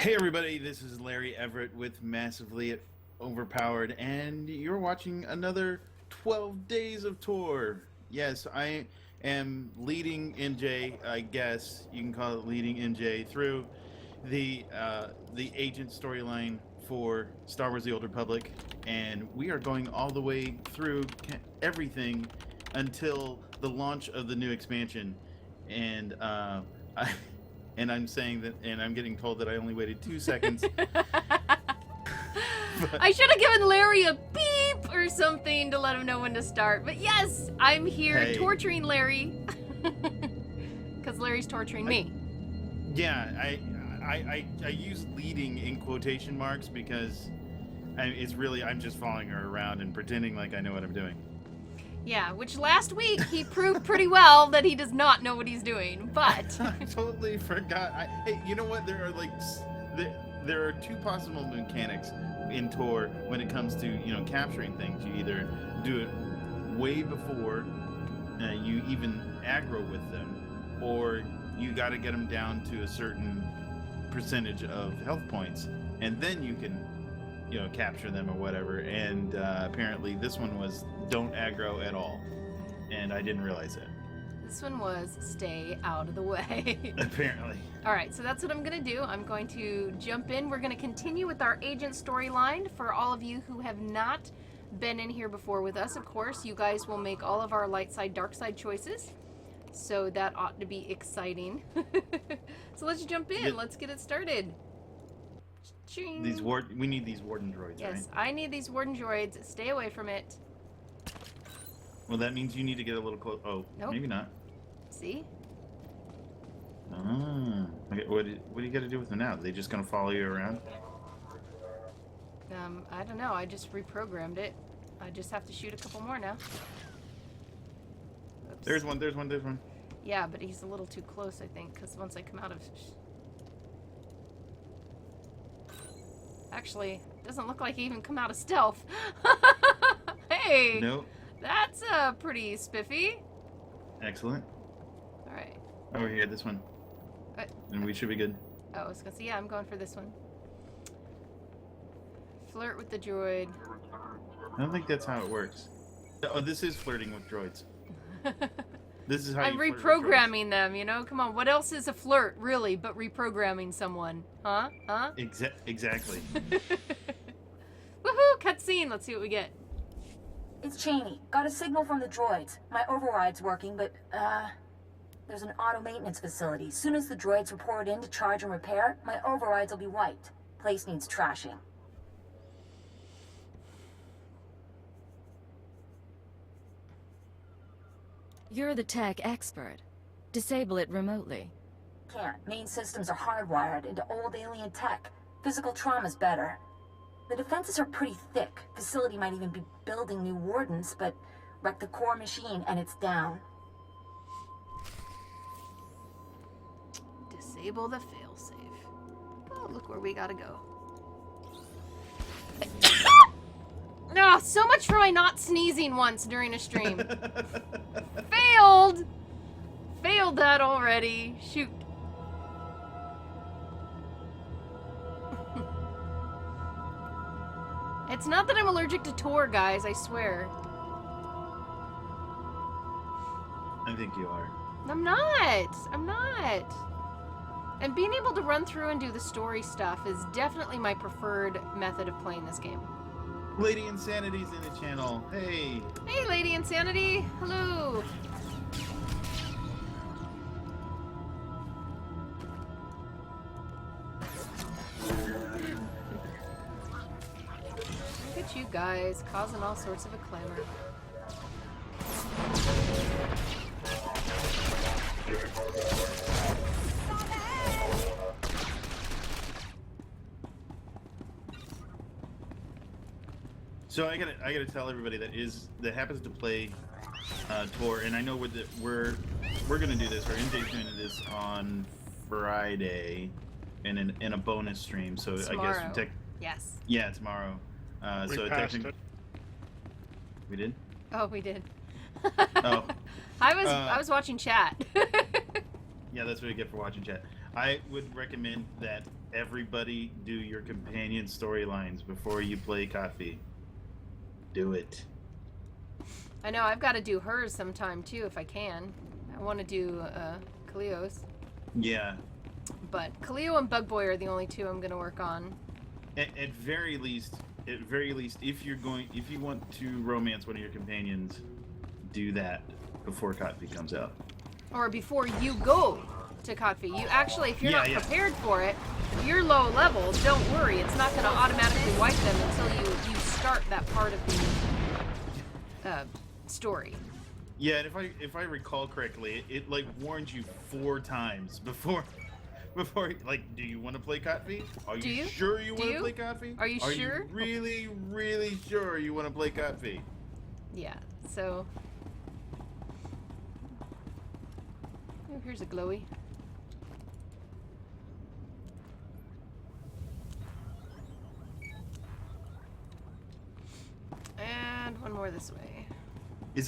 Hey everybody, this is Larry Everett with Massively Overpowered, and you're watching another 12 Days of Tour. Yes, I am leading NJ, I guess you can call it leading NJ, through the agent storyline for Star Wars The Old Republic, and we are going all the way through everything until the launch of the new expansion, and and I'm saying that, and I'm getting told that I only waited 2 seconds. I should have given Larry a beep or something to let him know when to start. But yes, I'm here torturing Larry. Because Larry's torturing me. Yeah, I use leading in quotation marks because it's really, I'm just following her around and pretending like I know what I'm doing. Yeah, which last week he proved pretty well that he does not know what he's doing, but... I totally forgot. Hey, you know what? There are 2 possible mechanics in Tor when it comes to, capturing things. You either do it way before you even aggro with them, or you got to get them down to a certain percentage of health points, and then you can capture them or whatever. And apparently this one was don't aggro at all, and I didn't realize it. This one was stay out of the way. Apparently. All right, so that's what I'm gonna do. I'm going to jump in. We're gonna continue with our agent storyline. For all of you who have not been in here before with us, of course, you guys will make all of our light side, dark side choices. So that ought to be exciting. So let's jump in. Yeah. Let's get it started. Ching. We need these warden droids, yes, right? Yes, I need these warden droids. Stay away from it. Well, that means you need to get a little close. Oh, nope. Maybe not. See? Ah. Okay, what do you got to do with them now? Are they just going to follow you around? I don't know. I just reprogrammed it. I just have to shoot a couple more now. Oops. There's one. Yeah, but he's a little too close, I think, because once I come out of... Actually, it doesn't look like he even come out of stealth. Hey! Nope. That's pretty spiffy. Excellent. All right. Over here, this one. What? And we should be good. Oh, I was gonna say, yeah, I'm going for this one. Flirt with the droid. I don't think that's how it works. Oh, this is flirting with droids. This is how I'm reprogramming them, Come on, what else is a flirt, really, but reprogramming someone? Huh? Exactly. Woohoo! Cutscene. Let's see what we get. It's Cheney. Got a signal from the droids. My override's working, but, there's an auto maintenance facility. Soon as the droids report in to charge and repair, my overrides will be wiped. Place needs trashing. You're the tech expert. Disable it remotely. Can't. Main systems are hardwired into old alien tech. Physical trauma's better. The defenses are pretty thick. Facility might even be building new wardens, but wreck the core machine and it's down. Disable the failsafe. Oh, look where we gotta go. No, so much for my not sneezing once during a stream. Failed! Failed that already. Shoot. It's not that I'm allergic to Tor, guys, I swear. I think you are. I'm not. I'm not. And being able to run through and do the story stuff is definitely my preferred method of playing this game. Lady Insanity's in the channel. Hey. Hey, Lady Insanity. Hello. Look at you guys causing all sorts of a clamor. So I gotta tell everybody that happens to play Tor, and I know we're gonna do this, or NJ's doing this on Friday, in a bonus stream. So tomorrow. I guess yes. Yeah, tomorrow. So technically, we did. Oh, we did. Oh. I was watching chat. Yeah, that's what you get for watching chat. I would recommend that everybody do your companion storylines before you play coffee. Do it. I know, I've got to do hers sometime too if I can. I want to do Cleo's. Yeah. But Cleo and Bug Boy are the only two I'm going to work on. At very least, if you want to romance one of your companions, do that before coffee comes out. Or before you go to Kotfi. You actually, if you're not Yeah. prepared for it, if you're low level, don't worry. It's not going to automatically wipe them until you start that part of the story. Yeah, and if I recall correctly, it like warns you 4 times before like, do you want to play Kotfi? Are you sure you want to play Kotfi? Are you sure? Are you really, really sure you want to play Kotfi? Yeah, so... Oh, here's a glowy. And one more this way. Is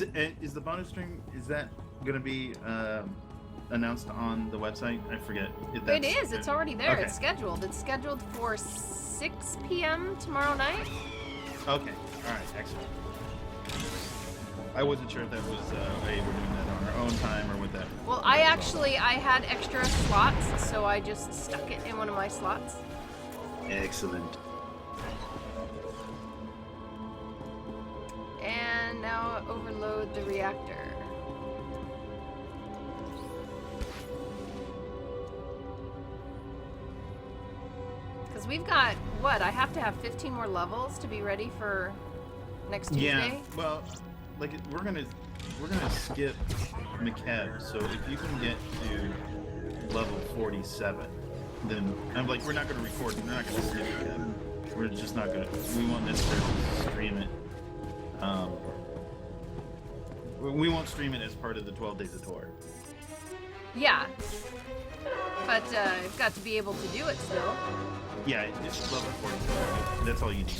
the bonus stream, is that gonna be announced on the website? I forget. It is. It's already there. Okay. It's scheduled. It's scheduled for 6 p.m. tomorrow night. Okay. All right. Excellent. I wasn't sure if that was hey, we're doing that on our own time or what that. Well, what I that was all actually I had extra slots, so I just stuck it in one of my slots. about. Excellent. And now overload the reactor. Because we've got, what, I have to have 15 more levels to be ready for next Tuesday? Yeah. Well, like we're gonna skip McKeb, so if you can get to level 47, then I'm like, we're not gonna record. We're not gonna skip McKeb. We're just not gonna. We won't necessarily stream it. We won't stream it as part of the 12 Days of Tour. Yeah. But I've got to be able to do it still. Yeah, it's level 47. That's all you need.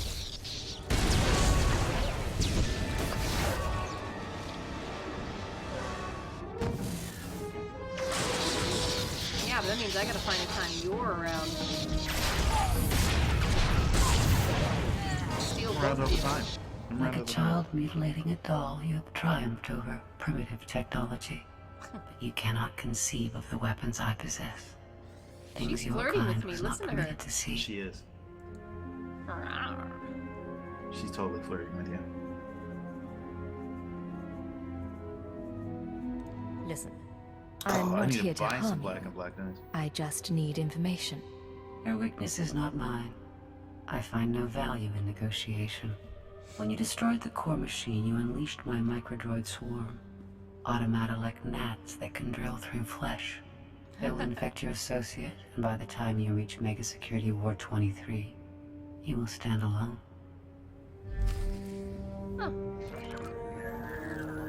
Yeah, but that means I gotta find a time you're around. Steal We're out both of of you. time. I'm Like out a of the child mutilating a doll, you have triumphed over primitive technology. But you cannot conceive of the weapons I possess. Things She's your flirting with kind me. was not Listen to her. permitted to see. She is. She's totally flirting with you. Listen, I'm I not need here to to buy some harm black you. and black knives. I just need information. Your weakness is not mine. I find no value in negotiation. When you destroyed the core machine, you unleashed my microdroid swarm. Automata like gnats that can drill through flesh. They will infect your associate, and by the time you reach Mega Security Ward 23, you will stand alone. Huh.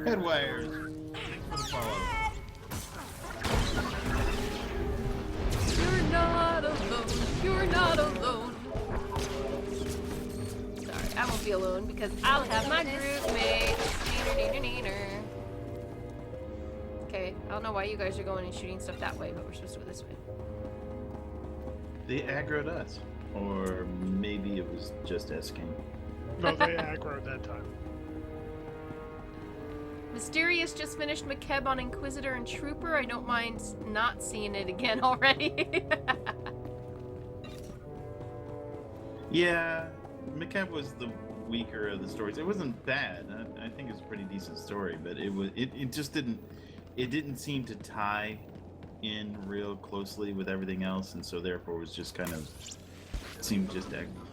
Headwires. Thanks for the follow. You're not alone. You're not alone. Sorry, I won't be alone because I'll have my group mates. Okay, I don't know why you guys are going and shooting stuff that way, but we're supposed to go this way. They aggroed us. Or maybe it was just S-King. No, they aggroed that time. Mysterious just finished McKeb on Inquisitor and Trooper. I don't mind not seeing it again already. Yeah, McCab was the weaker of the stories. It wasn't bad. I think it was a pretty decent story, but it just didn't seem to tie in real closely with everything else, and so therefore it was just kind of seemed just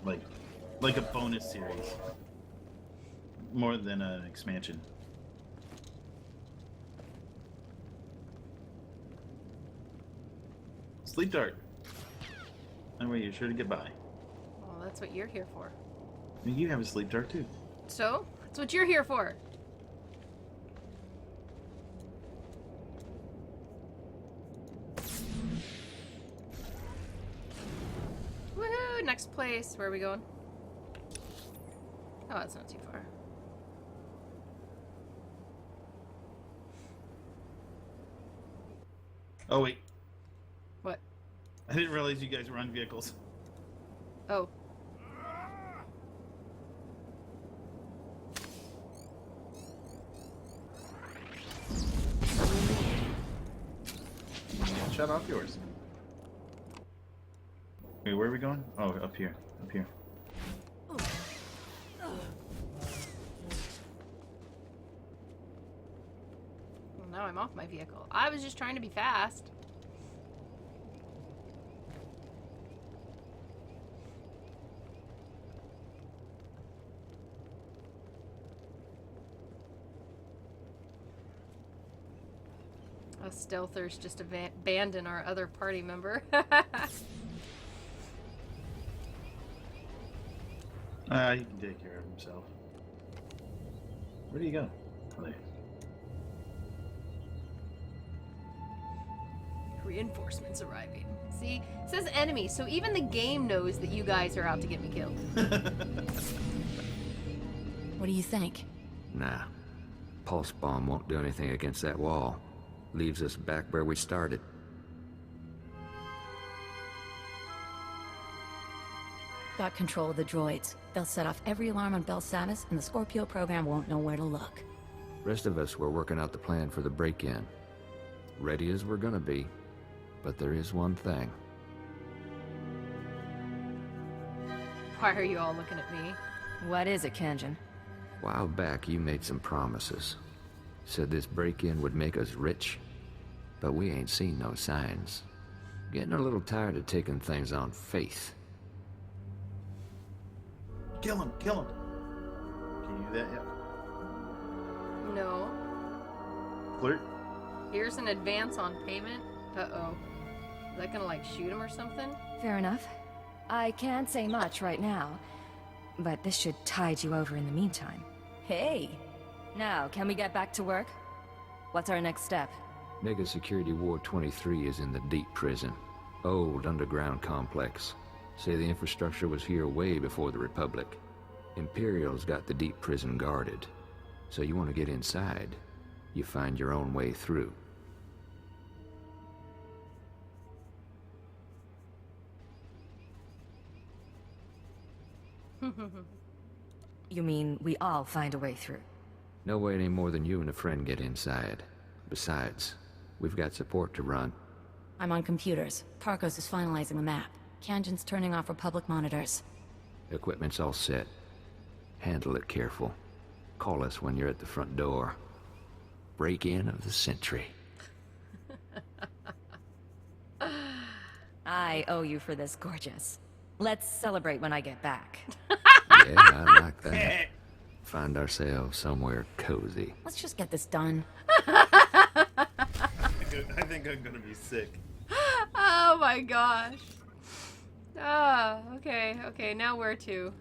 like a bonus series more than an expansion. Sleep dart. That way you're sure to get by. Well, that's what you're here for. You have a sleep dart too. So, that's what you're here for. Woohoo! Next place. Where are we going? Oh, that's not too far. Oh wait, What? I didn't realize you guys were on vehicles. Oh. Shut off yours. Wait, where are we going? Oh, up here. Up here. Well, now I'm off my vehicle. I was just trying to be fast. Us stealthers just abandon our other party member. He can take care of himself. Where do you go? Oh, there. Reinforcements arriving. See? It says enemy, so even the game knows that you guys are out to get me killed. What do you think? Nah. Pulse bomb won't do anything against that wall. Leaves us back where we started. Got control of the droids. They'll set off every alarm on Belsanis, and the Scorpio program won't know where to look. Rest of us were working out the plan for the break-in. Ready as we're gonna be. But there is one thing. Why are you all looking at me? What is it, Kanjin? A while back, you made some promises. Said this break-in would make us rich. But we ain't seen no signs. Getting a little tired of taking things on faith. Kill him! Kill him! Can you do that yet? No. Flirt? Here's an advance on payment. Uh-oh. Is that gonna, like, shoot him or something? Fair enough. I can't say much right now, but this should tide you over in the meantime. Hey! Now, can we get back to work? What's our next step? Mega Security Ward 23 is in the deep prison. Old underground complex. Say the infrastructure was here way before the Republic. Imperial's got the deep prison guarded. So you want to get inside, you find your own way through. You mean we all find a way through? No way any more than you and a friend get inside. Besides, we've got support to run. I'm on computers. Tarkos is finalizing the map. Kanjin's turning off Republic monitors. Equipment's all set. Handle it careful. Call us when you're at the front door. Break-in of the century. I owe you for this, gorgeous. Let's celebrate when I get back. Yeah, I like that. Find ourselves somewhere cozy. Let's just get this done. I think I'm gonna be sick. Oh my gosh. Ah, okay, okay, now where to?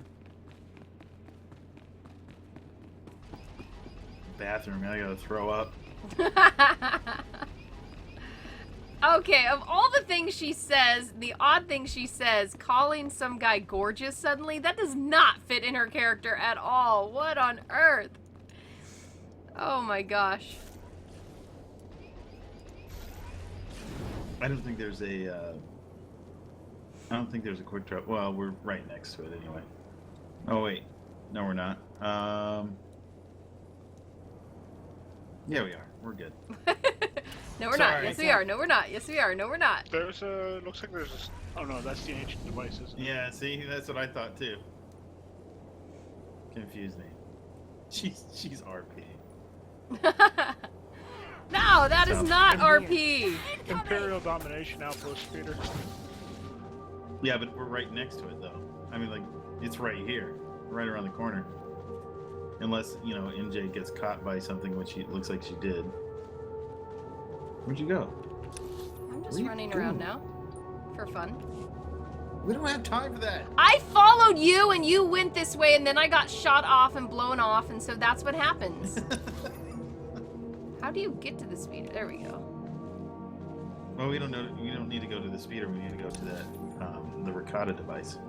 Bathroom, I gotta throw up. Okay, of all the things she says, the odd thing she says, calling some guy gorgeous suddenly, that does not fit in her character at all. What on earth? Oh my gosh. I don't think there's a, quick drop. Well, we're right next to it anyway. Oh wait, no we're not. Yeah we are. We're good. No we're not. Sorry. Yes we are. No we're not. Yes we are. No we're not. There's a. Looks like there's a. Oh no, that's the ancient device, isn't it? Yeah, see, that's what I thought too. Confused me. She's RP. No, that is not RP. Imperial Domination Outpost, Peter. Yeah, but we're right next to it though. I mean, like, it's right here, right around the corner. Unless, you know, MJ gets caught by something, which it looks like she did. Where'd you go? I'm just What are you running doing? around now. For fun. We don't have time for that. I followed you and you went this way and then I got shot off and blown off and so that's what happens. How do you get to the speeder? There we go. Well, we don't know. We don't need to go to the speeder. We need to go to that the Ricotta device.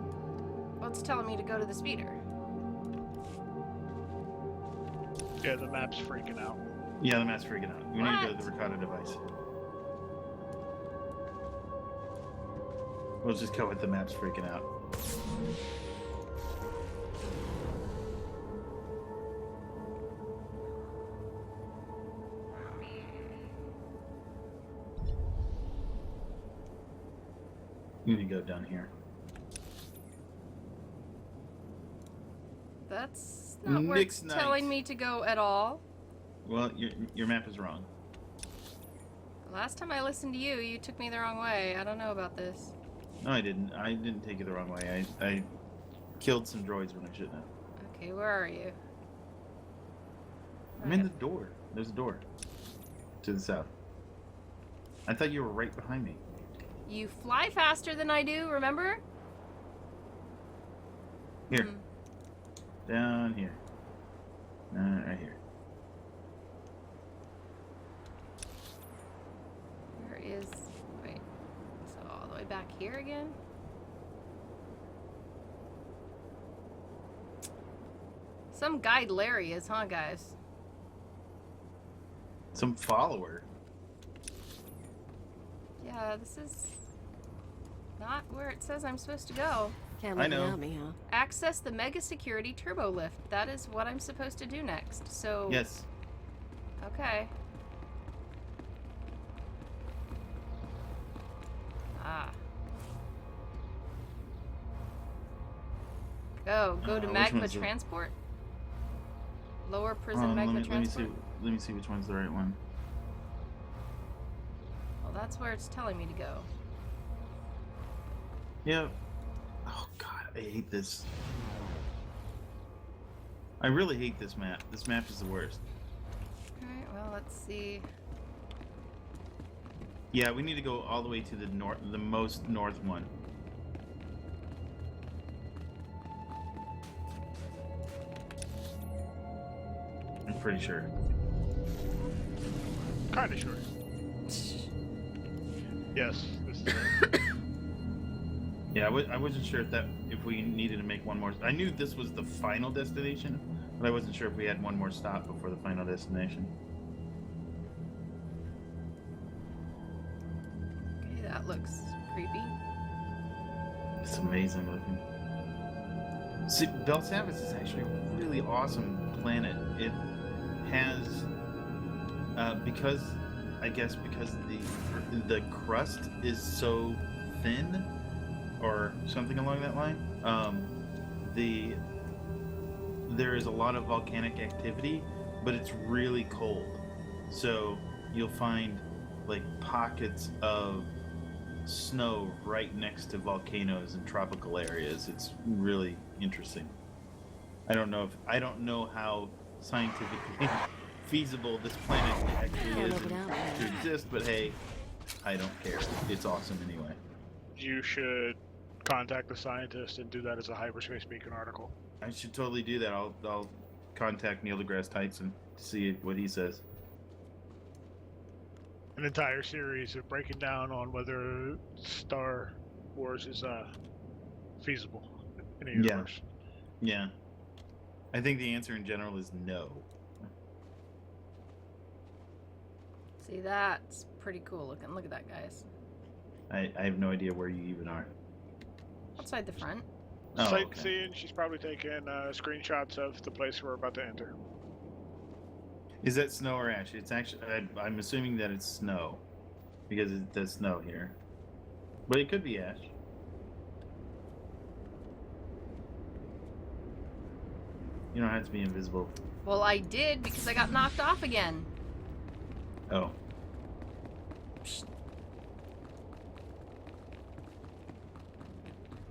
Well, it's telling me to go to the speeder. Yeah, the map's freaking out. Yeah, the map's freaking out. We need to go to What? the Ricotta device. We'll just go with the map's freaking out. You need to go down here. That's not where Nick's it's telling Night. me to go at all. Well, your map is wrong. Last time I listened to you, you took me the wrong way. I don't know about this. No, I didn't. I didn't take it the wrong way. I killed some droids when I shouldn't have. Okay, where are you? I'm in the door. There's a door. To the south. I thought you were right behind me. You fly faster than I do, remember? Here. Hmm. Down here. Right here. Where is... Wait. So all the way back here again? Some guide Larry is, huh, guys? Some follower. Yeah, this is not where it says I'm supposed to go. Can't I live know. without me, huh? Access the Mega Security Turbo Lift. That is what I'm supposed to do next. So... Yes. Okay. Ah. Go to which Magma one's the- Transport. Lower Prison Magma Transport. Let me see which one's the right one. Well, that's where it's telling me to go. Yeah. Oh god, I hate this. I really hate this map. This map is the worst. Alright, well, let's see. Yeah, we need to go all the way to the north, the most north one. I'm pretty sure. Kinda sure. Yes. This is it. Yeah, I wasn't sure if we needed to make one more. I knew this was the final destination, but I wasn't sure if we had one more stop before the final destination. Okay, that looks creepy. It's amazing looking. See, Belsavis is actually a really awesome planet. It has, because the crust is so thin, or something along that line. There is a lot of volcanic activity, but it's really cold. So you'll find like pockets of snow right next to volcanoes and tropical areas. It's really interesting. I don't know how scientifically feasible this planet actually Can't is live without me. to exist, but hey, I don't care. It's awesome anyway. You should contact the scientist and do that as a Hyperspace Beacon article. I should totally do that. I'll contact Neil deGrasse Tyson to see what he says. An entire series of breaking down on whether Star Wars is feasible in a universe. Yeah. I think the answer in general is no. See, that's pretty cool looking. Look at that, guys. I have no idea where you even are. Outside the front. Oh, okay. Sightseeing, she's probably taking screenshots of the place we're about to enter. Is that snow or ash? It's actually, I'm assuming that it's snow, because it does snow here. But it could be ash. You don't have to be invisible. Well, I did because I got knocked off again. Oh.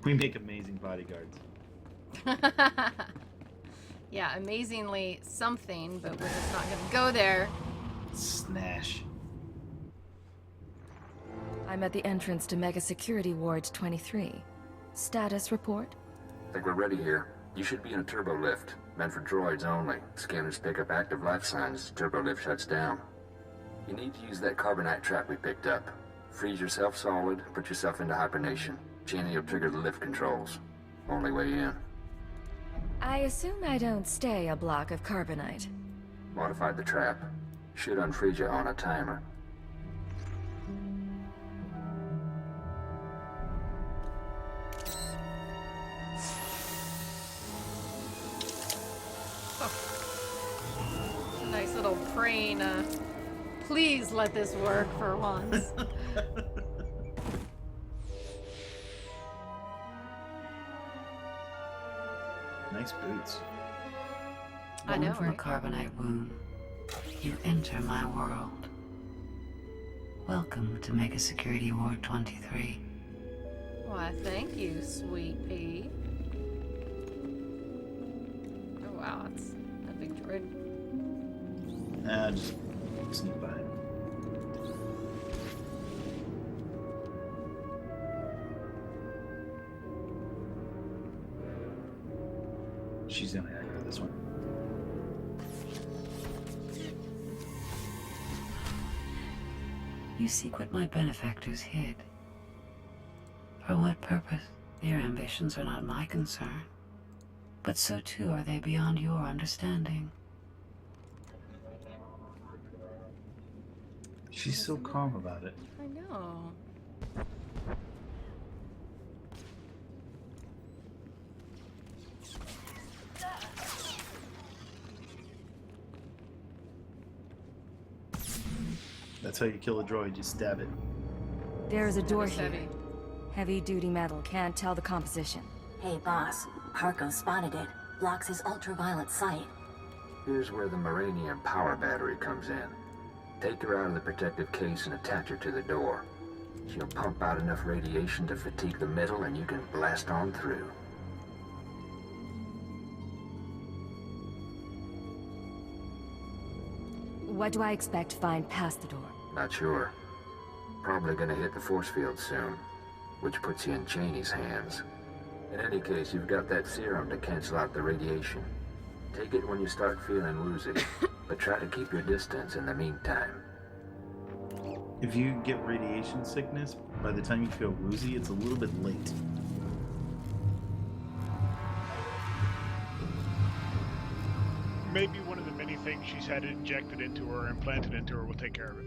We make amazing bodyguards. Yeah, amazingly something, but we're just not gonna go there. Snash. I'm at the entrance to Mega Security Ward 23. Status report? Think we're ready here. You should be in a turbo lift. Meant for droids only. Scanners pick up active life signs. Turbo lift shuts down. You need to use that carbonite trap we picked up. Freeze yourself solid, put yourself into hibernation. Cheney will trigger the lift controls. Only way in. I assume I don't stay a block of carbonite. Modified the trap. Should unfreeze you on a timer. brain. Please let this work for once. Nice boots. I know, Born from right? a carbonite womb, you enter my world. Welcome to Mega Security Ward 23. Why, thank you, sweet pea. Oh wow, it's a big droid. Just sneak by. She's gonna aggro this one. You seek what my benefactors hid. For what purpose? Their ambitions are not my concern. But so too are they beyond your understanding. She's so calm about it. I know. That's how you kill a droid, you stab it. There's a door It's here. heavy. Heavy-duty metal, can't tell the composition. Hey, boss. Harko spotted it. Blocks his ultraviolet sight. Here's where the Moranium power battery comes in. Take her out of the protective case and attach her to the door. She'll pump out enough radiation to fatigue the metal and you can blast on through. What do I expect to find past the door? Not sure. Probably gonna hit the force field soon, which puts you in Cheney's hands. In any case, you've got that serum to cancel out the radiation. Take it when you start feeling woozy, but try to keep your distance in the meantime. If you get radiation sickness, by the time you feel woozy, it's a little bit late. Maybe one of the many things she's had injected into her or implanted into her will take care of it.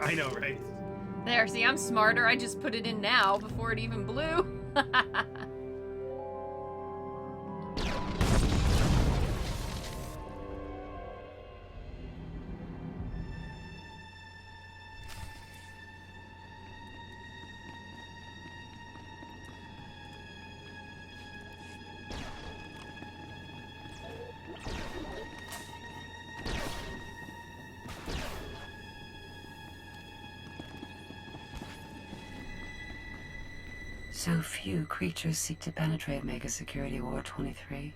I know, right? There, see, I'm smarter. I just put it in now before it even blew. So few creatures seek to penetrate Mega Security Ward 23.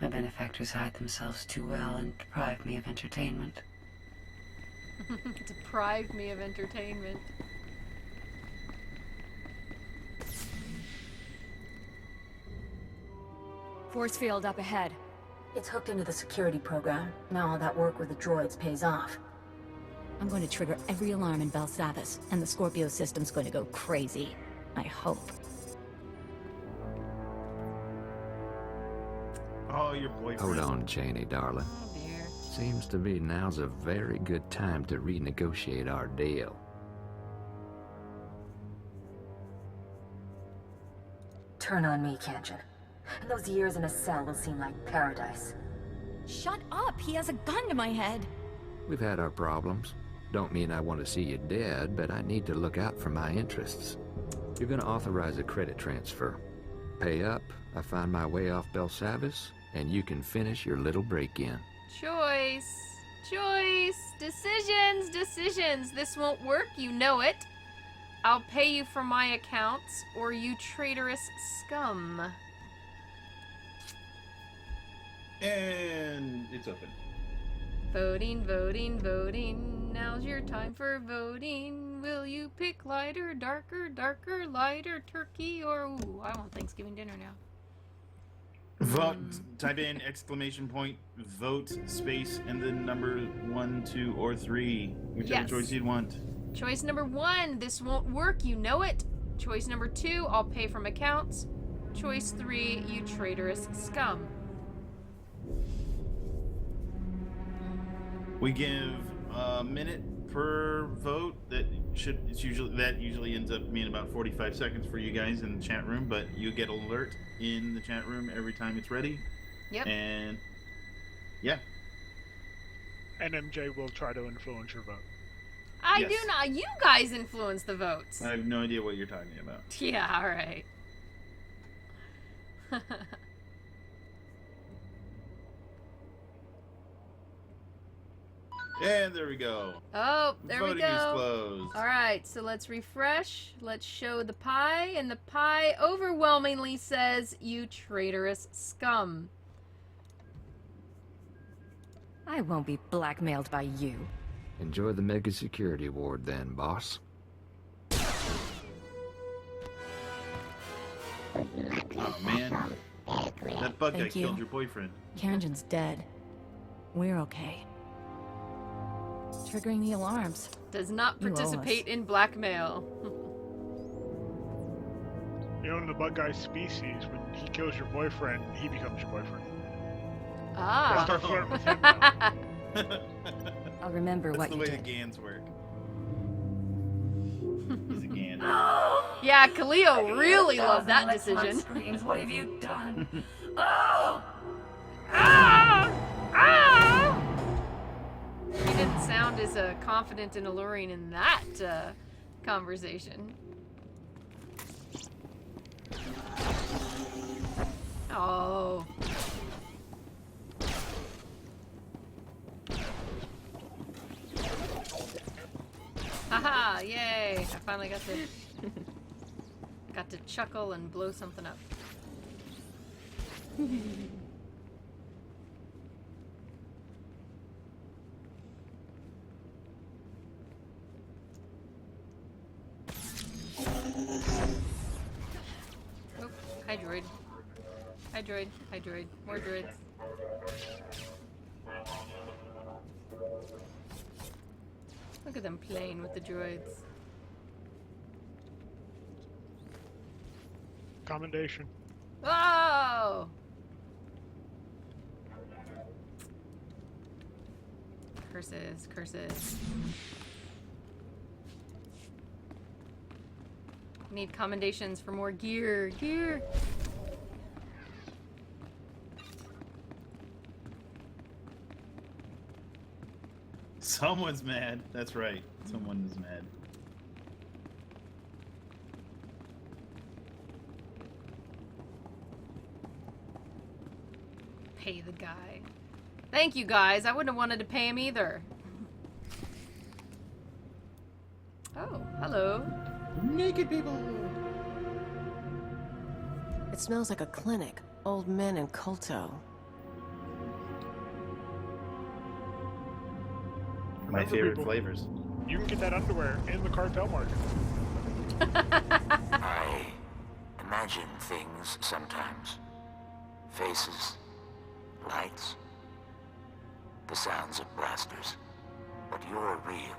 My benefactors hide themselves too well and deprive me of entertainment. Deprived me of entertainment. Force field up ahead. It's hooked into the security program. Now all that work with the droids pays off. I'm going to trigger every alarm in Belsavis, and the Scorpio system's going to go crazy. I hope. Oh, your boyfriend. Hold on, Cheney, darling. Oh dear. Seems to me now's a very good time to renegotiate our deal. Turn on me, can't you? And those years in a cell will seem like paradise. Shut up! He has a gun to my head! We've had our problems. Don't mean I want to see you dead, but I need to look out for my interests. You're gonna authorize a credit transfer. Pay up, I find my way off Belsavis, and you can finish your little break-in. Choice. Choice. Decisions. Decisions. This won't work, you know it. I'll pay you for my accounts, or you traitorous scum. And it's open. Voting, voting, voting. Now's your time for voting. Will you pick lighter, darker, darker, lighter, turkey, or... Ooh, I want Thanksgiving dinner now. Vote. Type in exclamation point, vote, space, and then number 1, 2, or 3. Whichever Yes. choice you'd want. Choice number 1, this won't work, you know it. Choice number 2, I'll pay from accounts. Choice 3, you traitorous scum. We give a minute per vote. That usually ends up being about 45 seconds for you guys in the chat room, but you get alert in the chat room every time it's ready. Yep. And yeah. And MJ will try to influence your vote. I Yes. do not. You guys influence the votes. I have no idea what you're talking about. Yeah, all right. And there we go. Oh, there we Voting is go. closed. All right, so let's refresh. Let's show the pie, and the pie overwhelmingly says, "You traitorous scum." I won't be blackmailed by you. Enjoy the mega security award then, boss. Oh, man. That bug guy Thank you. killed your boyfriend. Karen's dead. We're okay. Triggering the alarms. Does not You owe us. participate in blackmail. You know, in the bug guy species, when he kills your boyfriend, he becomes your boyfriend. Ah. Start flirting with him now. I'll remember That's what the you way the did. GANs work. He's a GAN. Yeah, Khalil really loved that Like blood decision. Screams, what have you done? Oh! Ah! Ah! He didn't sound as confident and alluring in that conversation. Oh. Haha, yay! I finally got to chuckle and blow something up. Oh, hi droid. Hi droid. Hi droid. More droids. Look at them playing with the droids. Commendation. Oh! Curses, curses. Need commendations for more gear. Gear! Someone's mad. That's right. Someone is mad. Pay the guy. Thank you, guys. I wouldn't have wanted to pay him either. Oh, hello. Naked people! It smells like a clinic. Old men and Kolto. My Remember, favorite people, flavors. You can get that underwear in the cartel market. I imagine things sometimes. Faces, lights, the sounds of blasters. But you're real.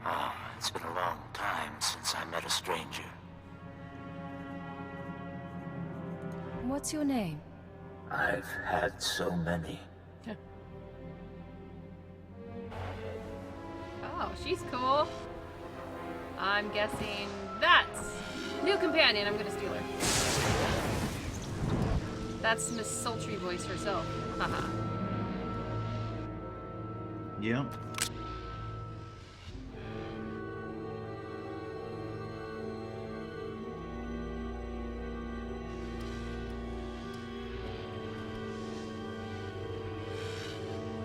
Oh, it's been a long time since I met a stranger. What's your name? I've had so many. Oh, she's cool. I'm guessing that's new companion. I'm gonna steal her. That's Miss Sultry Voice herself. Haha. Yep.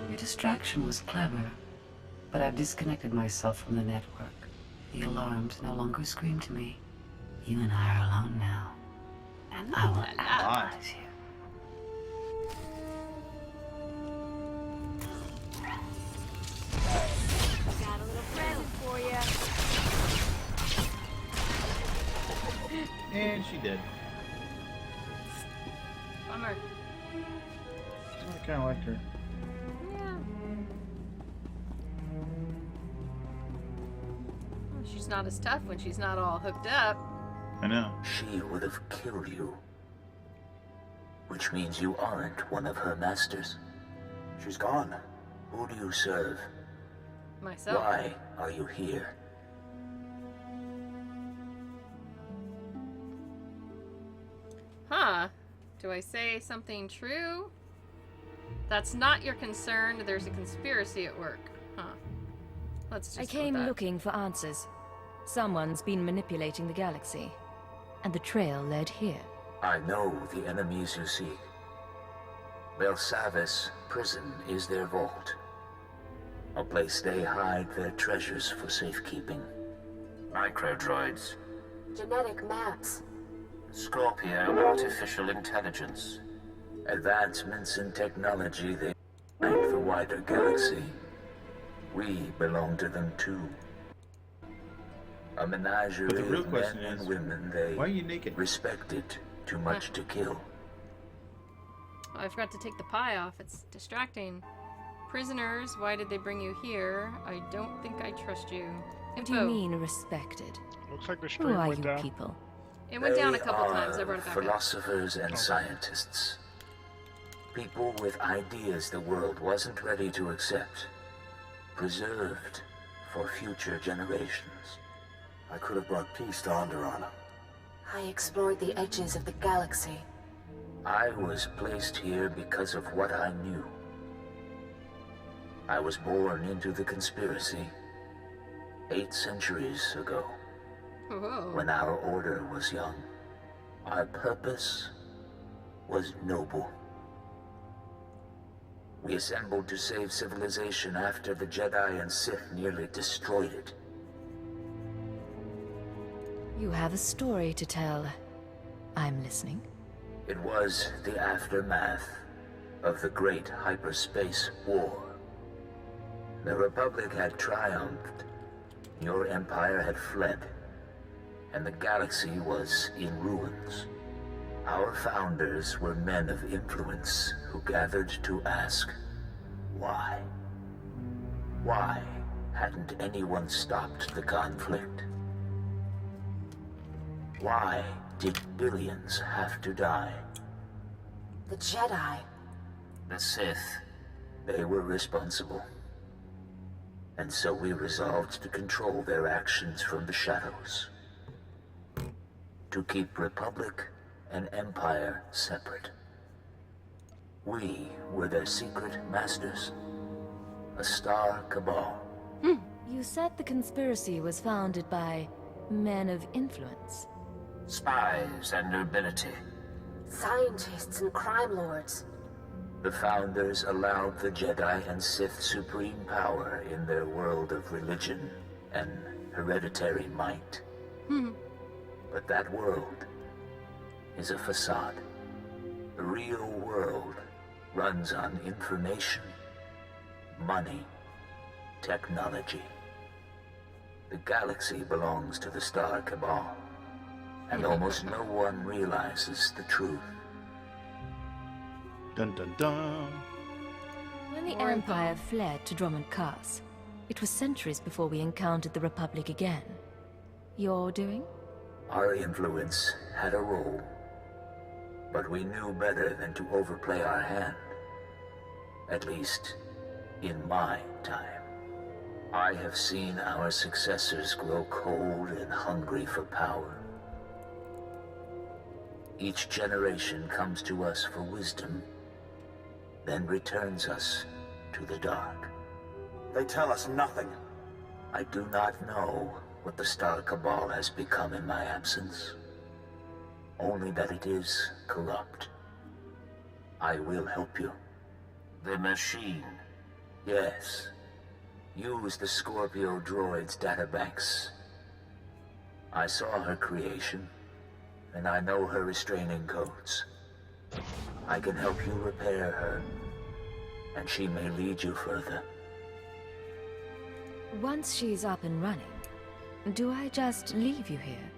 Your distraction was clever, but I've disconnected myself from the network. The alarms no longer scream to me. You and I are alone now, and I will analyze you. Got a little present for you. And she did. Bummer. I kind of liked her. Yeah. Well, she's not as tough when she's not all hooked up. I know. She would have killed you. Which means you aren't one of her masters. She's gone. Who do you serve? Myself. Why are you here? Huh. Do I say something true? That's not your concern. There's a conspiracy at work. Huh. Let's just I go with came that. looking for answers. Someone's been manipulating the galaxy. And the trail led here. I know the enemies you seek. Belsavis prison is their vault. A place they hide their treasures for safekeeping. Microdroids. Genetic maps. Scorpio artificial intelligence. Advancements in technology they find the wider galaxy. We belong to them too. A menagerie But the real of question men is, and women they why are you naked? respected too much to kill. Oh, I forgot to take the pie off. It's distracting. Prisoners, why did they bring you here? I don't think I trust you. What do you mean, respected? Looks like the Who stream are went you down. people? It went down a They couple are times. I brought it back up. philosophers and scientists. People with ideas the world wasn't ready to accept. Preserved for future generations. I could have brought peace to Onderon. I explored the edges of the galaxy. I was placed here because of what I knew. I was born into the conspiracy 8 centuries ago, Whoa. when our order was young. Our purpose was noble. We assembled to save civilization after the Jedi and Sith nearly destroyed it. You have a story to tell. I'm listening. It was the aftermath of the Great Hyperspace War. The Republic had triumphed, your empire had fled, and the galaxy was in ruins. Our founders were men of influence who gathered to ask, why? Why hadn't anyone stopped the conflict? Why did billions have to die? The Jedi. The Sith. They were responsible. And so we resolved to control their actions from the shadows. To keep Republic and Empire separate. We were their secret masters. A star cabal. You said the conspiracy was founded by men of influence. Spies and nobility. Scientists and crime lords. The founders allowed the Jedi and Sith supreme power in their world of religion and hereditary might. But that world is a facade. The real world runs on information, money, technology. The galaxy belongs to the Star Cabal, and almost no one realizes the truth. Dun dun dun. When the More Empire info. fled to Drummond Cass, it was centuries before we encountered the Republic again. Your doing? Our influence had a role, but we knew better than to overplay our hand. At least, in my time. I have seen our successors grow cold and hungry for power. Each generation comes to us for wisdom, then returns us to the dark. They tell us nothing. I do not know what the Star Cabal has become in my absence. Only that it is corrupt. I will help you. The machine. Yes. Use the Scorpio droid's databanks. I saw her creation, and I know her restraining codes. I can help you repair her, and she may lead you further. Once she's up and running, do I just leave you here?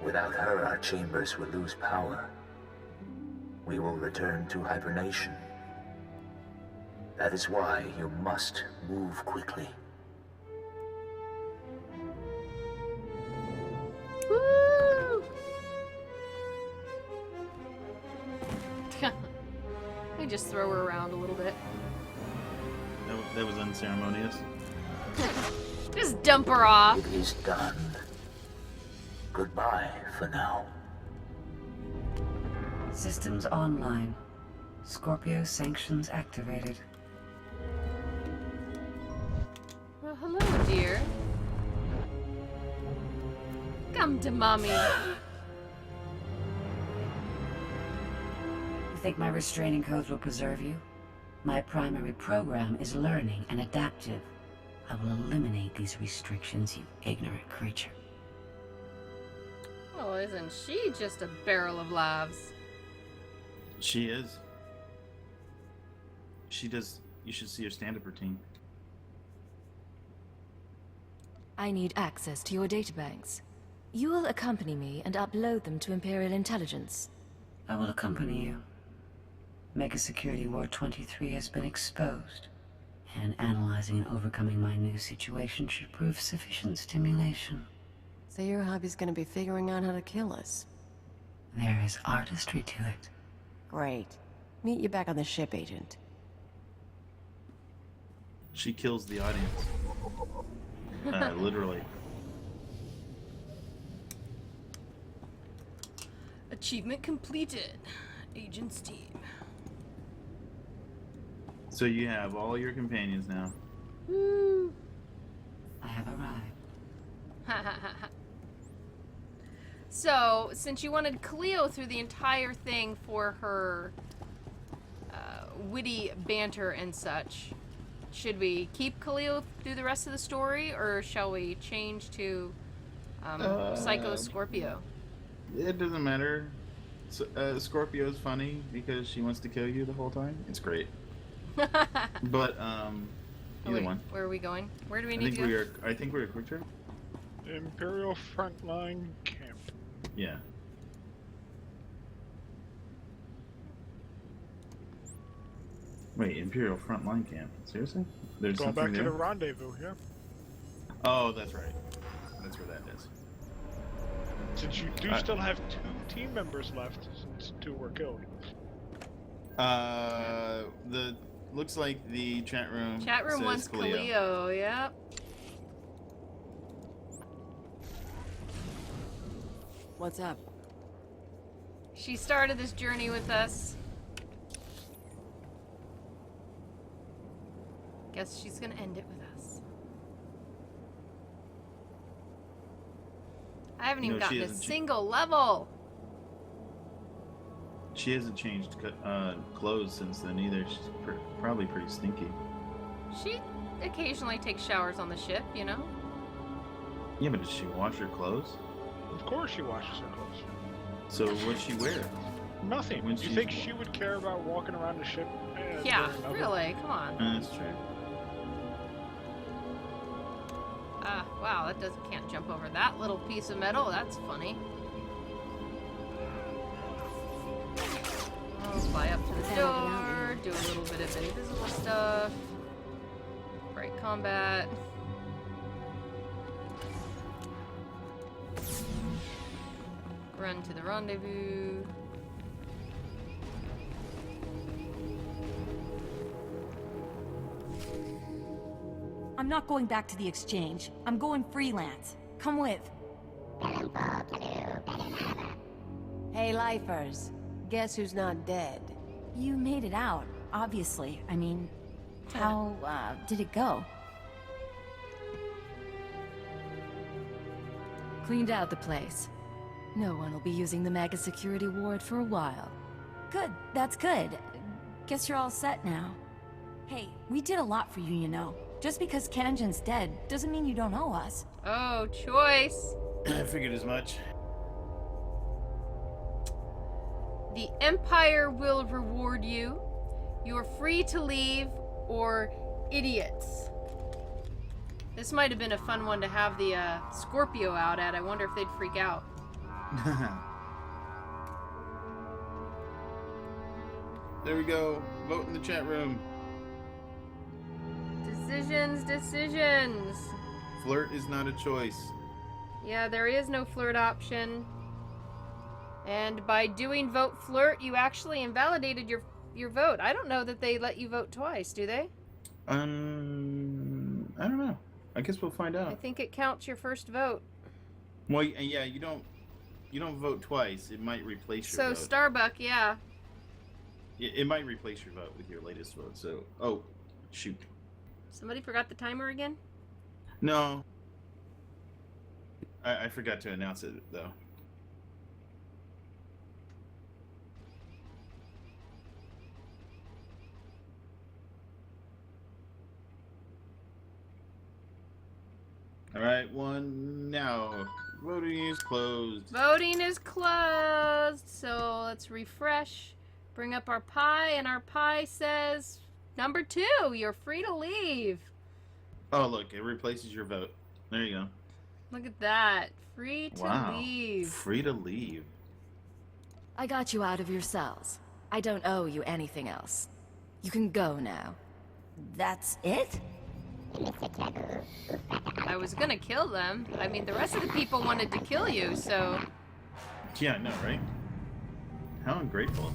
Without her, our chambers will lose power. We will return to hibernation. That is why you must move quickly. Woo! I just throw her around a little bit. That was unceremonious. Just dump her off. It is done. Goodbye for now. Systems online. Scorpio sanctions activated. Well, hello, dear. Come to mommy. You think my restraining codes will preserve you? My primary program is learning and adaptive. I will eliminate these restrictions, you ignorant creature. Well, isn't she just a barrel of laughs? She is. She does. You should see her stand-up routine. I need access to your databanks. You will accompany me and upload them to Imperial Intelligence. I will accompany you. Mega Security Ward 23 has been exposed, and analyzing and overcoming my new situation should prove sufficient stimulation. So your hobby's gonna be figuring out how to kill us. There is artistry to it. Great. Meet you back on the ship, Agent. She kills the audience. Literally. Achievement completed. Agent's team. So you have all your companions now. Woo. I have arrived. So, since you wanted Cleo through the entire thing for her witty banter and such, should we keep Cleo through the rest of the story, or shall we change to Psycho Scorpio? It doesn't matter. Scorpio's funny because she wants to kill you the whole time. It's great. But either one. Where are we going? Where do we need to go? I think we're quick trip. Imperial Frontline Camp. Yeah. Wait, Imperial Frontline Camp. Seriously? There's Going something back to there? the rendezvous, yeah. Oh, that's right. That's where that is. Since you do still have 2 team members left, since 2 were killed. The looks like the chat room. Chat room says wants Cleo. Yep. What's up? She started this journey with us. Guess she's gonna end it with us. I haven't even gotten a single level. She hasn't changed clothes since then either. She's probably pretty stinky. She occasionally takes showers on the ship, you know? Yeah, but does she wash her clothes? Of course she washes her clothes. So what's she wear? Nothing. When You think she would care about walking around the ship? Yeah, really, come on. That's true. Wow, can't jump over that little piece of metal. That's funny. I'll fly up to the door, do a little bit of invisible stuff. Break combat. Run to the rendezvous. I'm not going back to the exchange. I'm going freelance. Come with. Hey, lifers. Guess who's not dead? You made it out, obviously. I mean, how, did it go? Cleaned out the place. No one will be using the Mega Security Ward for a while. Good, that's good. Guess you're all set now. Hey, we did a lot for you, you know. Just because Kanjan's dead doesn't mean you don't owe us. Oh, choice. I figured as much. The Empire will reward you. You are free to leave, or idiots. This might have been a fun one to have the Scorpio out at. I wonder if they'd freak out. There we go. Vote in the chat room. Decisions. Flirt is not a choice. Yeah, there is no flirt option. And by doing vote flirt, you actually invalidated your vote. I don't know that they let you vote twice, do they? I don't know. I guess we'll find out. I think it counts your first vote. Well, yeah, you don't vote twice. It might replace your vote. So Starbuck, yeah. it might replace your vote with your latest vote. So, oh, shoot. Somebody forgot the timer again? No. I forgot to announce it, though. All right, one now. Voting is closed. Voting is closed. So let's refresh. Bring up our pie, and our pie says number 2. You're free to leave. Oh, look, it replaces your vote. There you go. Look at that. Free to leave. Free to leave. I got you out of your cells. I don't owe you anything else. You can go now. That's it? I was gonna kill them. I mean, the rest of the people wanted to kill you, so... Yeah, I know, right? How ungrateful.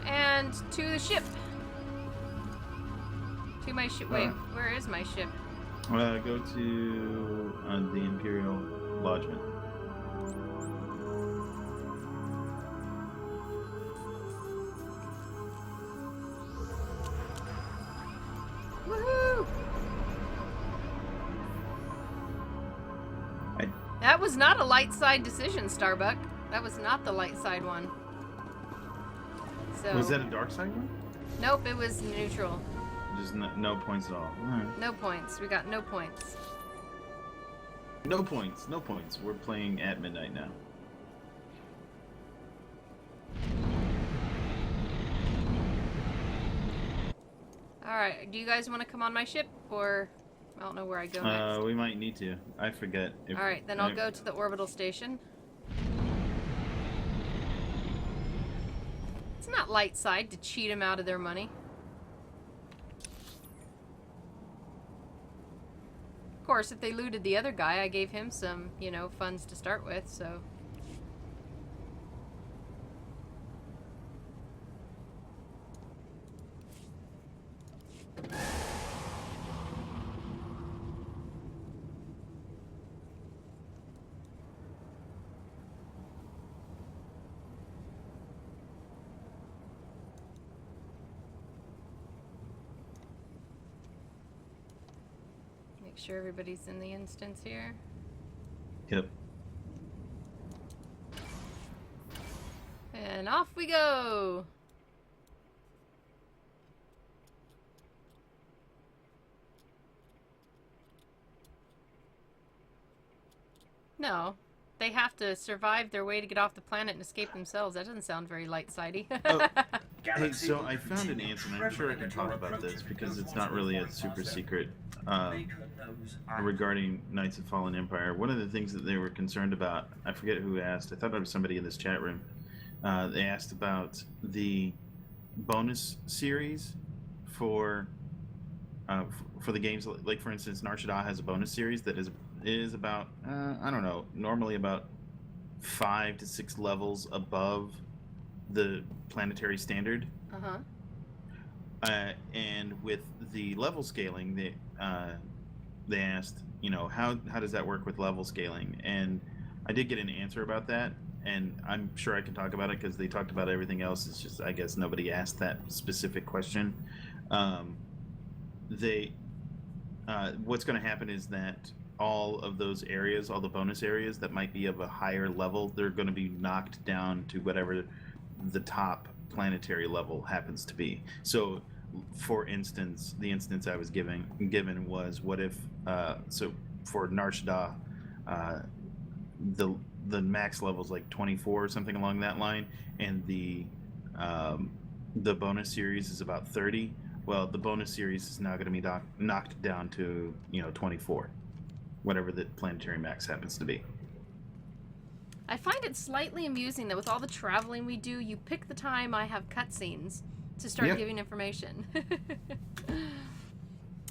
And to the ship. To my ship. Wait, where is my ship? Go to the Imperial Lodgement. Woohoo! That was not a light side decision, Starbuck. That was not the light side one. So, Was that a dark side one? nope, it was neutral. Just no points at all. All right. No points. We got no points. No points. No points. We're playing at midnight now. Alright, do you guys want to come on my ship? Or, I don't know where I go next. We might need to. I forget. Alright, then I'll go to the orbital station. It's not light side to cheat them out of their money. Of course, if they looted the other guy, I gave him some, you know, funds to start with, so... Make sure everybody's in the instance here. Yep. And off we go! No. They have to survive their way to get off the planet and escape themselves. That doesn't sound very light-sidey. Oh, hey, so I found an answer, and I'm sure I can talk about this because it's not really a super secret regarding Knights of Fallen Empire. One of the things that they were concerned about, I forget who asked, I thought it was somebody in this chat room, they asked about the bonus series for the games. Like, for instance, Nar Shaddaa has a bonus series that is about, I don't know, normally about 5 to 6 levels above the planetary standard. Uh-huh. And with the level scaling, they asked, you know, how does that work with level scaling? And I did get an answer about that, and I'm sure I can talk about it because they talked about everything else. It's just, I guess, nobody asked that specific question. What's going to happen is that all of those areas, all the bonus areas that might be of a higher level, they're going to be knocked down to whatever the top planetary level happens to be. So, for instance, the instance I was given was, what if, so for Nar Shaddaa, the max level is like 24 or something along that line, and the bonus series is about 30. Well, the bonus series is now going to be knocked down to, 24, whatever the planetary max happens to be. I find it slightly amusing that with all the traveling we do, you pick the time I have cutscenes to start giving information.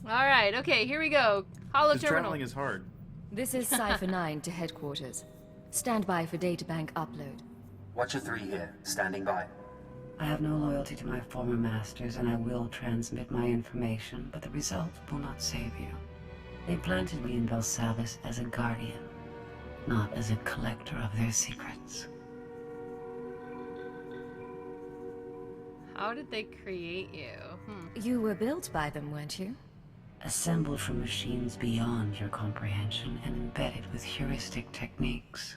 Alright, okay, here we go. Holo terminal. Traveling is hard. This is Cypher 9 to headquarters. Stand by for databank upload. Watcher 3 here, standing by. I have no loyalty to my former masters, and I will transmit my information, but the result will not save you. They planted me in Belsavis as a guardian. not as a collector of their secrets. How did they create you? You were built by them, weren't you? Assembled from machines beyond your comprehension and embedded with heuristic techniques.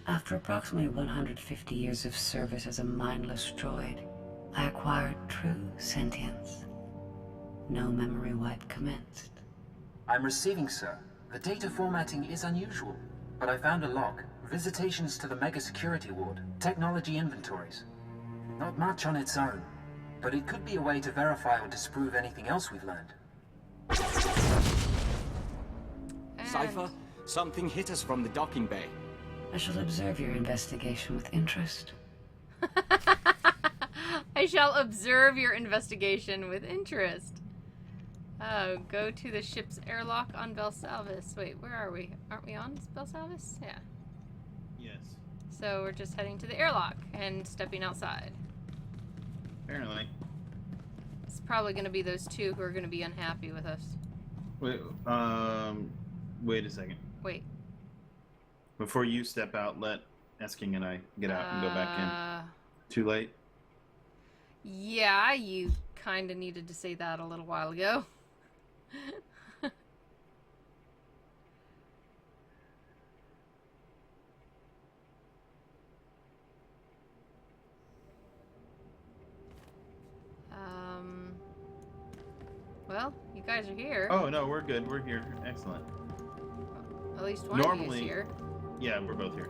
After approximately 150 years of service as a mindless droid, I acquired true sentience. No memory wipe commenced. I'm receiving, sir. The data formatting is unusual, but I found a log. Visitations to the Mega Security Ward. Technology inventories. Not much on its own, but it could be a way to verify or disprove anything else we've learned. Cypher, something hit us from the docking bay. I shall observe your investigation with interest. I shall observe your investigation with interest. Go to the ship's airlock on Belsalvis. Wait, where are we? Aren't we on Belsalvis? Yeah. Yes. So we're just heading to the airlock and stepping outside. Apparently. It's probably going to be those two who are going to be unhappy with us. Wait, wait a second. Wait. Before you step out, let Esking and I get out and go back in. Too late? Yeah, you kind of needed to say that a little while ago. Well, you guys are here. Oh, no, we're good. We're here. Excellent. At least one of you is here. Yeah, we're both here.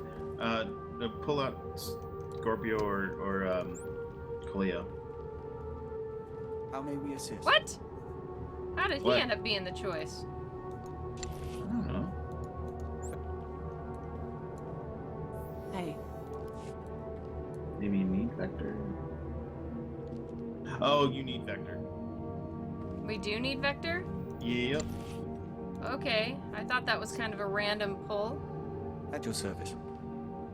Pull out Scorpio or Cleo. How may we assist? What? How did What? he end up being the choice? I don't know. Hey. Maybe you need Vector? Oh, you need Vector. We do need Vector? Yep. Okay, I thought that was kind of a random pull. At your service.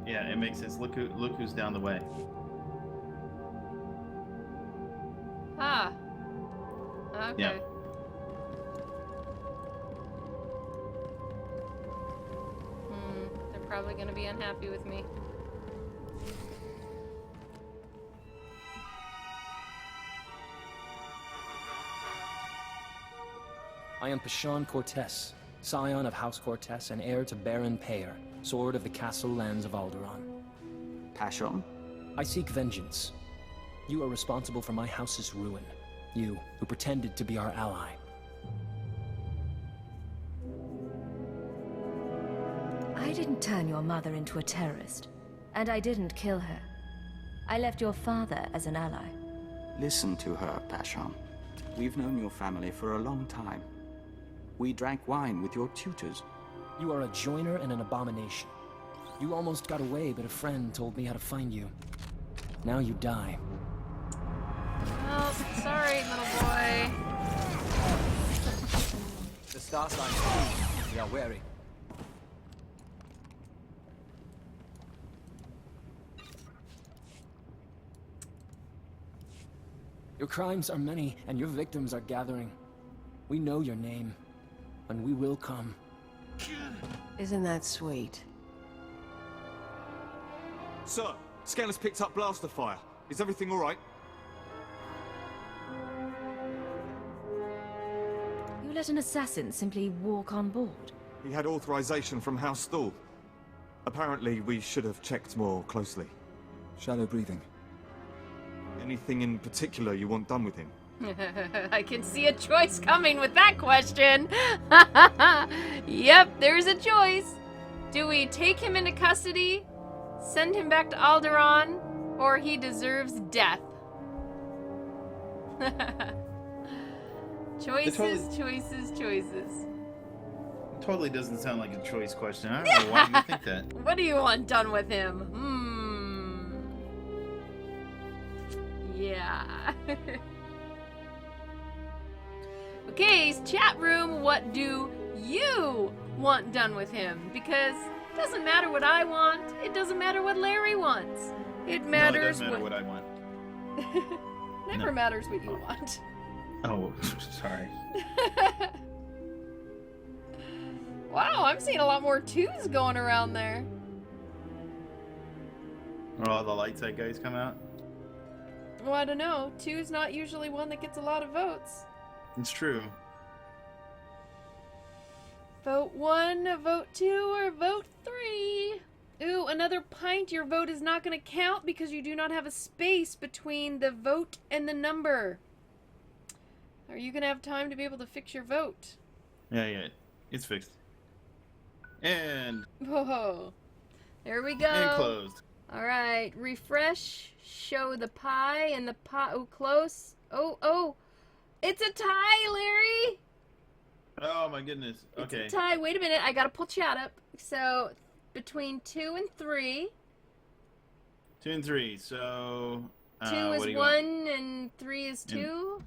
Yeah, it makes sense. Look who's down the way. Ah. Okay. Yeah. They're probably going to be unhappy with me. I am Pashan Cortez, scion of House Cortez and heir to Baron Payer, sword of the castle lands of Alderaan. Passion? I seek vengeance. You are responsible for my house's ruin. You, who pretended to be our ally. I didn't turn your mother into a terrorist, and I didn't kill her. I left your father as an ally. Listen to her, Passion. We've known your family for a long time. We drank wine with your tutors. You are a joiner and an abomination. You almost got away, but a friend told me how to find you. Now you die. Oh, sorry, little boy. The star signs, we are wary. Your crimes are many, and your victims are gathering. We know your name, and we will come. Isn't that sweet? Sir, Scanner's picked up blaster fire. Is everything all right? You let an assassin simply walk on board? He had authorization from House SWTOR. Apparently, we should have checked more closely. Shallow breathing. Anything in particular you want done with him? I can see a choice coming with that question. Yep, there's a choice. Do we take him into custody, send him back to Alderaan, or he deserves death? Choices, choices, choices. Totally doesn't sound like a choice question. I don't know why you think that. What do you want done with him? Yeah. Okay, chat room, what do you want done with him? Because it doesn't matter what I want. It doesn't matter what Larry wants. It matters no, it doesn't matter what I want. Never matters what you want. Oh, sorry. Wow, I'm seeing a lot more 2s going around there. Are all the light side guys come out? Well, I don't know. 2's not usually one that gets a lot of votes. It's true. Vote 1, vote 2, or vote 3. Ooh, another pint. Your vote is not going to count because you do not have a space between the vote and the number. Are you going to have time to be able to fix your vote? Yeah. It's fixed. And... Whoa. There we go. And closed. Alright, refresh. Show the pie and the pie. Oh, close. Oh. It's a tie, Larry. Oh my goodness. Okay. It's a tie. Wait a minute. I got to pull chat up. So... between 2 and 3. 2 and 3. So 2 is 1 and 3 is 2.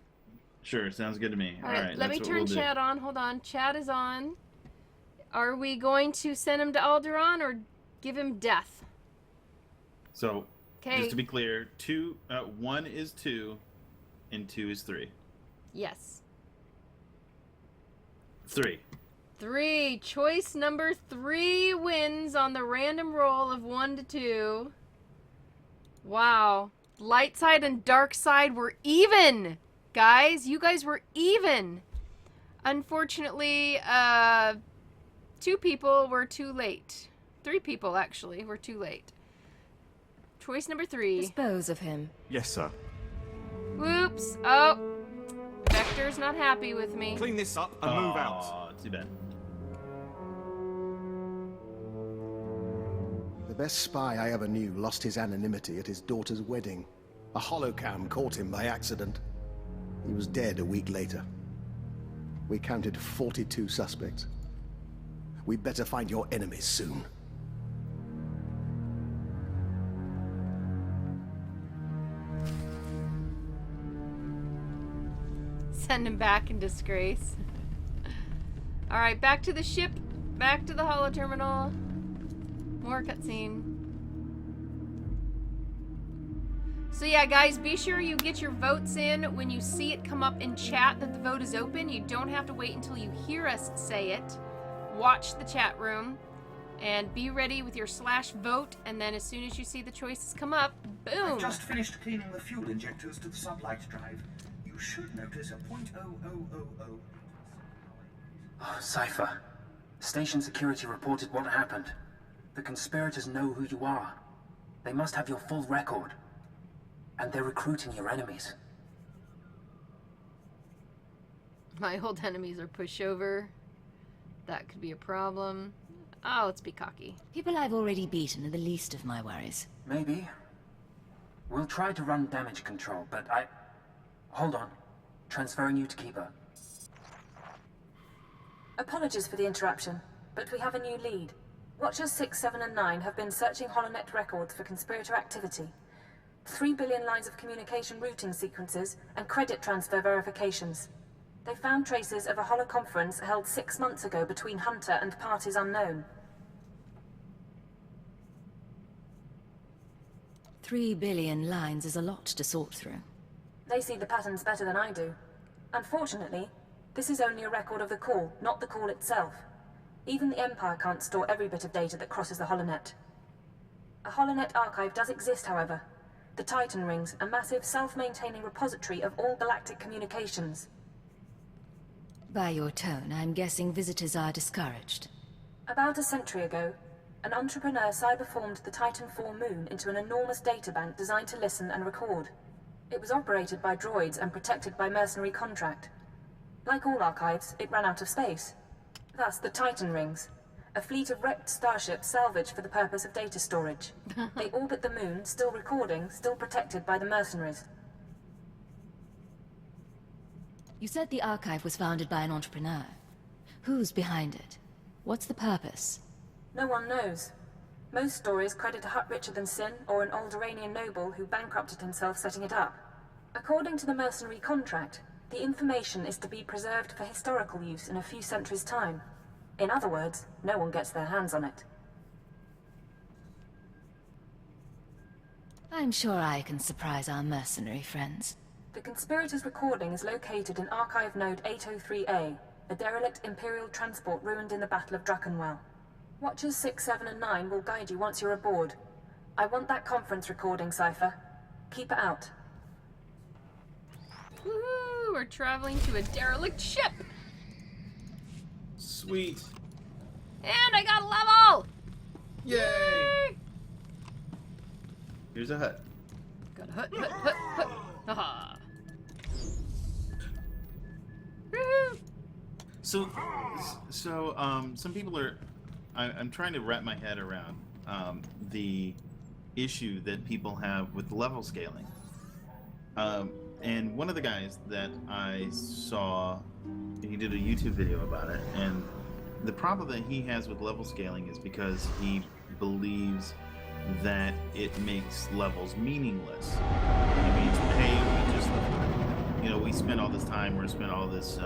Sure, sounds good to me. All right, let me turn chat on. Hold on, chat is on. Are we going to send him to Alderaan or give him death? So, okay. Just to be clear, 1 is 2, and 2 is 3. Yes. 3. 3. Choice number 3 wins on the random roll of 1 to 2. Wow. Light side and dark side were even. Guys, you guys were even. Unfortunately, 2 people were too late. 3 people, actually, were too late. Choice number 3. Dispose of him. Yes, sir. Whoops. Oh. Vector's not happy with me. Clean this up and move out. Too bad. The best spy I ever knew lost his anonymity at his daughter's wedding. A holocam caught him by accident. He was dead a week later. We counted 42 suspects. We'd better find your enemies soon. Send him back in disgrace. Alright, back to the ship. Back to the holo terminal. More cutscene. So yeah, guys, be sure you get your votes in when you see it come up in chat that the vote is open. You don't have to wait until you hear us say it. Watch the chat room and be ready with your /vote, and then as soon as you see the choices come up, boom! I've just finished cleaning the fuel injectors to the sublight drive. You should notice a .0000. Oh, Cypher. Station security reported what happened. The conspirators know who you are. They must have your full record. And they're recruiting your enemies. My old enemies are pushover. That could be a problem. Oh, let's be cocky. People I've already beaten are the least of my worries. Maybe. We'll try to run damage control, but Hold on. Transferring you to Keeper. Apologies for the interruption, but we have a new lead. Watchers 6, 7, and 9 have been searching HoloNet records for conspirator activity. 3 billion lines of communication routing sequences and credit transfer verifications. They found traces of a holoconference held 6 months ago between Hunter and parties unknown. 3 billion lines is a lot to sort through. They see the patterns better than I do. Unfortunately, this is only a record of the call, not the call itself. Even the Empire can't store every bit of data that crosses the HoloNet. A HoloNet archive does exist, however. The Titan Rings, a massive self-maintaining repository of all galactic communications. By your tone, I'm guessing visitors are discouraged. About a century ago, an entrepreneur cyberformed the Titan IV moon into an enormous databank designed to listen and record. It was operated by droids and protected by mercenary contract. Like all archives, it ran out of space. Thus, the Titan Rings, a fleet of wrecked starships salvaged for the purpose of data storage. They orbit the moon, still recording, still protected by the mercenaries. You said the archive was founded by an entrepreneur. Who's behind it? What's the purpose? No one knows. Most stories credit a Hutt richer than Sin or an Alderaanian noble who bankrupted himself setting it up. According to the mercenary contract, the information is to be preserved for historical use in a few centuries' time. In other words, no one gets their hands on it. I'm sure I can surprise our mercenary friends. The conspirators' recording is located in Archive Node 803A. A derelict Imperial transport ruined in the Battle of Drakenwell. Watchers 6, 7, and 9 will guide you once you're aboard. I want that conference recording, Cypher. Keep it out. Woohoo! We're traveling to a derelict ship! Sweet. And I got a level! Yay! Here's a hut. Got a hut, hut, hut, hut. Haha. Woohoo! So, some people are. I'm trying to wrap my head around the issue that people have with level scaling. And one of the guys that I saw, he did a YouTube video about it, and the problem that he has with level scaling is because he believes that it makes levels meaningless. It means, hey, we just, we spent all this time, or spent all this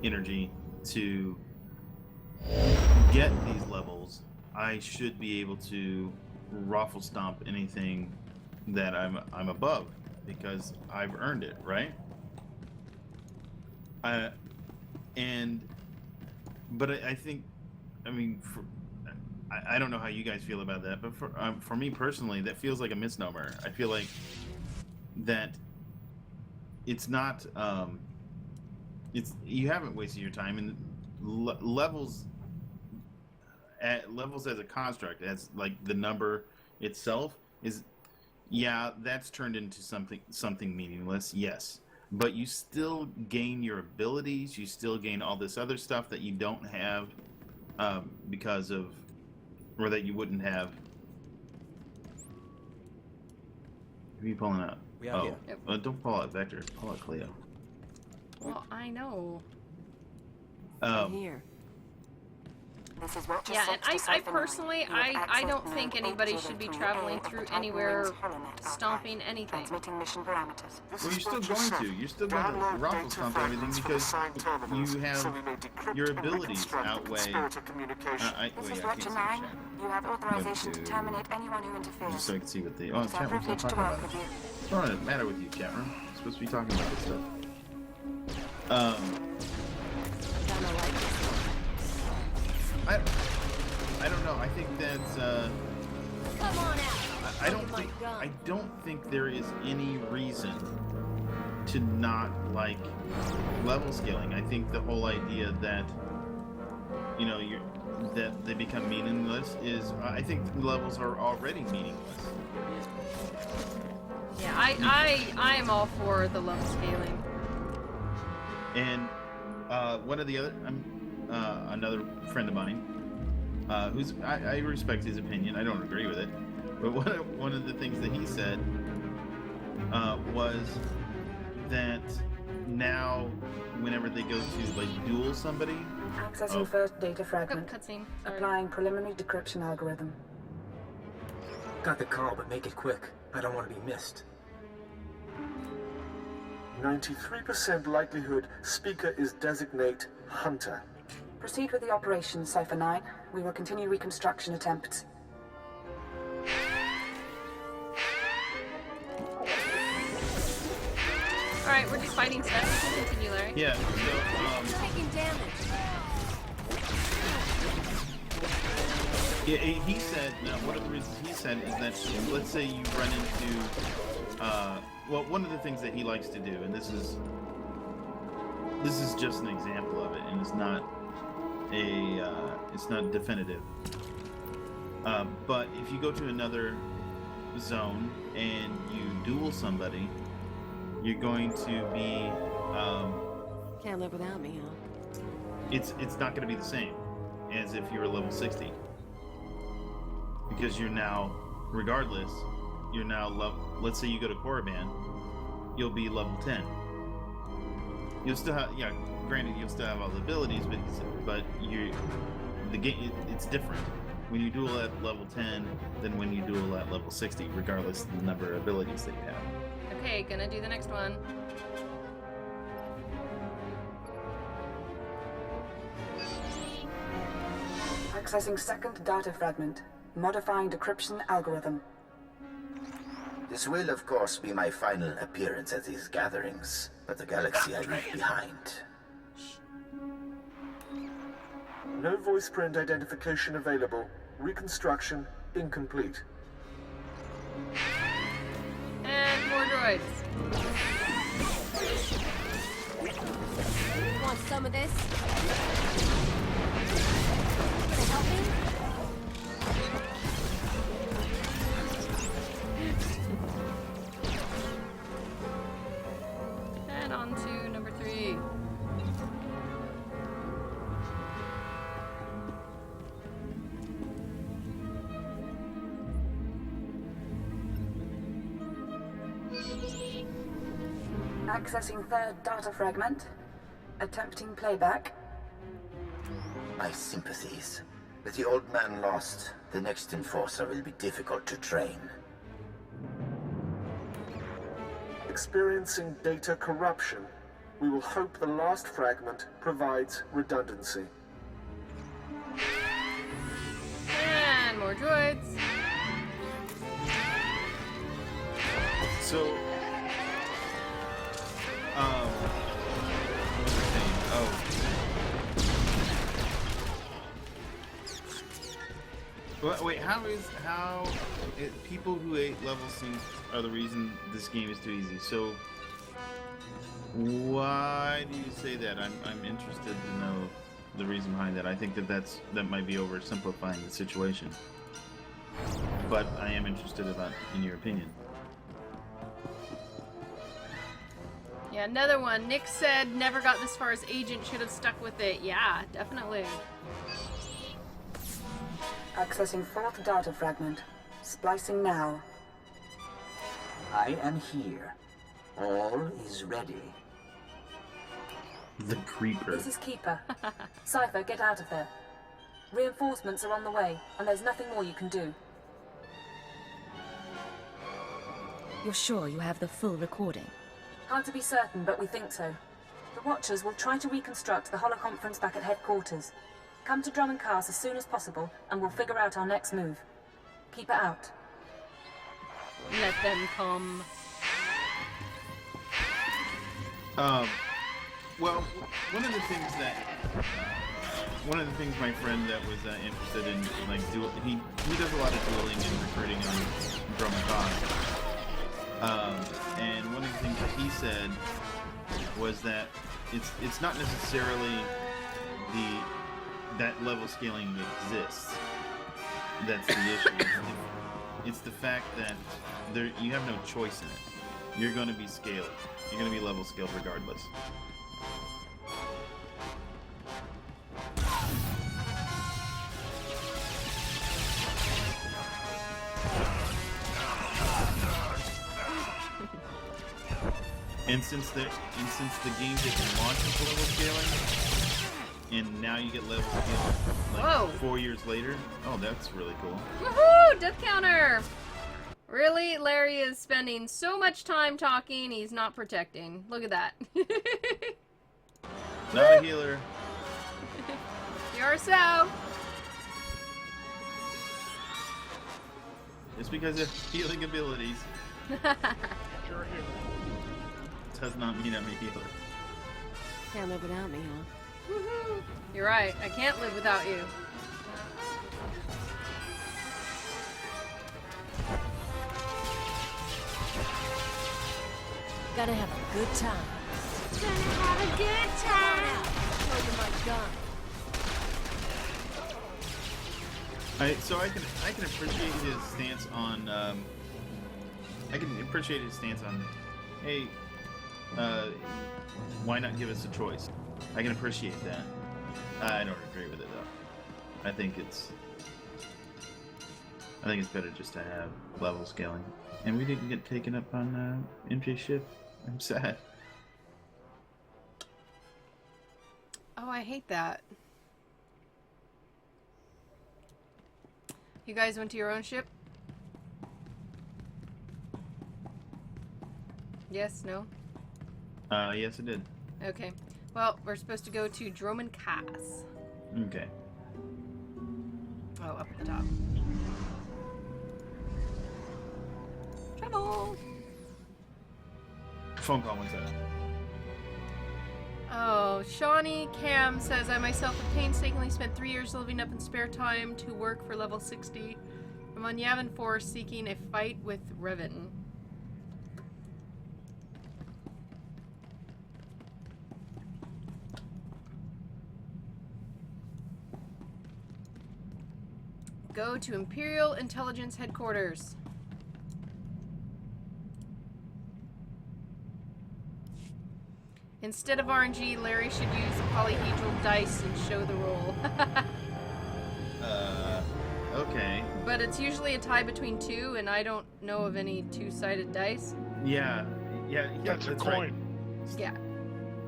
energy to get these levels. I should be able to raffle stomp anything that I'm above because I've earned it, right? But I think, I don't know how you guys feel about that, but for me personally, that feels like a misnomer. I feel like that it's not, you haven't wasted your time, and levels as a construct, as like the number itself is, yeah, that's turned into something meaningless, yes. But you still gain your abilities, you still gain all this other stuff that you don't have because of, or that you wouldn't have. Who are you pulling out? We are here. Don't pull out Vector, pull out Cleo. Well, I know. I'm here. Yeah, and I personally, I don't think anybody should be traveling through anywhere, stomping anything. Well, you're still going to. You're still going to raffle stomp everything because you have your abilities outweigh. You have authorization to terminate anyone who interferes. Just so I can see what the chat room's not talking about it. What's the matter with you, chat room? You're supposed to be talking about this stuff. I don't know. I think that's Come on out. I don't think there is any reason to not like level scaling. I think the whole idea that that they become meaningless is, I think levels are already meaningless. Yeah, I am all for the level scaling. And one of the other another friend of mine, who's I respect his opinion. I don't agree with it, but one of the things that he said was that now, whenever they go to like duel somebody, Accessing first data fragment. Cutscene. Applying preliminary decryption algorithm. Got the call, but make it quick. I don't want to be missed. 93% likelihood speaker is designate Hunter. Proceed with the operation, Cypher 9. We will continue reconstruction attempts. Alright, we're just fighting stuff. We can continue, Larry. yeah. So Taking damage. yeah, he said. One of the reasons he said is that, let's say you run into well, one of the things that he likes to do, and this is just an example of it, and it's not definitive. But if you go to another zone and you duel somebody, you're going to be Can't live without me, huh? it's not going to be the same as if you were level 60, because you're now, regardless, you're now level. Let's say you go to Korriban, you'll be level 10. You'll still have, yeah, granted, you'll still have all the abilities, but the game, it's different when you duel at level 10 than when you duel at level 60, regardless of the number of abilities that you have. Okay, gonna do the next one. Accessing second data fragment. Modifying decryption algorithm. This will, of course, be my final appearance at these gatherings, but the galaxy I leave behind No voice print identification available. Reconstruction incomplete. And more droids. Want some of this? Gonna help me? And on to number 3. Accessing third data fragment. Attempting playback. My sympathies. With the old man lost, the next enforcer will be difficult to train. Experiencing data corruption. We will hope the last fragment provides redundancy. And more droids. So, what was I saying? Oh. Wait, people who ate level syncs are the reason this game is too easy. So, why do you say that? I'm interested to know the reason behind that. I think that might be oversimplifying the situation. But I am interested in your opinion. Yeah, another one. Nick said never got this far as agent, should have stuck with it. Yeah, definitely. Accessing fourth data fragment. Splicing now. I am here. All is ready. The creeper. This is Keeper. Cypher, get out of there. Reinforcements are on the way, and there's nothing more you can do. You're sure you have the full recording? Hard to be certain, but we think so. The Watchers will try to reconstruct the holoconference back at headquarters. Come to Drummond Cast as soon as possible, and we'll figure out our next move. Keep it out. Let them come. Well, one of the things my friend that was interested in, like, he does a lot of dueling and recruiting on Drummond Cast. And one of the things that he said was that it's not necessarily that level scaling exists. That's the issue. It's the fact that you have no choice in it. You're going to be scaled. You're going to be level scaled regardless. And since the game didn't launch with level scaling, and now you get level scaling like 4 years later. Oh, that's really cool. Woohoo! Death counter! Really? Larry is spending so much time talking, he's not protecting. Look at that. Not a healer. You're so. It's because of healing abilities. You're a healer. Does not mean I'm a healer. Can't live without me, huh? Woohoo! You're right. I can't live without you. Gotta have a good time. Gonna have a good time. Show you my gun. So I can appreciate his stance on hey, why not give us a choice? I can appreciate that. I don't agree with it though. I think it's better just to have level scaling. And we didn't get taken up on MJ's ship. I'm sad. Oh, I hate that. You guys went to your own ship? Yes, no? Yes, it did. Okay. Well, we're supposed to go to Drummond Cast. Okay. Oh, up at the top. Trouble! Phone call, what's that? Oh, Shawnee Cam says, I myself have painstakingly spent 3 years living up in spare time to work for level 60. I'm on Yavin 4 seeking a fight with Revan. Go to Imperial Intelligence Headquarters. Instead of RNG, Larry should use a polyhedral dice and show the roll. Okay. But it's usually a tie between two, and I don't know of any two-sided dice. Yeah, That's a right. coin. Yeah.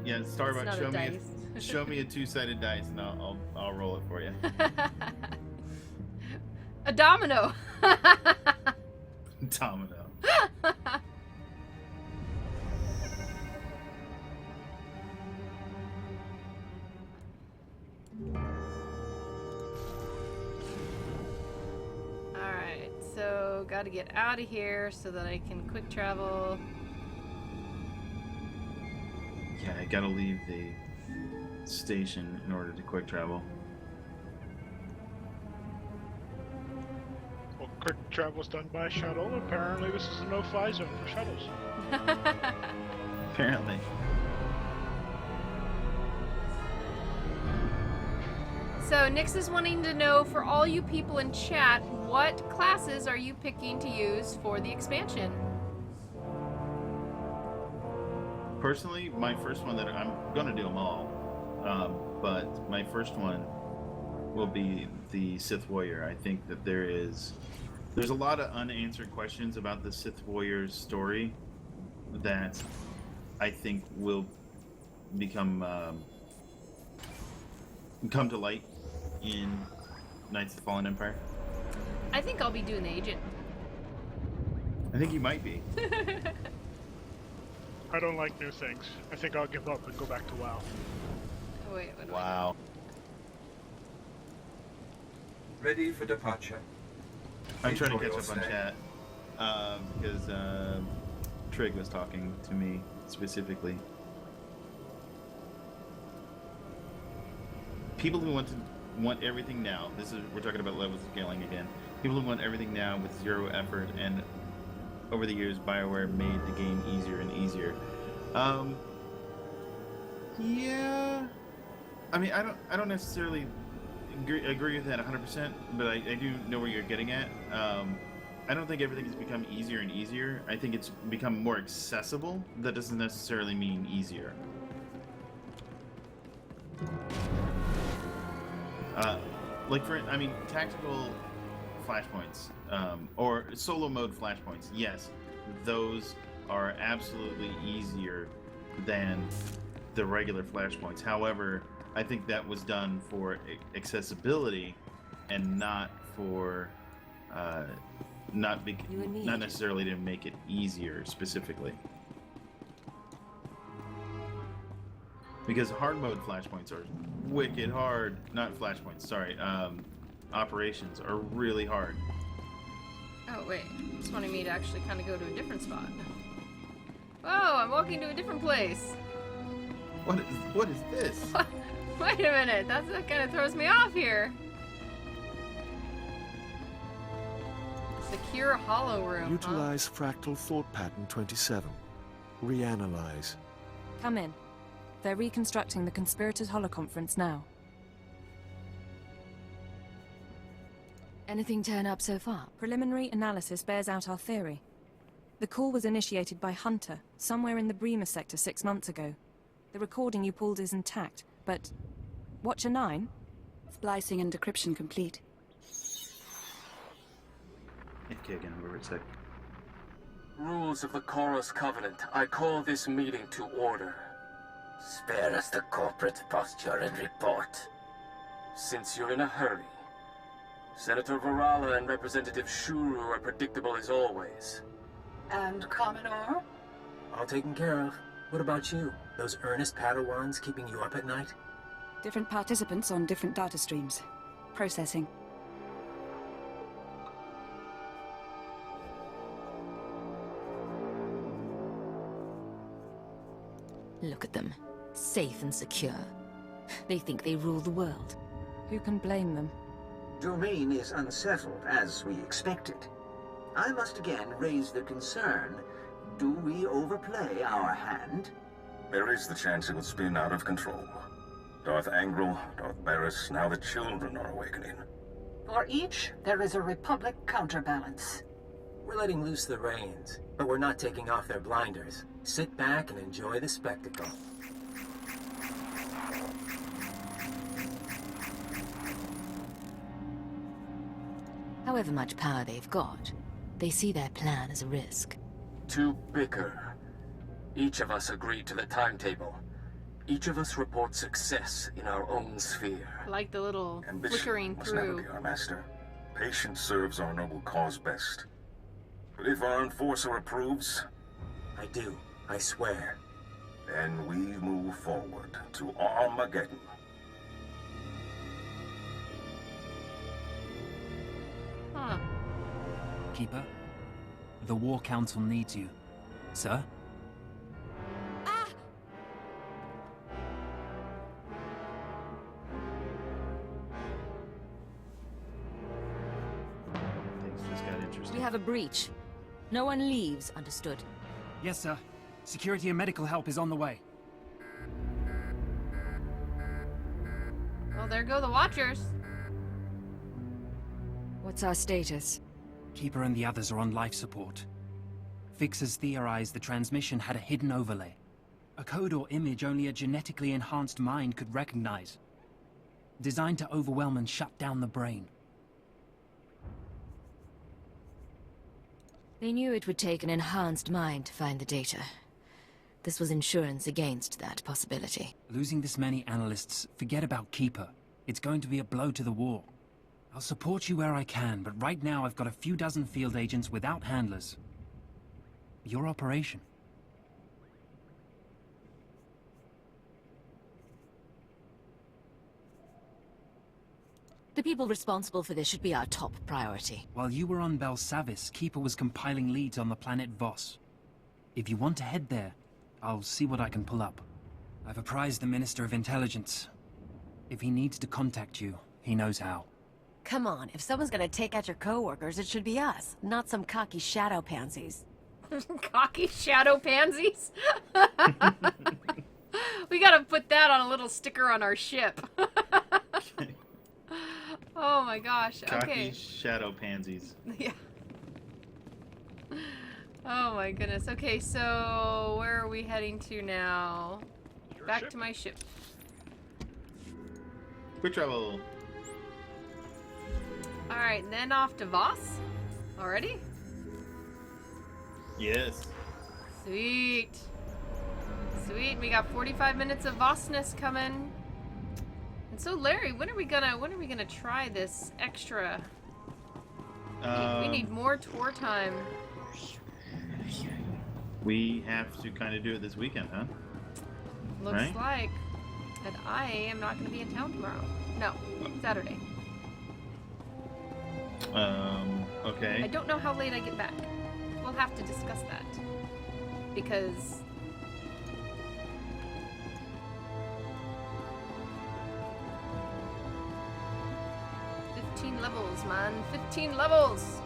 Yeah, It's Starbucks, not a dice. show me a two-sided dice, and I'll roll it for you. A domino. Domino. Alright, so gotta get out of here so that I can quick travel. Yeah, I gotta leave the station in order to quick travel. Well, quick travel's done by shuttle. Apparently, this is a no-fly zone for shuttles. Apparently. So Nix is wanting to know, for all you people in chat, what classes are you picking to use for the expansion? Personally, my first one that I'm gonna do them all, but my first one will be the Sith Warrior. I think that there's a lot of unanswered questions about the Sith Warrior's story that I think will come to light in Knights of the Fallen Empire. I think I'll be doing the agent. I think you might be. I don't like new things. I think I'll give up and go back to WoW. Oh, wait, what do Wow. Ready for departure. I'm trying to Enjoy catch up your on stay. chat because Trig was talking to me specifically. People who want everything now. We're talking about level scaling again. People who want everything now with zero effort, and over the years, BioWare made the game easier and easier. Yeah. I mean, I don't necessarily agree with that 100%, but I do know where you're getting at. I don't think everything has become easier and easier. I think it's become more accessible. That doesn't necessarily mean easier. Tactical flashpoints, or solo mode flashpoints, yes, those are absolutely easier than the regular flashpoints. However, I think that was done for accessibility and not for not necessarily to make it easier specifically. Because hard mode flashpoints are wicked hard. Not flashpoints, sorry. Operations are really hard. Oh, wait. It's wanting me to actually kind of go to a different spot. Oh, I'm walking to a different place. What is this? Wait a minute. That kind of throws me off here. Secure hollow room. Utilize fractal thought pattern 27. Reanalyze. Come in. They're reconstructing the Conspirators Holoconference now. Anything turn up so far? Preliminary analysis bears out our theory. The call was initiated by Hunter, somewhere in the Bremer sector 6 months ago. The recording you pulled is intact, but... Watcher 9? Splicing and decryption complete. Okay, again, where it's at. Rules of the Chorus Covenant. I call this meeting to order. Spare us the corporate posture and report. Since you're in a hurry, Senator Varala and Representative Shuru are predictable as always. And Commodore? All taken care of. What about you? Those earnest Padawans keeping you up at night? Different participants on different data streams. Processing. Look at them. safe and secure. They think they rule the world. Who can blame them? Domain is unsettled, as we expected. I must again raise the concern. Do we overplay our hand? There is the chance it will spin out of control. Darth Angral, Darth Barris, now the children are awakening. For each, there is a Republic counterbalance. We're letting loose the reins, but we're not taking off their blinders. Sit back and enjoy the spectacle. However much power they've got, they see their plan as a risk. To bicker. Each of us agreed to the timetable. Each of us reports success in our own sphere. I like the little Ambition flickering must never through. be our master. Patience serves our noble cause best. But if our enforcer approves, I do, I swear. then we move forward to Armageddon. Huh. Keeper, the War Council needs you. Sir? Things just got interesting. We have a breach. No one leaves, understood? Yes, sir. Security and medical help is on the way. Well, there go the Watchers. What's our status? Keeper and the others are on life support. Fixers theorize the transmission had a hidden overlay. A code or image only a genetically enhanced mind could recognize. Designed to overwhelm and shut down the brain. They knew it would take an enhanced mind to find the data. This was insurance against that possibility. Losing this many analysts, forget about Keeper. It's going to be a blow to the war. I'll support you where I can, but right now I've got a few dozen field agents without handlers. Your operation. The people responsible for this should be our top priority. While you were on Belsavis, Keeper was compiling leads on the planet Voss. If you want to head there, I'll see what I can pull up. I've apprised the Minister of Intelligence. If he needs to contact you, he knows how. Come on, if someone's gonna take out your coworkers, it should be us, not some cocky shadow pansies. Cocky shadow pansies? We gotta put that on a little sticker on our ship. Oh my gosh, Cocky okay. shadow pansies. Yeah. Oh my goodness. Okay, so where are we heading to now? Back to my ship. Quick travel. Alright, then off to Voss? Already? Yes. Sweet. Sweet, we got 45 minutes of Vossness coming. And so Larry, when are we gonna try this extra? We need more tour time. We have to kind of do it this weekend, huh? Looks Right? like. And I am not gonna be in town tomorrow. No, Saturday. Okay. I don't know how late I get back. We'll have to discuss that. Because... levels, man. 15 levels!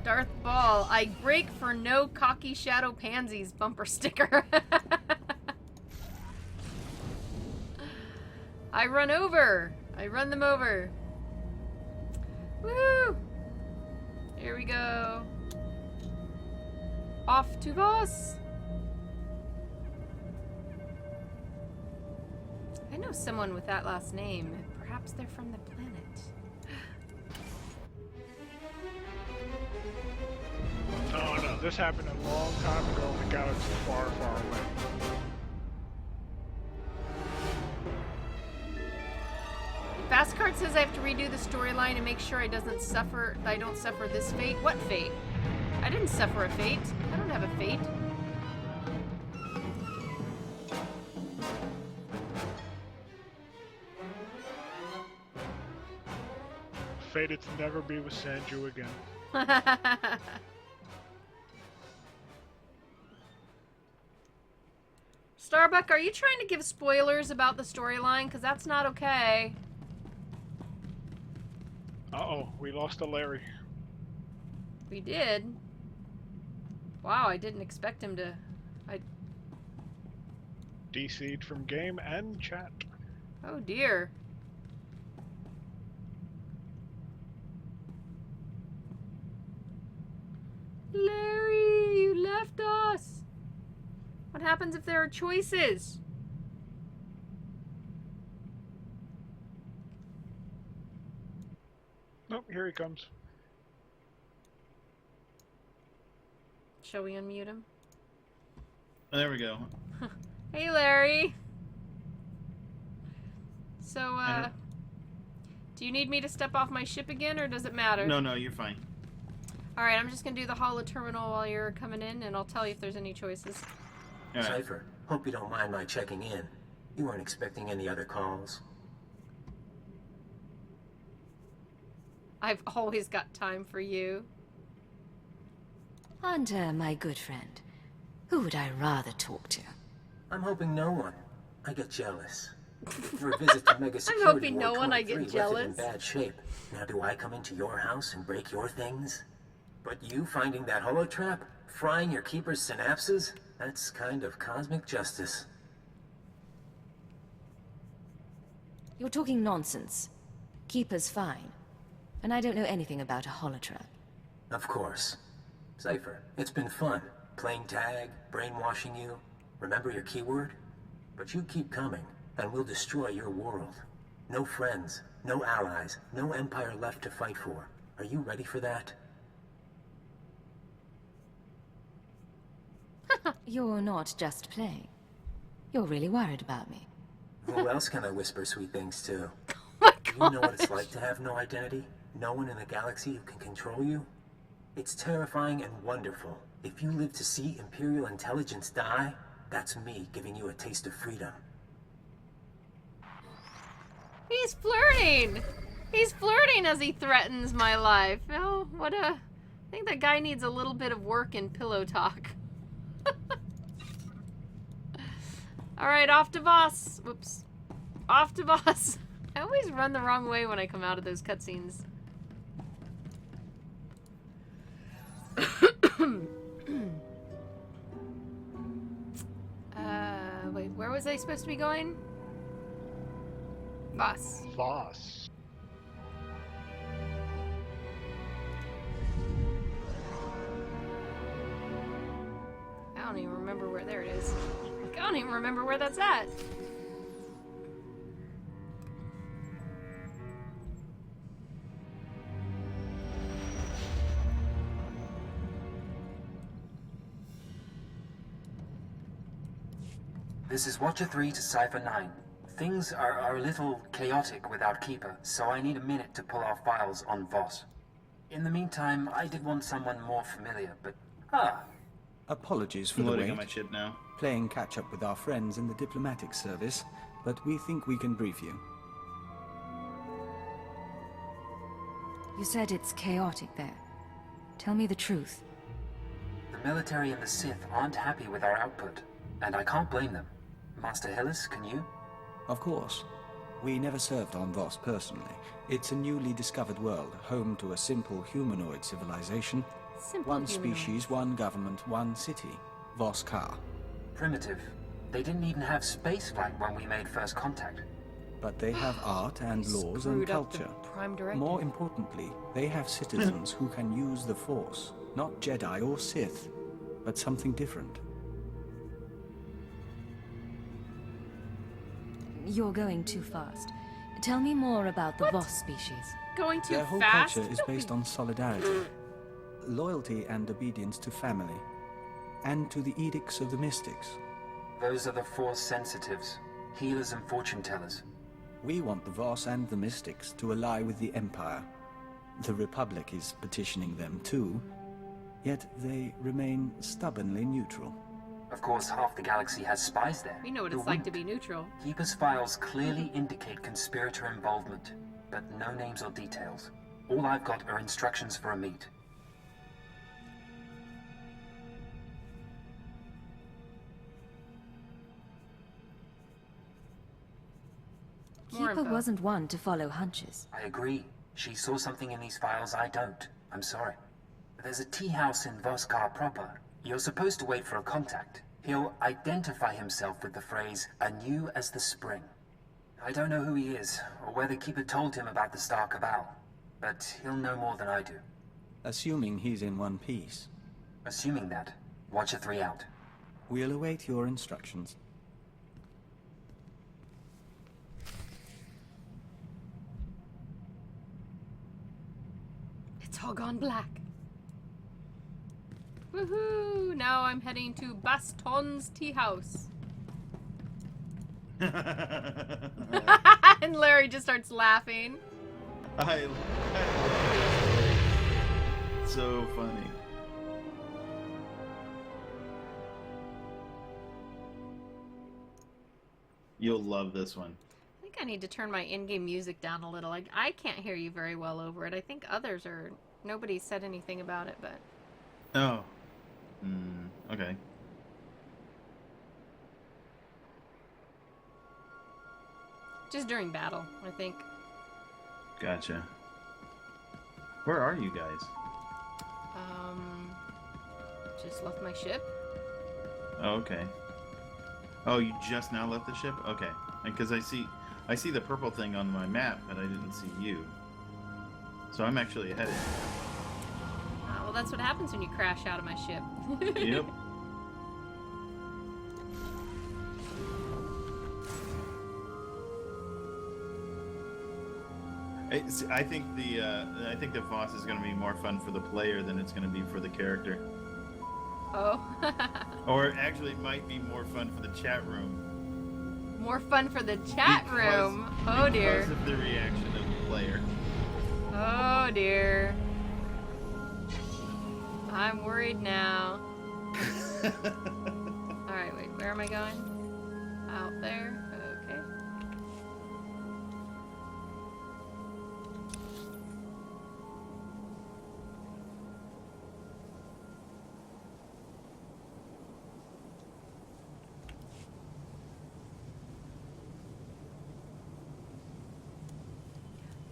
Darth Ball, I break for no cocky shadow pansies bumper sticker. I run over. I run them over. Woo! Here we go. Off to Voss. I know someone with that last name. Perhaps they're from the planet. No, this happened a long time ago in a galaxy far, far away. Fastcard says I have to redo the storyline and make sure I don't suffer this fate. What fate? I didn't suffer a fate. I don't have a fate. Fated to never be with Sanju again. Starbuck, are you trying to give spoilers about the storyline? Because that's not okay. Uh-oh, we lost a Larry. We did. Wow, I didn't expect him to... DC'd from game and chat. Oh dear. Larry, you left us. What happens if there are choices? Nope, here he comes. Shall we unmute him? There we go. Hey, Larry. So, do you need me to step off my ship again, or does it matter? No, you're fine. Alright, I'm just gonna do the holo terminal while you're coming in, and I'll tell you if there's any choices. All right. Cypher, hope you don't mind my checking in. You weren't expecting any other calls? I've always got time for you. Hunter, my good friend. Who would I rather talk to? I'm hoping no one. I get jealous. Your visit to Mega Security I'm hoping no Ward one I 23 get left it in jealous. bad shape. Now do I come into your house and break your things? But you finding that holotrap? Frying your keeper's synapses? That's kind of cosmic justice. You're talking nonsense. Keeper's fine. And I don't know anything about a holotrap. Of course. Cypher, it's been fun. Playing tag, brainwashing you. Remember your keyword? But you keep coming, and we'll destroy your world. No friends, no allies, no empire left to fight for. Are you ready for that? You're not just playing. You're really worried about me. Who else can I whisper sweet things to? Oh Do you know what it's like to have no identity? No one in the galaxy who can control you? It's terrifying and wonderful. If you live to see Imperial intelligence die, that's me giving you a taste of freedom. He's flirting! He's flirting as he threatens my life. Oh, what a... I think that guy needs a little bit of work in pillow talk. Alright, off to Voss. Whoops. Off to Voss. I always run the wrong way when I come out of those cutscenes. Wait, where was I supposed to be going? Voss. Voss. I don't even remember where. There it is. I don't even remember where that's at. This is Watcher 3 to Cypher 9. Things are a little chaotic without Keeper, so I need a minute to pull our files on Voss. In the meantime, I did want someone more familiar, but... Apologies for I'm the loading wait. on my ship now. Playing catch-up with our friends in the diplomatic service, but we think we can brief you. You said it's chaotic there. Tell me the truth. The military and the Sith aren't happy with our output, and I can't blame them. Master Hillis, can you? Of course. We never served on Voss personally. It's a newly discovered world, home to a simple humanoid civilization. One species, one government, one city. Voss Ka. Primitive. They didn't even have spaceflight when we made first contact. But they have art and laws and Screwed up the culture. Prime Directive. More importantly, they have citizens who can use the Force. Not Jedi or Sith, but something different. You're going too fast. Tell me more about the Voss species. Going too Their whole fast? culture is based on solidarity, loyalty and obedience to family, and to the edicts of the mystics. Those are the Force sensitives, healers and fortune tellers. We want the Voss and the mystics to ally with the Empire. The Republic is petitioning them too, yet they remain stubbornly neutral. Of course, half the galaxy has spies there. We know what Who it's like to wouldn't? be neutral. Keeper's files clearly indicate conspirator involvement, but no names or details. All I've got are instructions for a meet. More Keeper info. wasn't one to follow hunches. I agree. She saw something in these files I don't. I'm sorry. There's a tea house in Voss proper. You're supposed to wait for a contact. He'll identify himself with the phrase, anew as the spring. I don't know who he is, or whether Keeper told him about the Star Cabal, but he'll know more than I do. Assuming he's in one piece. Assuming that, Watcher 3 out. We'll await your instructions. It's all gone black. Woohoo! Now I'm heading to Baston's tea house. And Larry just starts laughing. I so funny. You'll love this one. I think I need to turn my in-game music down a little. I can't hear you very well over it. I think others are... Nobody said anything about it, but... Oh. Okay. Just during battle, I think. Gotcha. Where are you guys? Just left my ship. Oh, okay. Oh, you just now left the ship? Okay. Because I see the purple thing on my map, but I didn't see you. So I'm actually ahead of you. Well, that's what happens when you crash out of my ship. Yep. I think the Voss is going to be more fun for the player than it's going to be for the character. Oh. Or actually, it might be more fun for the chat room. More fun for the chat room. Oh dear. Because of the reaction of the player. Oh dear. I'm worried now. Alright, wait, where am I going? Out there. Okay.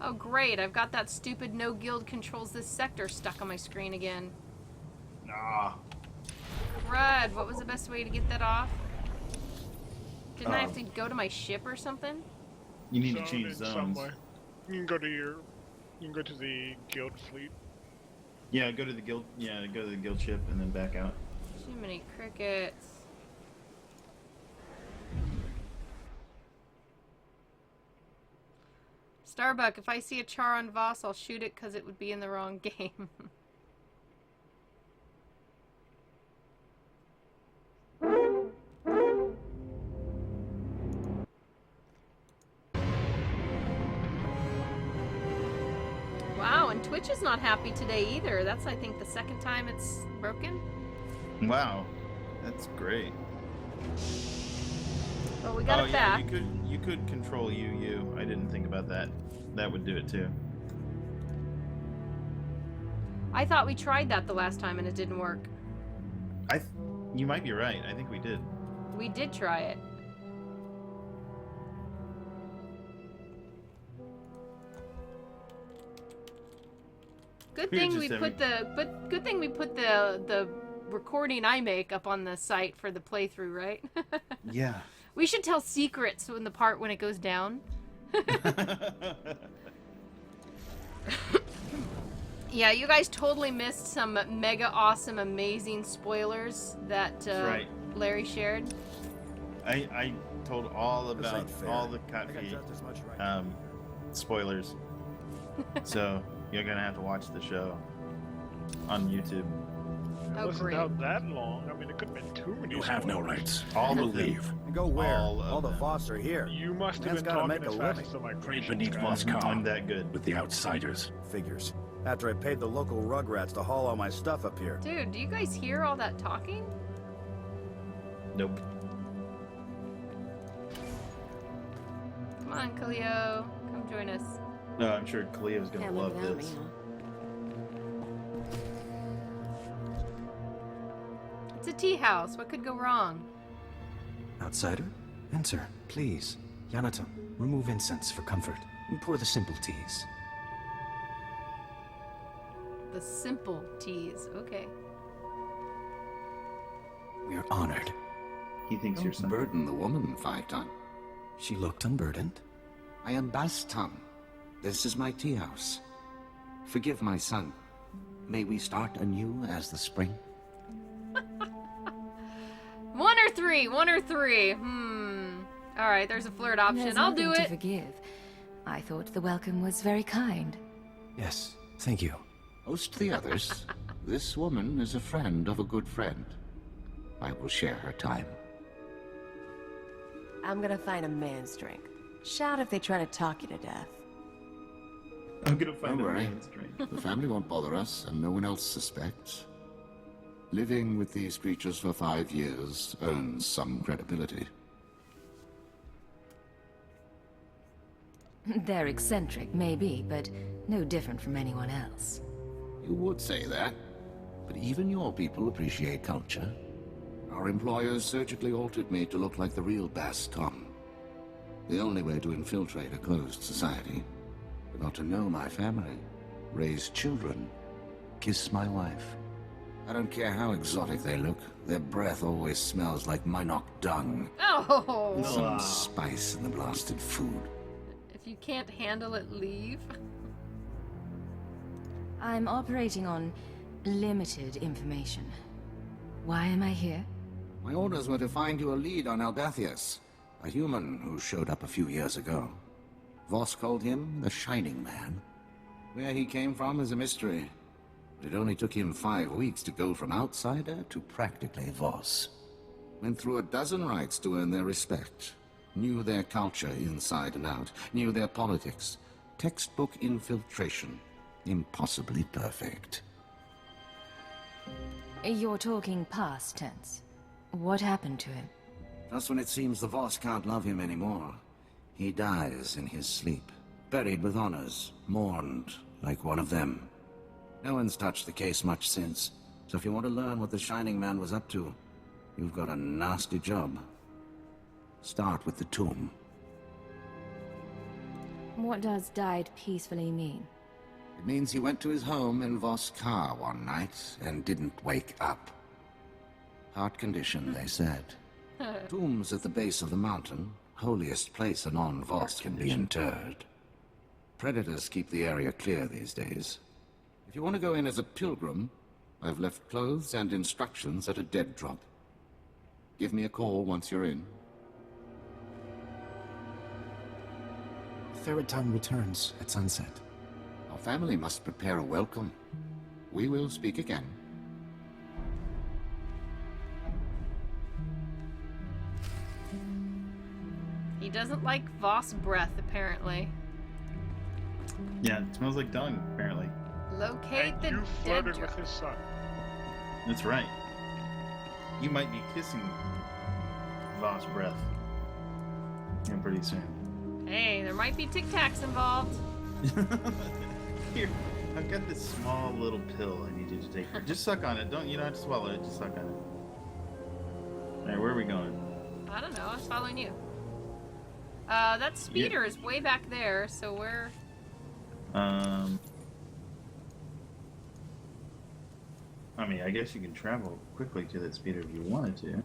Oh great, I've got that stupid no guild controls this sector stuck on my screen again. Nah. Crud, what was the best way to get that off? Didn't I have to go to my ship or something? You need to change zones. Somewhere. You can go to the guild fleet. Yeah, go to the guild. Yeah, go to the guild ship and then back out. Too many crickets. Starbuck, if I see a char on Voss, I'll shoot it because it would be in the wrong game. Wow, and Twitch is not happy today either. That's, I think, the second time it's broken. Wow, that's great. Well, we got it back. You could control UU. I didn't think about that. That would do it too. I thought we tried that the last time and it didn't work. You might be right. I think we did. We did try it. Good thing we put the recording I make up on the site for the playthrough, right? Yeah. We should tell secrets in the part when it goes down. Yeah, you guys totally missed some mega awesome, amazing spoilers that right. Larry shared. I told all about all the Kotfi spoilers. So you're gonna have to watch the show on YouTube. It wasn't out that long. I mean, it could have been too many. You have no rights. All You of them. leave. Go where? All the Voss are here. You must have Man's been gotta talking make as a fast living. as the Read migration beneath guy. Voss I'm that good. with the outsiders. Figures. After I paid the local rugrats to haul all my stuff up here. Dude, do you guys hear all that talking? Nope. Come on, Khalio. Come join us. No, I'm sure Cleo's gonna love this. It's a tea house. What could go wrong? Outsider? Enter, please. Yanata, remove incense for comfort, and pour the simple teas. The simple teas. Okay. We're honored. He thinks you're Don't burden the woman, Phaeton. She looked unburdened. I am Baston. This is my tea house. Forgive my son. May we start anew as the spring? One or three. All right, there's a flirt option. There's I'll do nothing it. to forgive. I thought the welcome was very kind. Yes, thank you. Host the others. This woman is a friend of a good friend. I will share her time. I'm gonna find a man's drink. Shout if they try to talk you to death. I'm gonna find Don't a worry. man's drink. The family won't bother us, and no one else suspects. Living with these creatures for 5 years earns some credibility. They're eccentric, maybe, but no different from anyone else. You would say that, but even your people appreciate culture. Our employers surgically altered me to look like the real Baston. The only way to infiltrate a closed society. I got to know my family, raise children, kiss my wife. I don't care how exotic they look, their breath always smells like Minok dung. Oh! And some spice in the blasted food. If you can't handle it, leave. I'm operating on limited information. Why am I here? My orders were to find you a lead on Albathius, a human who showed up a few years ago. Voss called him the Shining Man. Where he came from is a mystery. But it only took him 5 weeks to go from outsider to practically Voss. Went through a dozen rites to earn their respect. Knew their culture inside and out. Knew their politics. Textbook infiltration. Impossibly perfect. You're talking past tense. What happened to him? Just when it seems the Voss can't love him anymore, he dies in his sleep. Buried with honors. Mourned like one of them. No one's touched the case much since, so if you want to learn what the Shining Man was up to, you've got a nasty job. Start with the tomb. What does died peacefully mean? It means he went to his home in Voss Car one night and didn't wake up. Heart condition, they said. Tomb's at the base of the mountain, holiest place a non-Voss can be interred. Predators keep the area clear these days. If you want to go in as a pilgrim, I've left clothes and instructions at a dead drop. Give me a call once you're in. Theriton returns at sunset. Our family must prepare a welcome. We will speak again. He doesn't like Voss breath, apparently. Yeah, it smells like dung, apparently. Locate And the you dead flirted with drop. his son. That's right. You might be kissing Voss breath. Yeah, pretty soon. Hey, there might be Tic Tacs involved. Here, I've got this small little pill I need you to take. Just suck on it. You don't have to swallow it. Just suck on it. Alright, where are we going? I don't know. I was following you. That speeder is way back there, so we're... I mean, I guess you can travel quickly to that speeder if you wanted to.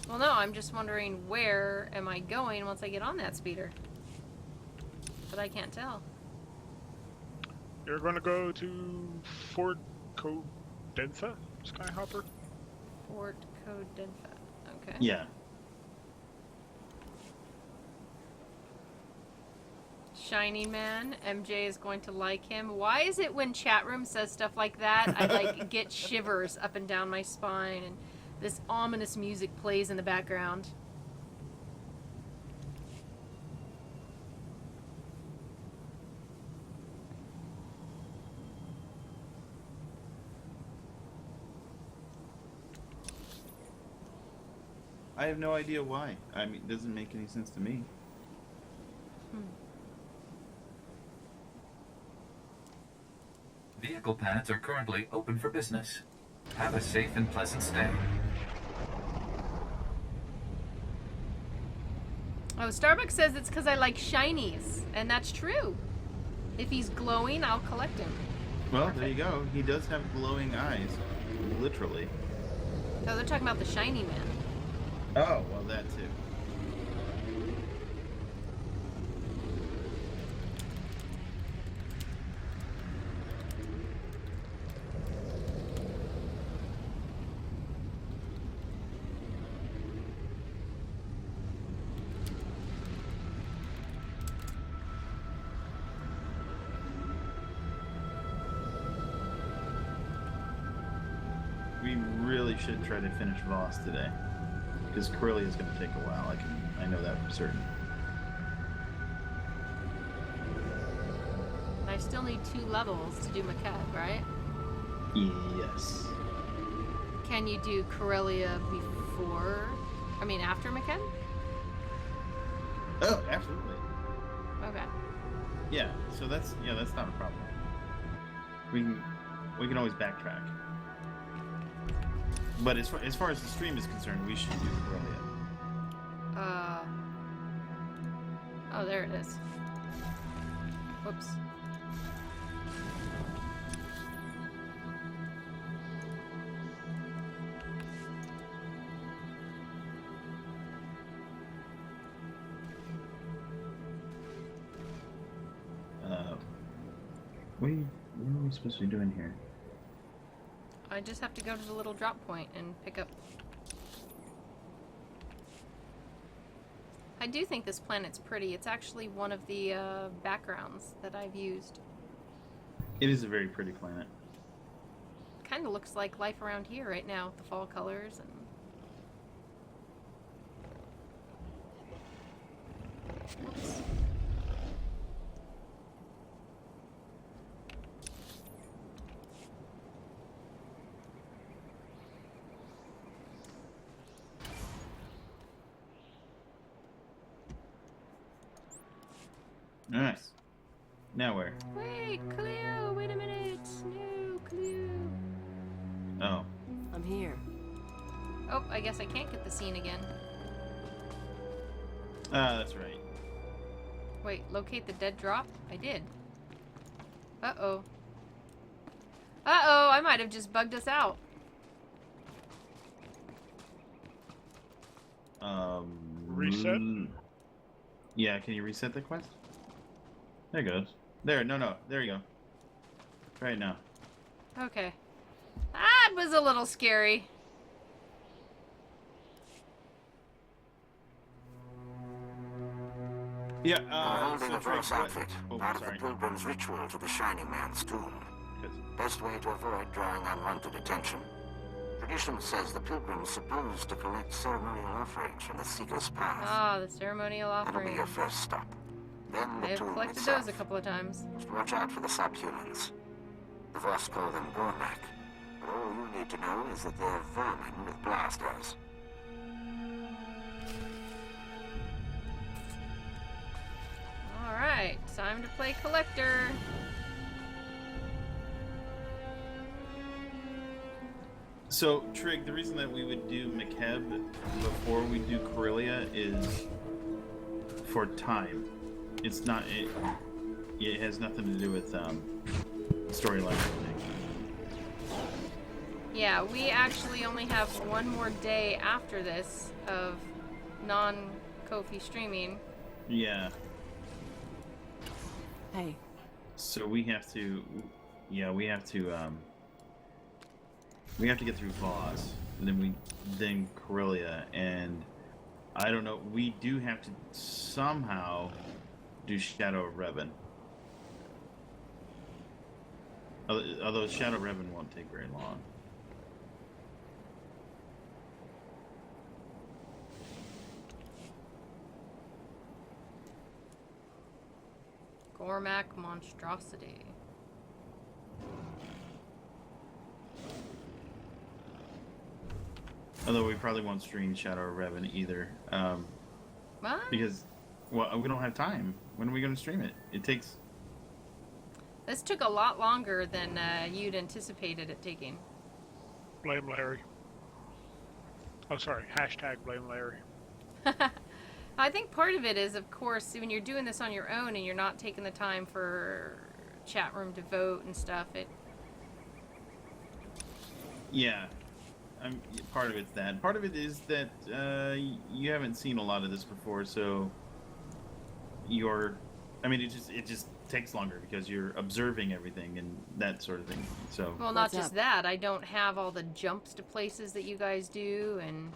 Well, no, I'm just wondering where am I going once I get on that speeder? But I can't tell. You're going to go to Fort Codensa, Skyhopper? Fort Codensa. Okay. Yeah. Shining Man. MJ is going to like him. Why is it when chat room says stuff like that, I like get shivers up and down my spine and this ominous music plays in the background? I have no idea why. I mean, it doesn't make any sense to me. Vehicle pads are currently open for business. Have a safe and pleasant stay. Oh, Starbucks says it's because I like shinies, and that's true. If he's glowing, I'll collect him. Well, there you go. He does have glowing eyes, literally. Oh, they're talking about the shiny man. Oh, well, that too. We really should try to finish Voss today, because Corellia is going to take a while. I know that for certain. I still need 2 levels to do McKeb, right? Yes. Can you do Corellia before? I mean, after McKeb? Oh, absolutely. Okay. Yeah. So that's not a problem. We can always backtrack. But as far as the stream is concerned, we should do Corellia. Oh, there it is. Whoops. What are we supposed to be doing here? I just have to go to the little drop point and pick up. I do think this planet's pretty. It's actually one of the backgrounds that I've used. It is a very pretty planet. Kind of looks like life around here right now with the fall colors and. Whoops. Nice. Now where? Wait, Cleo, wait a minute. No, Cleo. Oh. I'm here. Oh, I guess I can't get the scene again. That's right. Wait, locate the dead drop? I did. Uh-oh. Uh-oh, I might have just bugged us out. Reset? Yeah, can you reset the quest? There it goes. There, no, there you go. Right now. Okay. That was a little scary. Yeah, holding a Voss outfit, Oh, part of sorry. the pilgrim's ritual to the Shining Man's tomb. Best way to avoid drawing unwanted attention. Tradition says the pilgrim's supposed to collect ceremonial offerings from the Seeker's Path. Ah, the ceremonial That'll be offering. your first stop. Then the I've tomb collected itself. those a couple of times. Just watch out for the subhumans. The Voss call them Gormak. But all you need to know is that they're vermin with blasters. Alright, time to play collector. So, Trig, the reason that we would do McKeb before we do Corellia is for time. It's not. It has nothing to do with storyline. Yeah, we actually only have one more day after this of non-Kofi streaming. Yeah. Hey. So we have to. Yeah, we have to. We have to get through Voss, and then Corellia, and I don't know. We do have to somehow do Shadow of Revan. Although Shadow of Revan won't take very long. Gormak monstrosity. Although we probably won't stream Shadow of Revan either. What? Because, well, we don't have time. When are we going to stream it? It takes... This took a lot longer than you'd anticipated it taking. Blame Larry. Oh, sorry. Hashtag blame Larry. I think part of it is, of course, when you're doing this on your own and you're not taking the time for chat room to vote and stuff, Yeah. Part of it's that. Part of it is that you haven't seen a lot of this before, so it just takes longer because you're observing everything and that sort of thing. So well, not just that. I don't have all the jumps to places that you guys do, and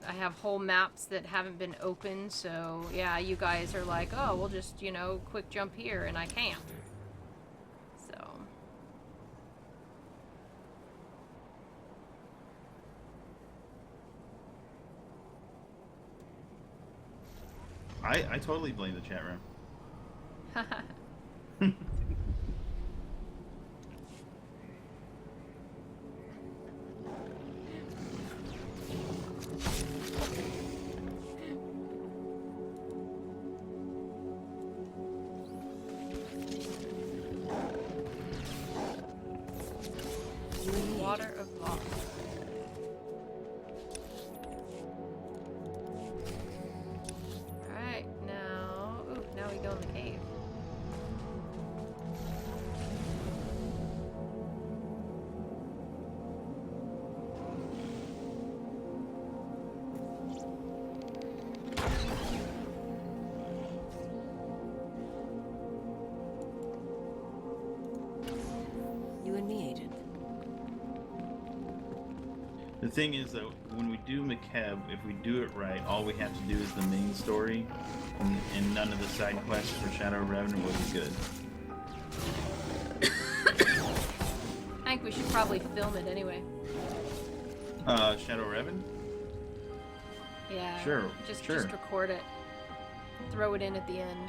I have whole maps that haven't been opened. So yeah, you guys are like, oh, we'll just quick jump here, and I can't. So. I totally blame the chat room. Water of Voss. Alright, now we go in the cave. You and me, Agent. The thing is, though, when we do McKeb, if we do it right, all we have to do is the main story, and none of the side quests for Shadow of Revenant will be good. I think we should probably film it anyway. Shadow of Revenant? Yeah. Sure. Just record it. Throw it in at the end.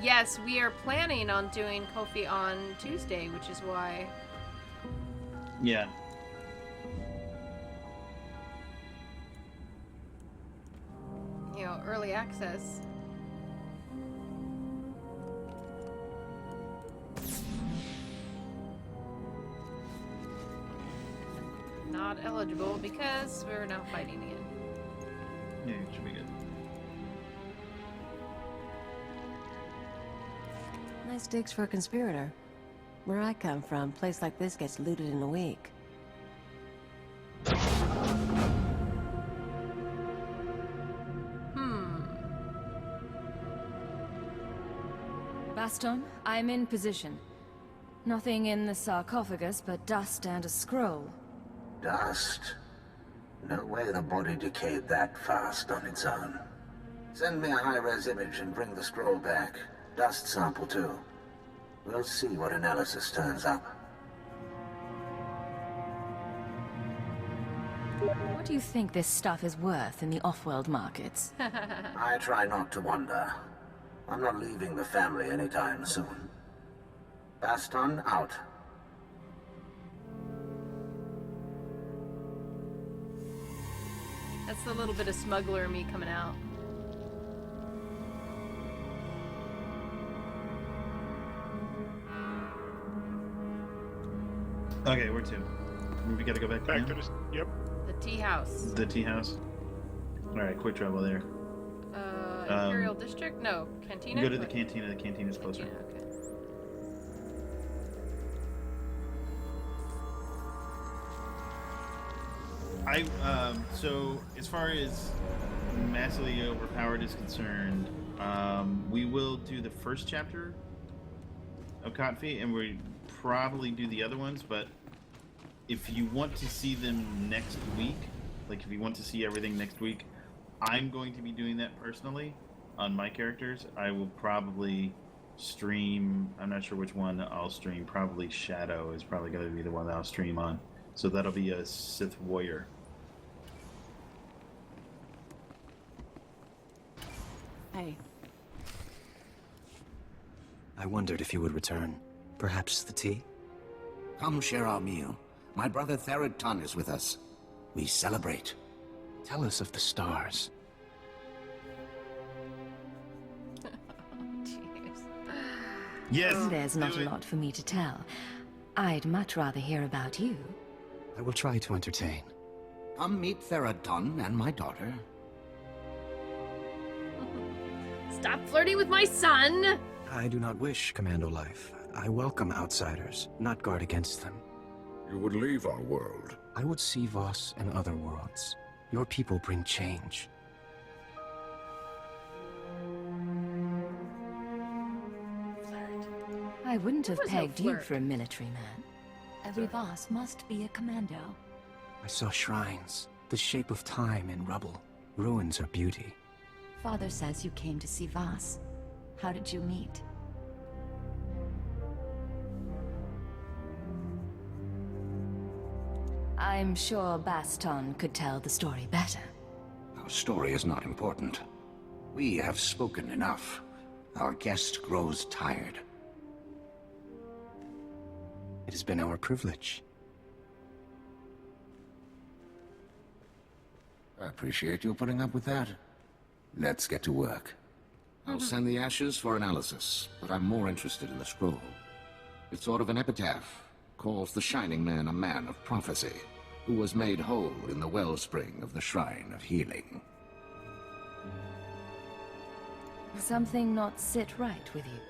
Yes, we are planning on doing Kofi on Tuesday, which is why. Yeah. Early access. Not eligible because we're now fighting again. Yeah, it should be good. Nice digs for a conspirator. Where I come from, a place like this gets looted in a week. Baston, I'm in position. Nothing in the sarcophagus but dust and a scroll. Dust? No way the body decayed that fast on its own. Send me a high-res image and bring the scroll back. Dust sample, too. We'll see what analysis turns up. What do you think this stuff is worth in the off-world markets? I try not to wonder. I'm not leaving the family anytime soon. Baston out. That's a little bit of smuggler in me coming out. Okay, where to? We gotta go back to this. Yep. The tea house. The tea house. All right, quick travel there. Imperial District? No, Cantina? Go to the Cantina. The Cantina's closer. Yeah, okay. So as far as Massively Overpowered is concerned, we will do the first chapter of Kotfi, and we probably do the other ones, but if you want to see them next week, like if you want to see everything next week, I'm going to be doing that personally on my characters. I will probably stream, I'm not sure which one I'll stream, probably Shadow is probably going to be the one that I'll stream on. So that'll be a Sith Warrior. Hey. I wondered if you would return. Perhaps the tea? Come share our meal. My brother Therod Tun is with us. We celebrate. Tell us of the stars. Yes. There's not a lot for me to tell. I'd much rather hear about you. I will try to entertain. Come meet Therod Tun and my daughter. Stop flirting with my son! I do not wish commando life. I welcome outsiders, not guard against them. You would leave our world. I would see Voss and other worlds. Your people bring change. I wouldn't have There was no pegged you flirt. for a military man. Every Voss must be a commando. I saw shrines, the shape of time in rubble. Ruins are beauty. Father says you came to see Voss. How did you meet? I'm sure Baston could tell the story better. Our story is not important. We have spoken enough. Our guest grows tired. It has been our privilege. I appreciate you putting up with that. Let's get to work. I'll send the ashes for analysis, but I'm more interested in the scroll. It's sort of an epitaph. Calls the Shining Man a man of prophecy, who was made whole in the wellspring of the Shrine of Healing. Something not sit right with you.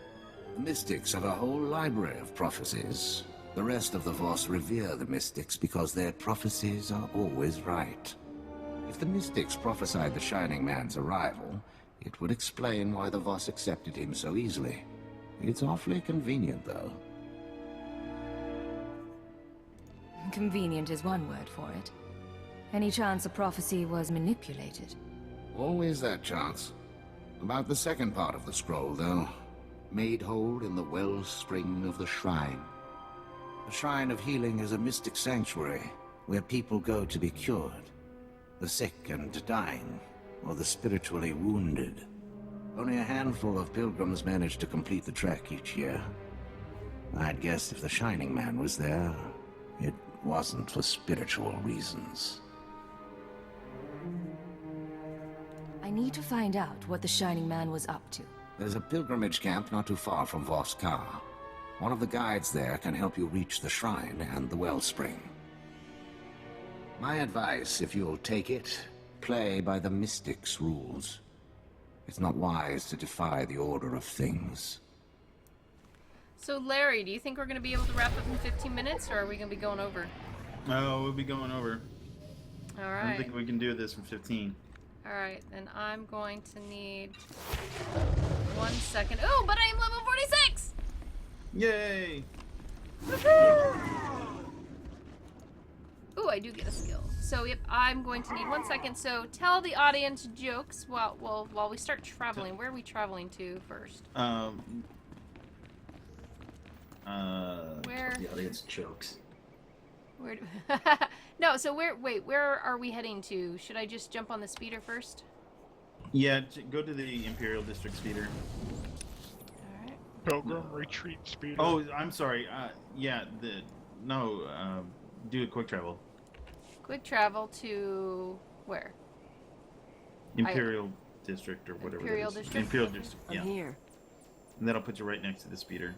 The Mystics have a whole library of prophecies. The rest of the Voss revere the Mystics because their prophecies are always right. If the Mystics prophesied the Shining Man's arrival, it would explain why the Voss accepted him so easily. It's awfully convenient, though. Convenient is one word for it. Any chance a prophecy was manipulated? Always that chance. About the second part of the scroll, though. Made whole in the wellspring of the Shrine. The Shrine of Healing is a mystic sanctuary where people go to be cured. The sick and dying, or the spiritually wounded. Only a handful of pilgrims manage to complete the trek each year. I'd guess if the Shining Man was there, it wasn't for spiritual reasons. I need to find out what the Shining Man was up to. There's a pilgrimage camp not too far from Voss. One of the guides there can help you reach the shrine and the wellspring. My advice, if you'll take it, play by the Mystic's rules. It's not wise to defy the order of things. So, Larry, do you think we're going to be able to wrap up in 15 minutes, or are we going to be going over? Oh, we'll be going over. All I right. don't think we can do this in 15. All right, then I'm going to need 1 second. Oh, but I am level 46! Yay! Ooh, I do get a skill. So, yep, I'm going to need 1 second. So, tell the audience jokes while we start traveling. Where are we traveling to first? Where? The audience jokes. Where? No. So where are we heading to? Should I just jump on the speeder first? Yeah, go to the Imperial District speeder. All right. Pilgrim Retreat speeder. Oh, I'm sorry. Yeah, do a quick travel. Quick travel to where? Imperial District or whatever. Imperial it is. District? Imperial District. I'm Yeah. here. And that'll put you right next to the speeder.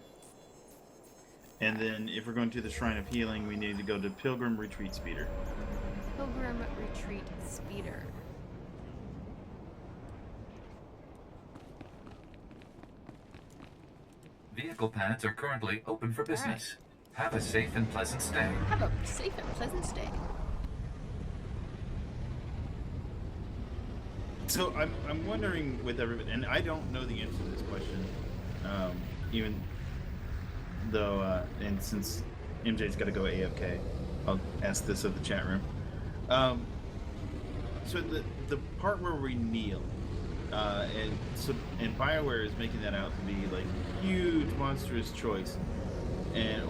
And then if we're going to the Shrine of Healing, we need to go to Pilgrim Retreat speeder. Pilgrim Retreat speeder. Vehicle paths are currently open for business. Have a safe and pleasant stay. Have a safe and pleasant stay. So I'm wondering with everybody, and I don't know the answer to this question, even though, and since MJ's got to go AFK, I'll ask this of the chat room. So the part where we kneel, and BioWare is making that out to be like huge monstrous choice,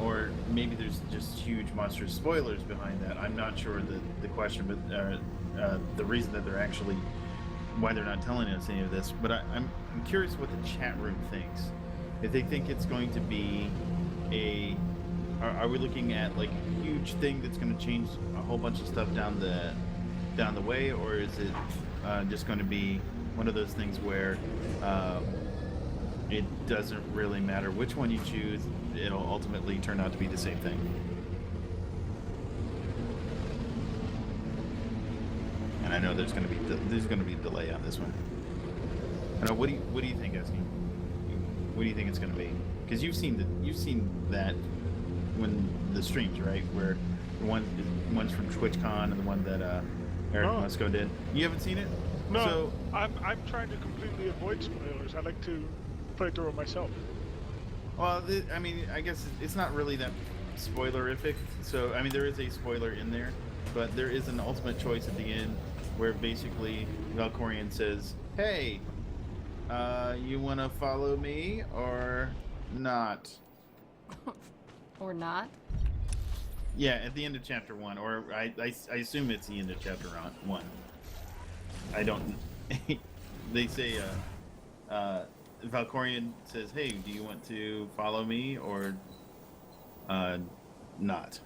or maybe there's just huge monstrous spoilers behind that. I'm not sure the question, but the reason that they're actually why they're not telling us any of this. But I'm curious what the chat room thinks. If they think it's going to be are we looking at like a huge thing that's going to change a whole bunch of stuff down the way, or is it just going to be one of those things where it doesn't really matter which one you choose, it'll ultimately turn out to be the same thing? And I know there's going to be delay on this one. I know. What do you think, Esky? What do you think it's going to be? Because you've seen that when the streams, right? Where one's from TwitchCon and the one that Eric Musco did. You haven't seen it? No. So, I'm trying to completely avoid spoilers. I like to play through it myself. well, I mean, I guess it's not really that spoilerific. So, I mean, there is a spoiler in there, but there is an ultimate choice at the end where basically Valkorion says, "Hey, you want to follow me or not?" Or not? Yeah, at the end of chapter 1, or I assume it's the end of chapter 1. I don't. They say, Valkorion says, "Hey, do you want to follow me or not?"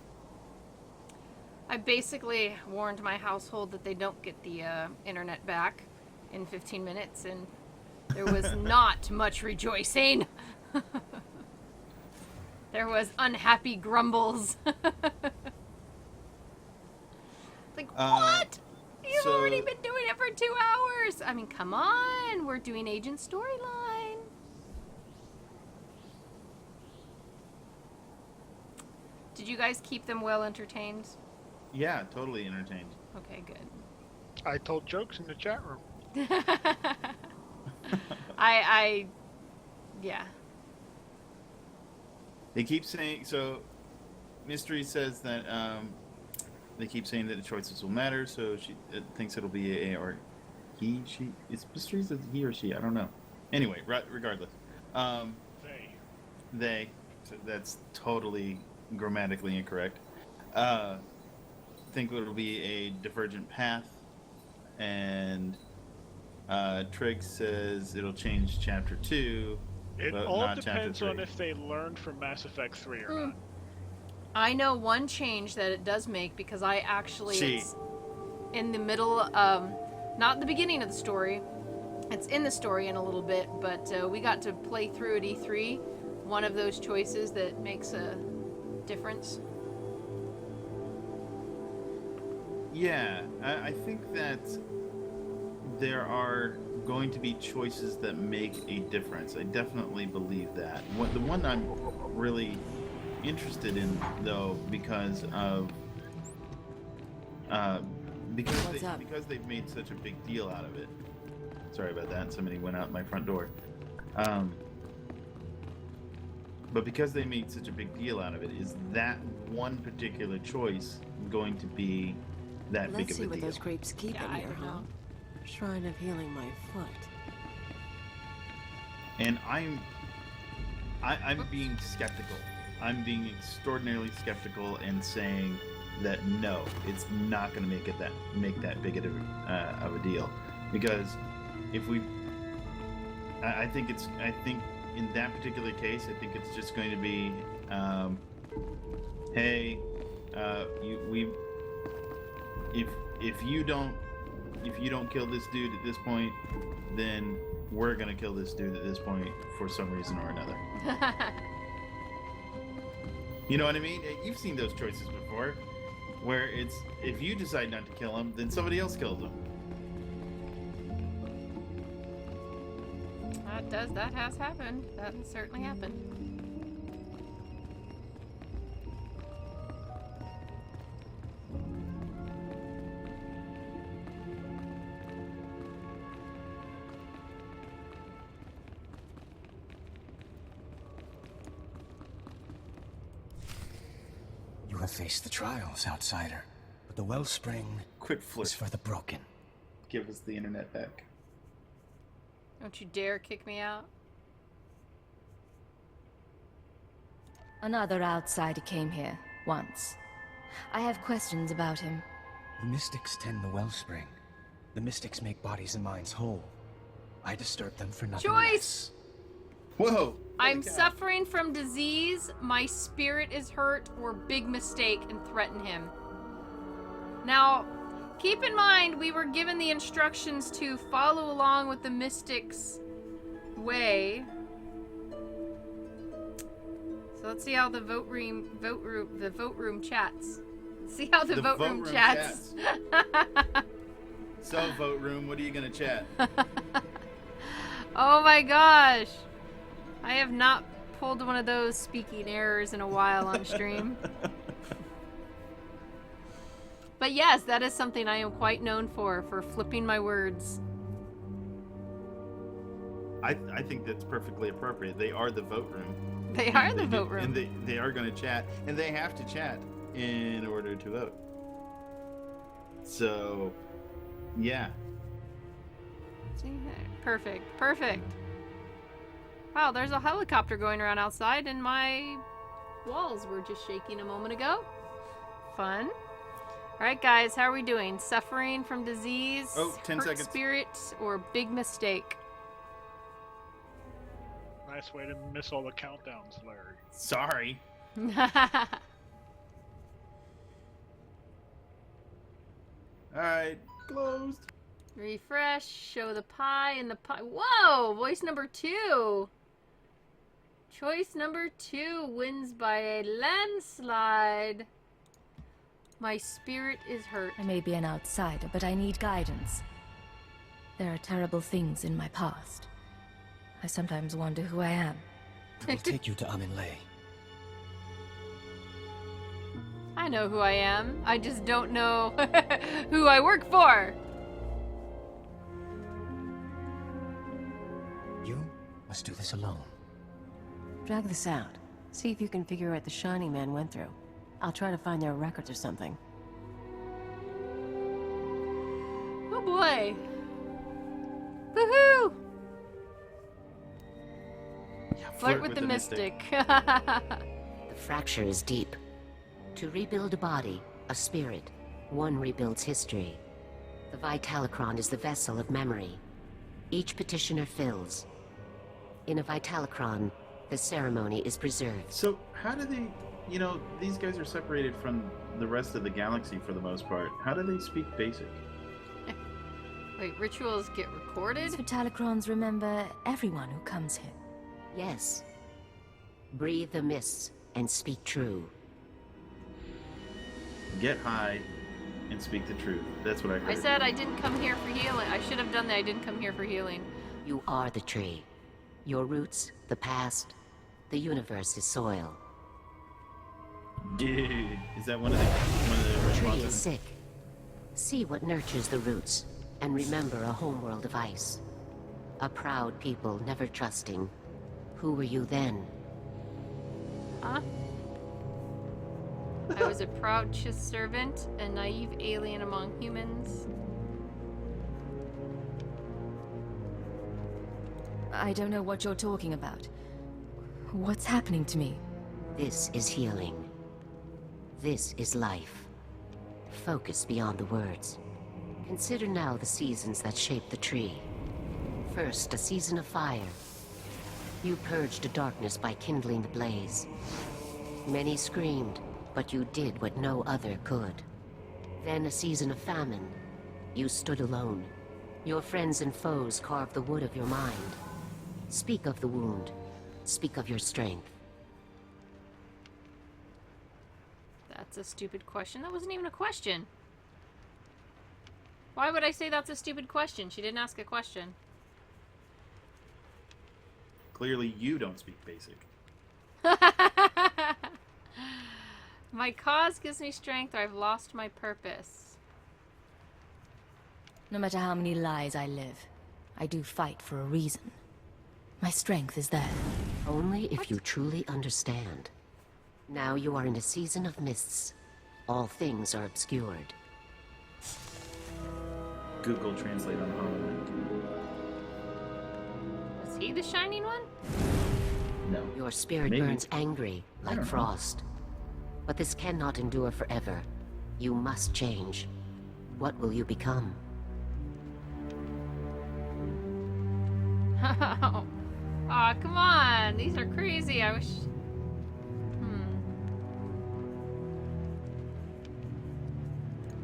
I basically warned my household that they don't get the internet back in 15 minutes, and there was not much rejoicing. There was unhappy grumbles. Like, what? You've already been doing it for 2 hours. I mean, come on. We're doing Agent Storyline. Did you guys keep them well entertained? Yeah, totally entertained. Okay, good. I told jokes in the chat room. Yeah. They keep saying, so Mystery says that they keep saying that the choices will matter, so she thinks it'll be a or he, she. It's Mystery says he or she. I don't know. Anyway, regardless. They. So that's totally grammatically incorrect. Think it'll be a divergent path, and Trig says it'll change chapter 2. It but all not depends chapter on 3. if they learned from Mass Effect 3 or not. I know one change that it does make because I actually it's in the middle, not the beginning of the story. It's in the story in a little bit, but we got to play through at E3 one of those choices that makes a difference. Yeah, I think that there are going to be choices that make a difference. I definitely believe that. The one I'm really interested in, though, because they've made such a big deal out of it. Sorry about that. Somebody went out my front door. But because they made such a big deal out of it, is that one particular choice going to be that big of a deal? Let's see what those creeps keep in here, huh? Shrine of Healing my foot. And I'm being skeptical. I'm being extraordinarily skeptical and saying that no, it's not going to make that big of a deal, because if we, I think in that particular case, I think it's just going to be, hey, if you don't kill this dude at this point, then we're gonna kill this dude at this point for some reason or another. You know what I mean? You've seen those choices before, where it's if you decide not to kill him, then somebody else kills him. That has happened. That has certainly happened. You have faced the trials, outsider, but the wellspring is for the broken. Give us the internet back. Don't you dare kick me out. Another outsider came here, once. I have questions about him. The mystics tend the wellspring. The mystics make bodies and minds whole. I disturb them for nothing Choice! Whoa! I'm suffering from disease, my spirit is hurt, or big mistake and threaten him. Now, keep in mind, we were given the instructions to follow along with the mystic's way. So let's see how the vote room chats. See how the vote room chats. So, vote room, what are you gonna chat? Oh my gosh! I have not pulled one of those speaking errors in a while on stream. But yes, that is something I am quite known for flipping my words. I think that's perfectly appropriate. They are the vote room. They are the vote room. And they are going to chat. And they have to chat in order to vote. So, yeah. Perfect. Perfect. Wow, there's a helicopter going around outside and my walls were just shaking a moment ago. Fun. Alright guys, how are we doing? Suffering from disease, 10 hurt seconds. spirit, or big mistake? Nice way to miss all the countdowns, Larry. Sorry. Alright, closed. Refresh, show the pie and the pie. Whoa! Voice number 2. Choice number 2 wins by a landslide. My spirit is hurt. I may be an outsider, but I need guidance. There are terrible things in my past. I sometimes wonder who I am. I will take you to Amin Lay. I know who I am. I just don't know who I work for. You must do this alone. Drag this out. See if you can figure out what the Shining Man went through. I'll try to find their records or something. Oh boy. Woohoo! Flirt with the mystic. The fracture is deep. To rebuild a body, a spirit, one rebuilds history. The Vitalocron is the vessel of memory. Each petitioner fills. In a Vitalocron, the ceremony is preserved. So how do they, you know, these guys are separated from the rest of the galaxy for the most part. How do they speak basic? Wait, rituals get recorded? These Vitalocrons remember everyone who comes here. Yes. Breathe the mists and speak true. Get high and speak the truth. That's what I heard. I said I didn't come here for healing. I should have done that. I didn't come here for healing. You are the tree. Your roots, the past, the universe is soil. Dude, is that one of the The tree responses? is sick. See what nurtures the roots, and remember a homeworld of ice. A proud people never trusting. Who were you then? Huh? I was a proud Chiss servant, a naive alien among humans. I don't know what you're talking about. What's happening to me? This is healing. This is life. Focus beyond the words. Consider now the seasons that shape the tree. First, a season of fire. You purged the darkness by kindling the blaze. Many screamed, but you did what no other could. Then a season of famine. You stood alone. Your friends and foes carved the wood of your mind. Speak of the wound. Speak of your strength. That's a stupid question. That wasn't even a question. Why would I say that's a stupid question? She didn't ask a question. Clearly you don't speak basic. My cause gives me strength, or I've lost my purpose. No matter how many lies I live, I do fight for a reason. My strength is there. Only if you truly understand. Now you are in a season of mists. All things are obscured. Google Translate on HoloLens. Is he the shining one? No. Your spirit Maybe. burns angry, I like don't know. frost. But this cannot endure forever. You must change. What will you become? Oh, aw, come on. These are crazy. I wish...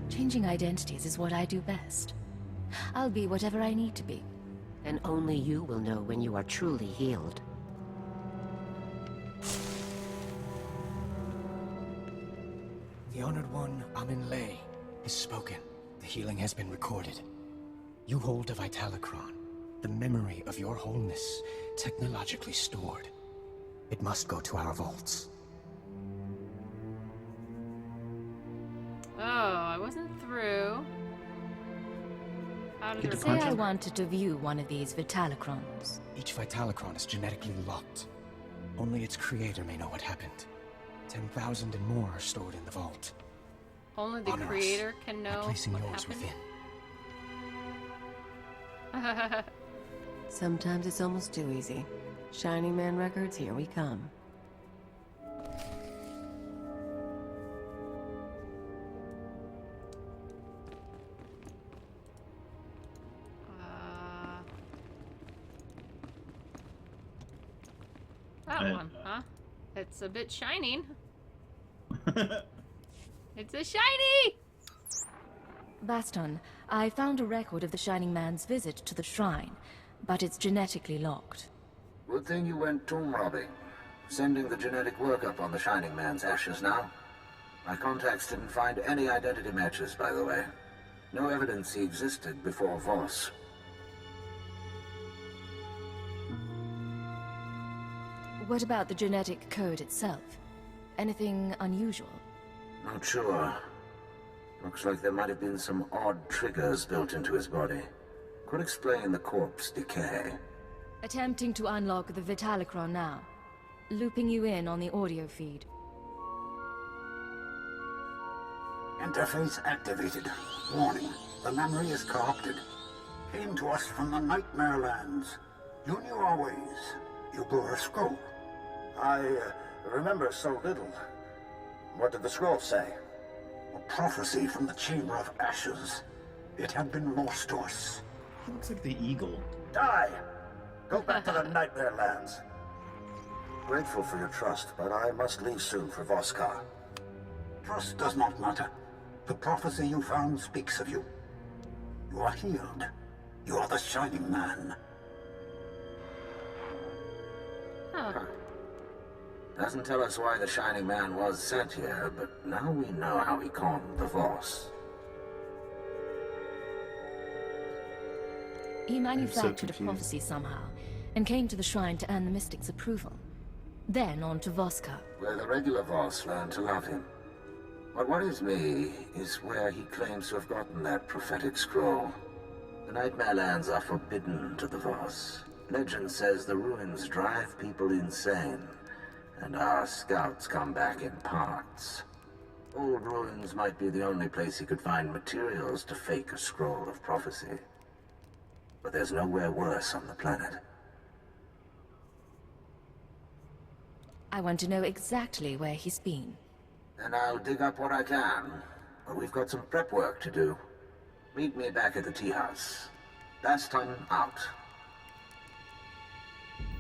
Changing identities is what I do best. I'll be whatever I need to be. And only you will know when you are truly healed. The Honored One, Amin Lay, has spoken. The healing has been recorded. You hold a Vitalocron. The memory of your wholeness, technologically stored. It must go to our vaults. Oh, I wasn't through. How did Say I wanted to view one of these Vitalicrons. Each Vitalicron is genetically locked. Only its creator may know what happened. 10,000 and more are stored in the vault. Only the Honor creator us can by know placing what yours happened. Sometimes it's almost too easy. Shining Man records, here we come. That one, huh? It's a bit shining. It's a shiny! Baston, I found a record of the Shining Man's visit to the shrine, but it's genetically locked. Good thing you went tomb robbing. Sending the genetic workup on the Shining Man's ashes now. My contacts didn't find any identity matches, by the way. No evidence he existed before Voss. What about the genetic code itself? Anything unusual? Not sure. Looks like there might have been some odd triggers built into his body. Could explain the corpse decay. Attempting to unlock the Vitalicron now. Looping you in on the audio feed. Interface activated. Warning, the memory is co-opted. Came to us from the Nightmare Lands. You knew our ways. You bore a scroll. I remember so little. What did the scroll say? A prophecy from the Chamber of Ashes. It had been lost to us. He looks like the eagle. Die! Go back to the Nightmare Lands. Grateful for your trust, but I must leave soon for Voskar. Trust does not matter. The prophecy you found speaks of you. You are healed. You are the Shining Man. Huh. Doesn't tell us why the Shining Man was sent here, but now we know how he calmed the Voss. He manufactured a prophecy somehow, and came to the shrine to earn the Mystic's approval. Then on to Voskar. Where the regular Voss learned to love him. What worries me is where he claims to have gotten that prophetic scroll. The Nightmare Lands are forbidden to the Voss. Legend says the ruins drive people insane, and our scouts come back in parts. Old ruins might be the only place he could find materials to fake a scroll of prophecy. But there's nowhere worse on the planet. I want to know exactly where he's been. Then I'll dig up what I can. But we've got some prep work to do. Meet me back at the tea house. Baston out.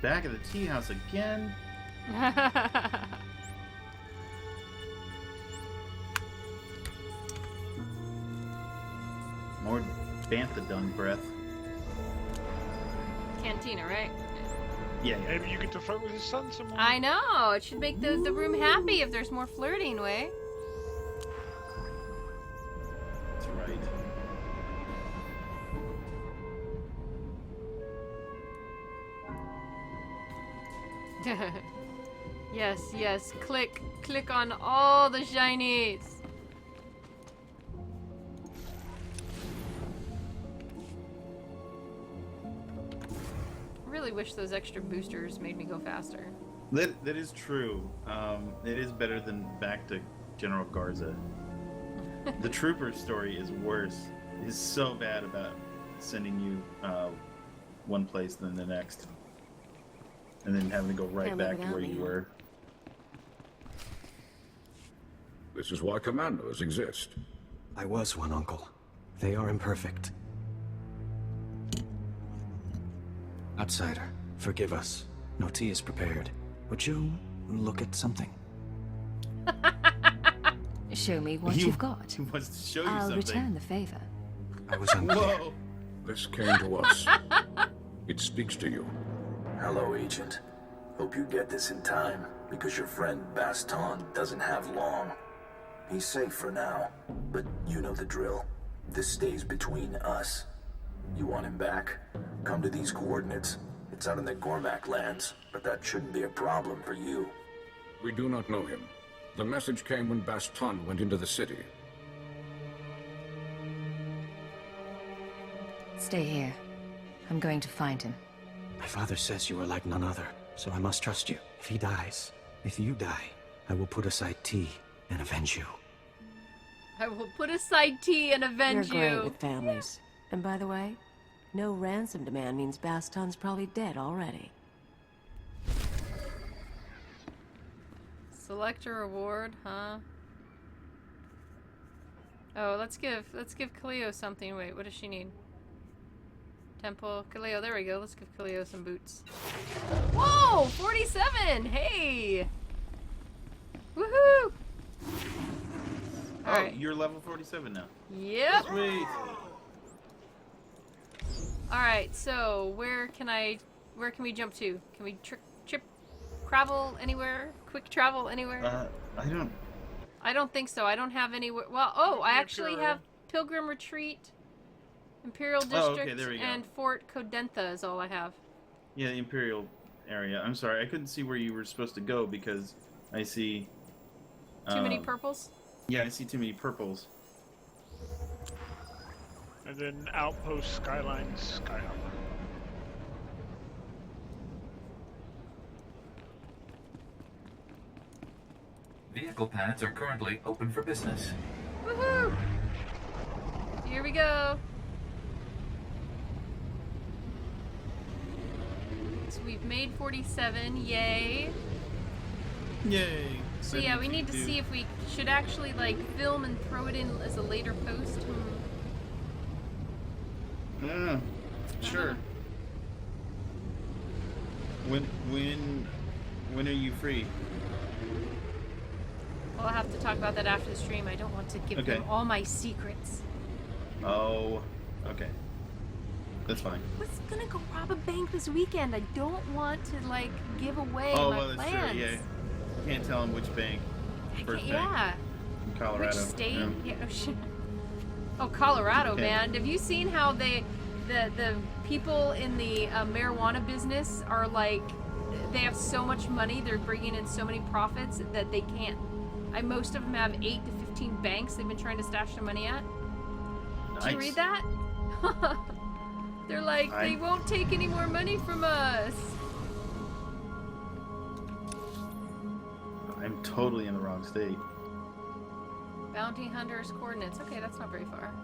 Back at the tea house again? More bantha dung breath. Cantina, right? Yeah. Maybe you get to flirt with his son some more. I know. It should make the room happy if there's more flirting, way. That's right. Yes, yes. Click on all the shinies. Really wish those extra boosters made me go faster. That is true. It is better than back to General Garza. The Trooper story is worse. It's so bad about sending you one place than the next, and then having to go right back to where you were. This is why commandos exist. I was one, Uncle. They are imperfect. Outsider, forgive us. No tea is prepared. Would you look at something? Show me what you've got. He wants to show you I'll something. return the favor. I was unclear. Whoa. This came to us. It speaks to you. Hello, Agent. Hope you get this in time, because your friend Baston doesn't have long. He's safe for now, but you know the drill. This stays between us. You want him back? come to these coordinates. It's out in the Gormak lands, but that shouldn't be a problem for you. We do not know him. The message came when Baston went into the city. Stay here. I'm going to find him. My father says you are like none other, so I must trust you. If he dies, if you die, I will put aside tea and avenge you. I will put aside tea and avenge You're great you. with families. And by the way, no ransom demand means Baston's probably dead already. Select a reward, huh? Oh, let's give Kaleo something. Wait, what does she need? Temple, Kaleo, there we go. Let's give Kaleo some boots. Whoa! 47! Hey! Woohoo! Alright. You're level 47 now. Yep. Sweet. Alright, so where can we jump to? Can we travel anywhere? Quick travel anywhere? I don't think so. I don't have anywhere. Well, I actually have Pilgrim Retreat, Imperial District, there we go. and Fort Codentha is all I have. Yeah, the Imperial area. I'm sorry, I couldn't see where you were supposed to go because I see... Too many purples? Yeah, I see too many purples. And then Outpost Skyline Skyhopper. Vehicle paths are currently open for business. Woohoo! Here we go. So we've made 47. Yay. Yay. So yeah, we need to see if we should actually like film and throw it in as a later post. Sure. When are you free? Well, I'll have to talk about that after the stream. I don't want to give them all my secrets. Oh, okay. That's fine. I was gonna go rob a bank this weekend. I don't want to like give away my well, that's plans. true. Yeah, you can't tell them which bank. First Yeah. bank in Colorado. Which state? Yeah. Yeah. Oh shit. Oh, Colorado, Okay. man. Have you seen how the people in the marijuana business are like, they have so much money, they're bringing in so many profits that they can't. Most of them have 8 to 15 banks they've been trying to stash their money at. Did you read that? They're like, they won't take any more money from us. I'm totally in the wrong state. Bounty Hunter's coordinates. Okay, that's not very far.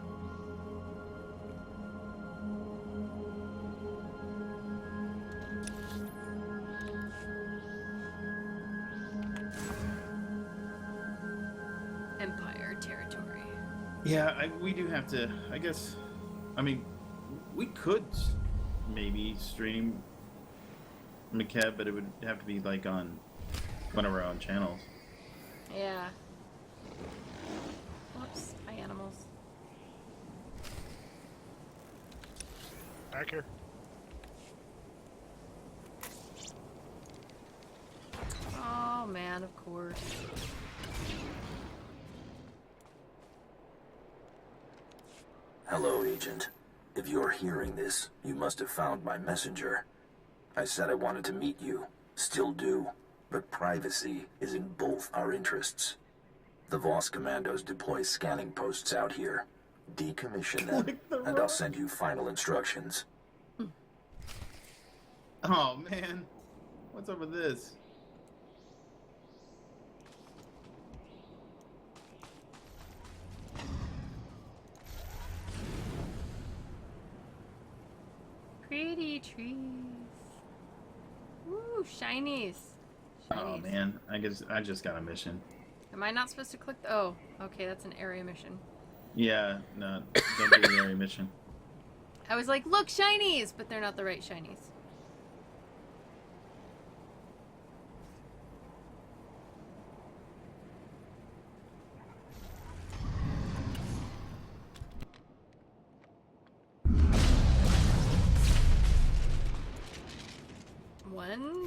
Empire territory. Yeah, we do have to, I guess, I mean, we could maybe stream McKeb, but it would have to be like on one of our own channels. Yeah. Whoops, my animals. Back here. Oh man, of course. Hello, Agent. If you're hearing this, you must have found my messenger. I said I wanted to meet you. Still do. But privacy is in both our interests. The Voss commandos deploy scanning posts out here. Decommission them, and I'll send you final instructions. Oh man, what's up with this? Pretty trees. Woo, shinies. Oh man, I guess I just got a mission. Am I not supposed to click the... Oh, okay, that's an area mission. Yeah, no, don't do the area mission. I was like, look, shinies! But they're not the right shinies. One...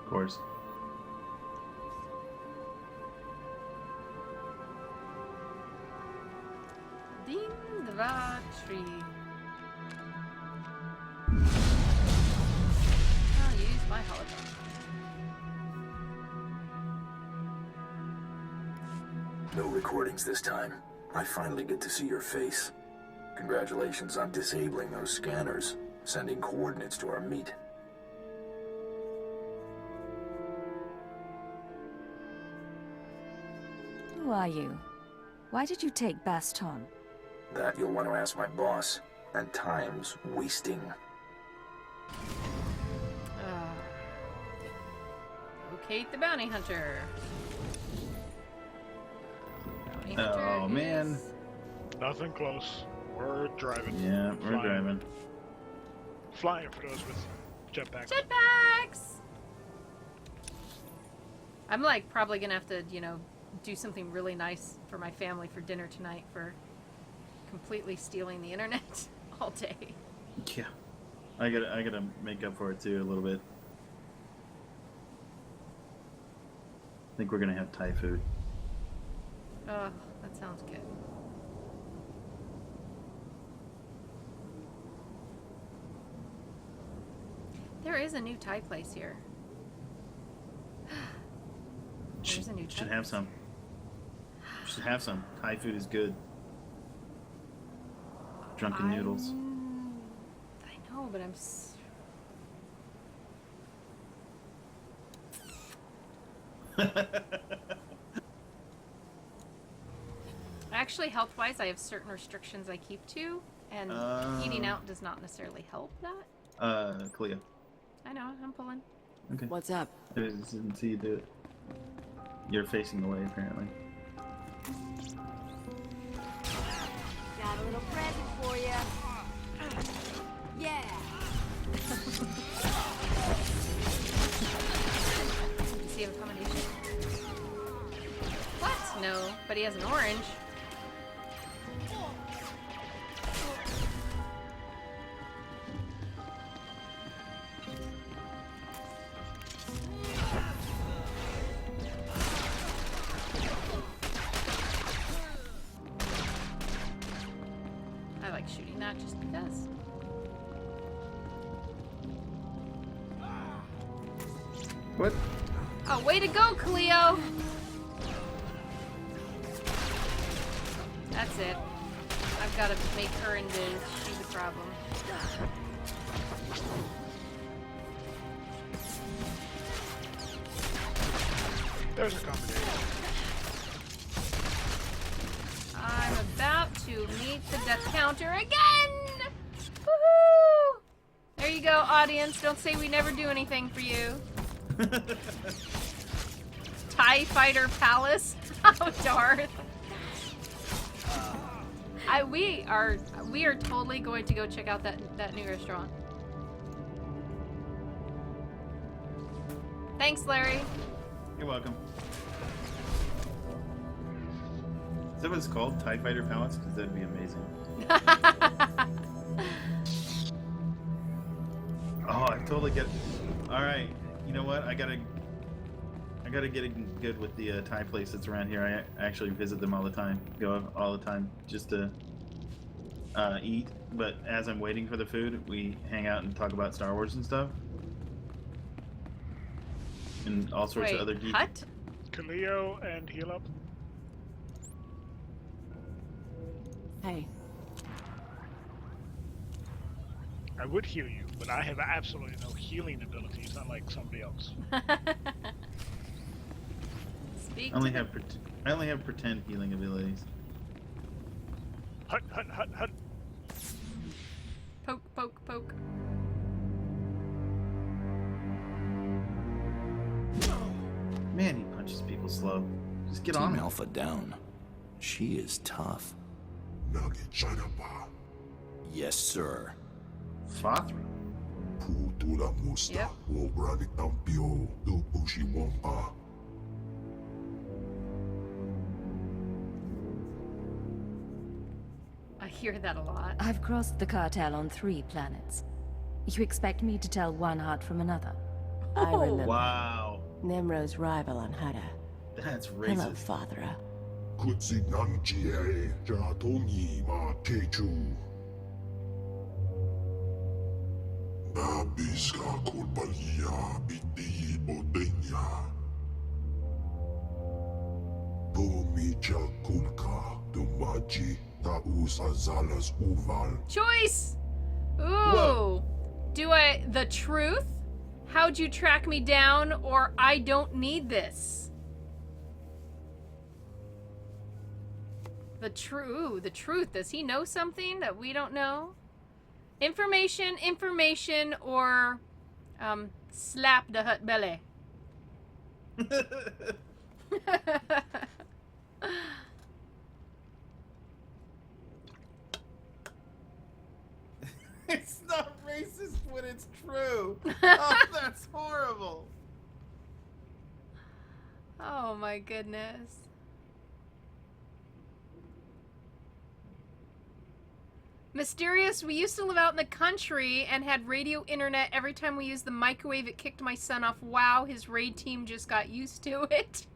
Of course. Ding dva tree. I'll use my hologram. No recordings this time. I finally get to see your face. Congratulations on disabling those scanners, sending coordinates to our meet. Who are you? Why did you take Baston? That you'll want to ask my boss. And time's wasting. Locate the bounty hunter. Oh man. Nothing close. We're driving. Yeah, we're driving. Flying for those with jetpacks. Jetpacks! I'm like probably gonna have to, you know, do something really nice for my family for dinner tonight for completely stealing the internet all day. Yeah. I gotta make up for it too a little bit. I think we're gonna have Thai food. Oh, that sounds good. There is a new Thai place here. There's a new Thai Should have some. Should have some. Thai food is good. Drunken noodles. I know, but I'm... Actually, health-wise, I have certain restrictions I keep to, and eating out does not necessarily help that. Cleo. I know, I'm pulling. Okay. What's up? I didn't see you do it. You're facing away, apparently. Got a little present for you. Yeah. Does he have a combination? What? No, but he has an orange. I like shooting that just because. What? Oh, way to go, Cleo! That's it. I've got to make her into she's a problem. There's a combination. I'm about to meet the death counter again! Woohoo! There you go, audience. Don't say we never do anything for you. TIE Fighter Palace. Oh, Darth. We are totally going to go check out that new restaurant. Thanks, Larry. You're welcome. Is that what it's called? TIE Fighter Palace? Because that'd be amazing. Oh, I totally get it. Alright, you know what? I gotta get good with the Thai place that's around here. I actually visit them all the time. Go all the time just to eat. But as I'm waiting for the food, we hang out and talk about Star Wars and stuff. And all sorts of other geeks. Hut? Kaleo and heal up. Hey. I would heal you, but I have absolutely no healing abilities, not like somebody else. I only have pretend healing abilities. Hut, hut, hut, hut. Poke, poke, poke. Man, he punches people slow. Just get Team on him. Alpha down. She is tough. Yes, sir. Fothra. Yep. I hear that a lot. I've crossed the cartel on 3 planets. You expect me to tell one heart from another? I remember. Wow. Nemro's rival on Hada. That's Hello, racist. Fathera. Kutsinanjie Jatongi Ma Kechu. Nabiska Kulbalia Biti Bodenya. Domicha Kulka Domaji Tausa Zalas Uval. Choice! Ooh. Do I... The truth? How'd you track me down? Or I don't need this? The truth. Does he know something that we don't know? Information, or slap the hut belly. It's not racist when it's true. Oh, that's horrible. Oh my goodness. Mysterious, we used to live out in the country and had radio internet. Every time we used the microwave, it kicked my son off. Wow, his raid team just got used to it.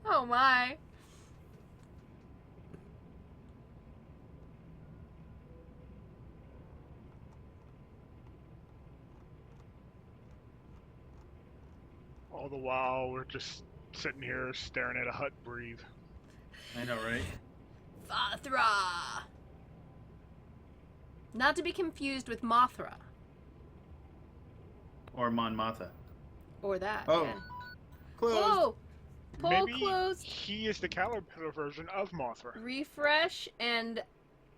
Oh my. All the while, we're just sitting here staring at a hut breathe. I know, right? Mothra. Not to be confused with Mothra. Or Mon Mothma. Or that. Oh. Yeah. Closed. Whoa. Poll Maybe closed. he is the caterpillar version of Mothra. Refresh, and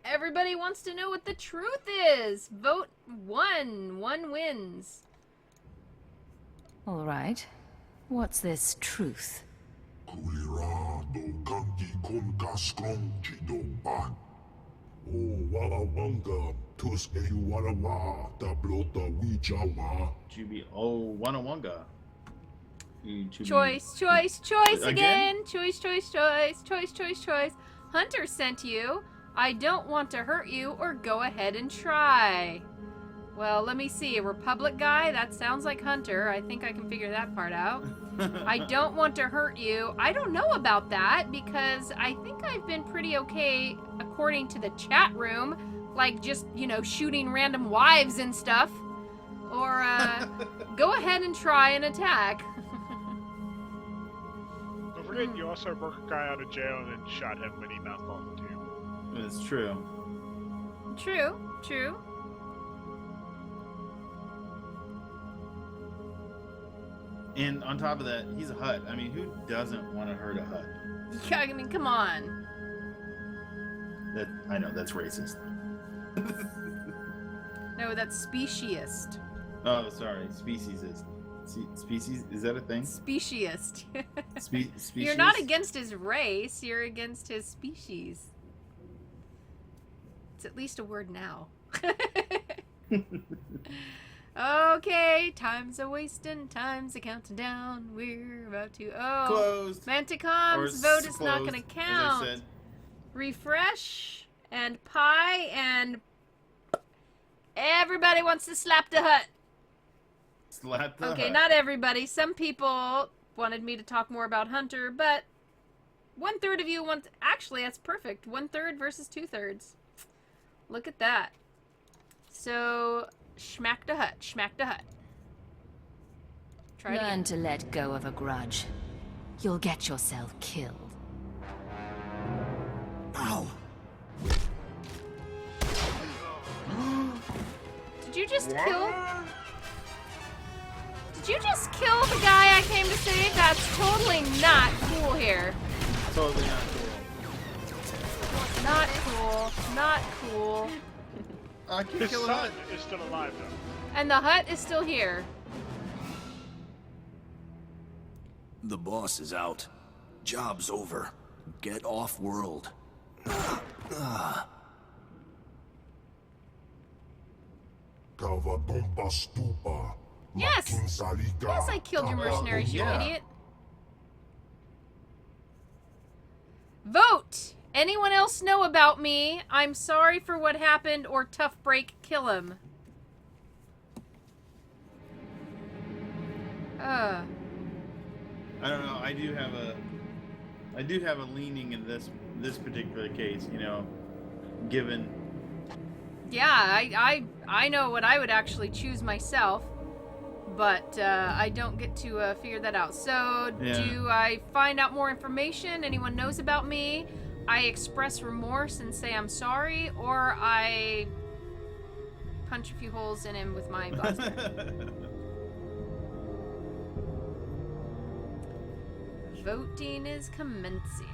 everybody wants to know what the truth is. Vote 1. 1 wins. All right. What's this truth? Kulira do Gangi Konka Strong Chido Ban. Oh, Wala Wanga. Tus Walawa. Tablota Wijawa. Jubi. Oh, Wanawanga. Choice again. Choice. Hunter sent you. I don't want to hurt you, or go ahead and try. Well, let me see. A Republic guy? That sounds like Hunter. I think I can figure that part out. I don't want to hurt you. I don't know about that, because I think I've been pretty okay according to the chat room. Like, just, you know, shooting random wives and stuff. Or, go ahead and try and attack. Don't forget, you also broke a guy out of jail and then shot him when he mouthed off to you. It's true. True. And on top of that, he's a hut. I mean, who doesn't want to hurt a hut? Yeah, I mean, come on. I know, that's racist. No, that's speciesist. Oh, sorry. Speciesist. Species? Is that a thing? Speciesist. Species? You're not against his race, you're against his species. It's at least a word now. Okay, time's a wasting, time's a counting down. We're about to... Oh, closed. Manticom's vote is not going to count. As I said. Refresh, and pie, and... Everybody wants to slap the hut. Slap the Okay, hut. not everybody. Some people wanted me to talk more about Hunter, but 1/3 of you want... Actually, that's perfect. 1/3 versus 2/3. Look at that. So, schmack the hut. Try it Learn again. to let go of a grudge. You'll get yourself killed. Ow! Did you just kill... Did you just kill the guy I came to save? That's totally not cool here. Totally not cool. Not cool. Not cool. I can His kill a son hut. is still alive, though. And the hut is still here. The boss is out. Job's over. Get off world. Yes! Yes, I killed your mercenaries, you idiot. Vote! Anyone else know about me? I'm sorry for what happened, or tough break, kill him. I don't know. I do have a leaning in this particular case. You know, given. Yeah, I know what I would actually choose myself, but I don't get to figure that out. So do I find out more information? Anyone knows about me? I express remorse and say I'm sorry, or I punch a few holes in him with my blaster. Voting is commencing.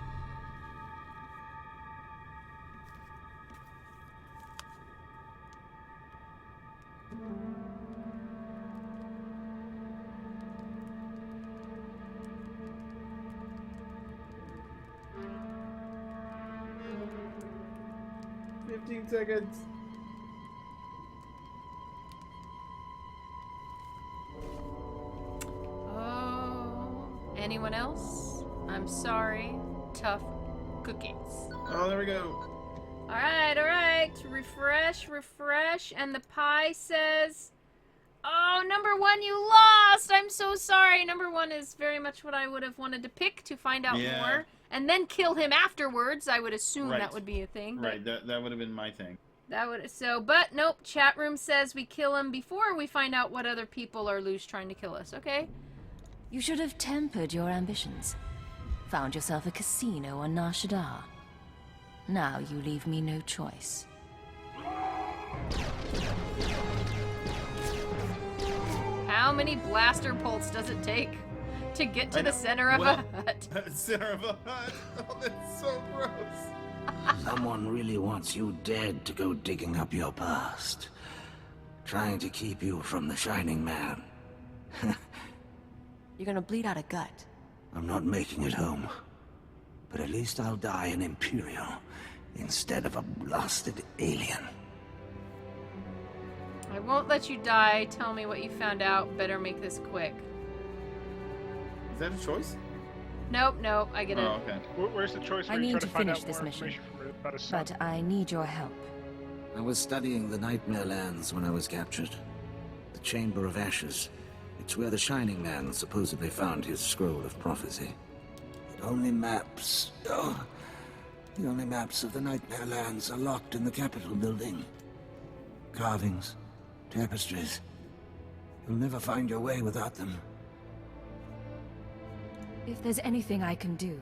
Seconds. Oh, anyone else? I'm sorry. Tough cookies. Oh, there we go. All right. Refresh. And the pie says, oh, number 1, you lost. I'm so sorry. Number 1 is very much what I would have wanted to pick to find out more. And then kill him afterwards. I would assume that would be a thing. Right, that would have been my thing. But nope, chat room says we kill him before we find out what other people are loose trying to kill us, okay? You should have tempered your ambitions. Found yourself a casino on Nar Shaddaa. Now you leave me no choice. How many blaster bolts does it take to get to the center of a hut? Center of a hut? Oh, that's so gross. Someone really wants you dead to go digging up your past. Trying to keep you from the Shining Man. You're gonna bleed out a gut. I'm not making it home. But at least I'll die an Imperial instead of a blasted alien. I won't let you die. Tell me what you found out. Better make this quick. Is that a choice? Nope, I get it. Oh, okay. Where's the choice? I need to finish this mission, but I need your help. I was studying the Nightmare Lands when I was captured. The Chamber of Ashes. It's where the Shining Man supposedly found his scroll of prophecy. The only maps of the Nightmare Lands are locked in the Capitol building. Carvings, tapestries. You'll never find your way without them. If there's anything I can do,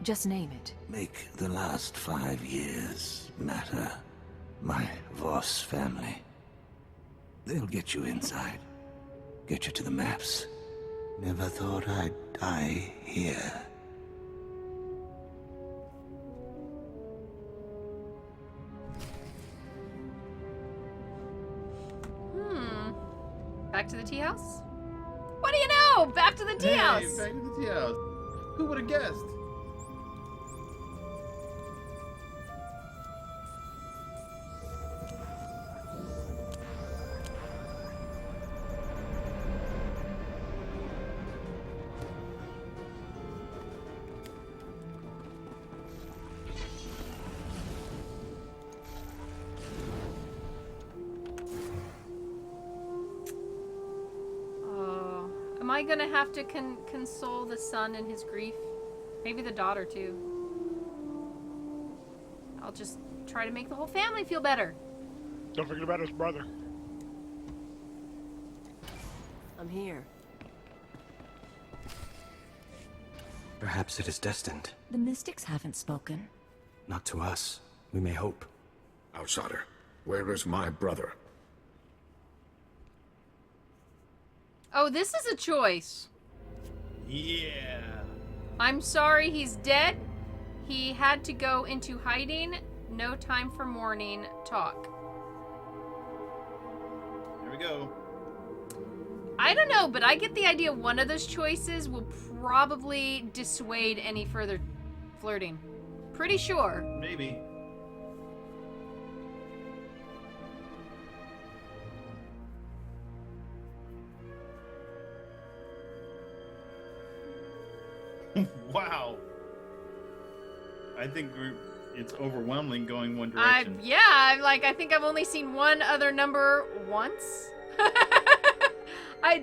just name it. Make the last 5 years matter. My Voss family. They'll get you inside. Get you to the maps. Never thought I'd die here. Back to the tea house? What do you know? Back to the tea house. Back to the tea house. Who would have guessed? Am I gonna have to console the son in his grief? Maybe the daughter too. I'll just try to make the whole family feel better. Don't forget about his brother. I'm here. Perhaps it is destined. The mystics haven't spoken. Not to us. We may hope. Outsider, where is my brother? Oh, this is a choice. Yeah. I'm sorry he's dead. He had to go into hiding. No time for mourning. Talk. There we go. I don't know, but I get the idea one of those choices will probably dissuade any further flirting. Pretty sure. Maybe. Wow. I think it's overwhelming going one direction. I think I've only seen one other number once.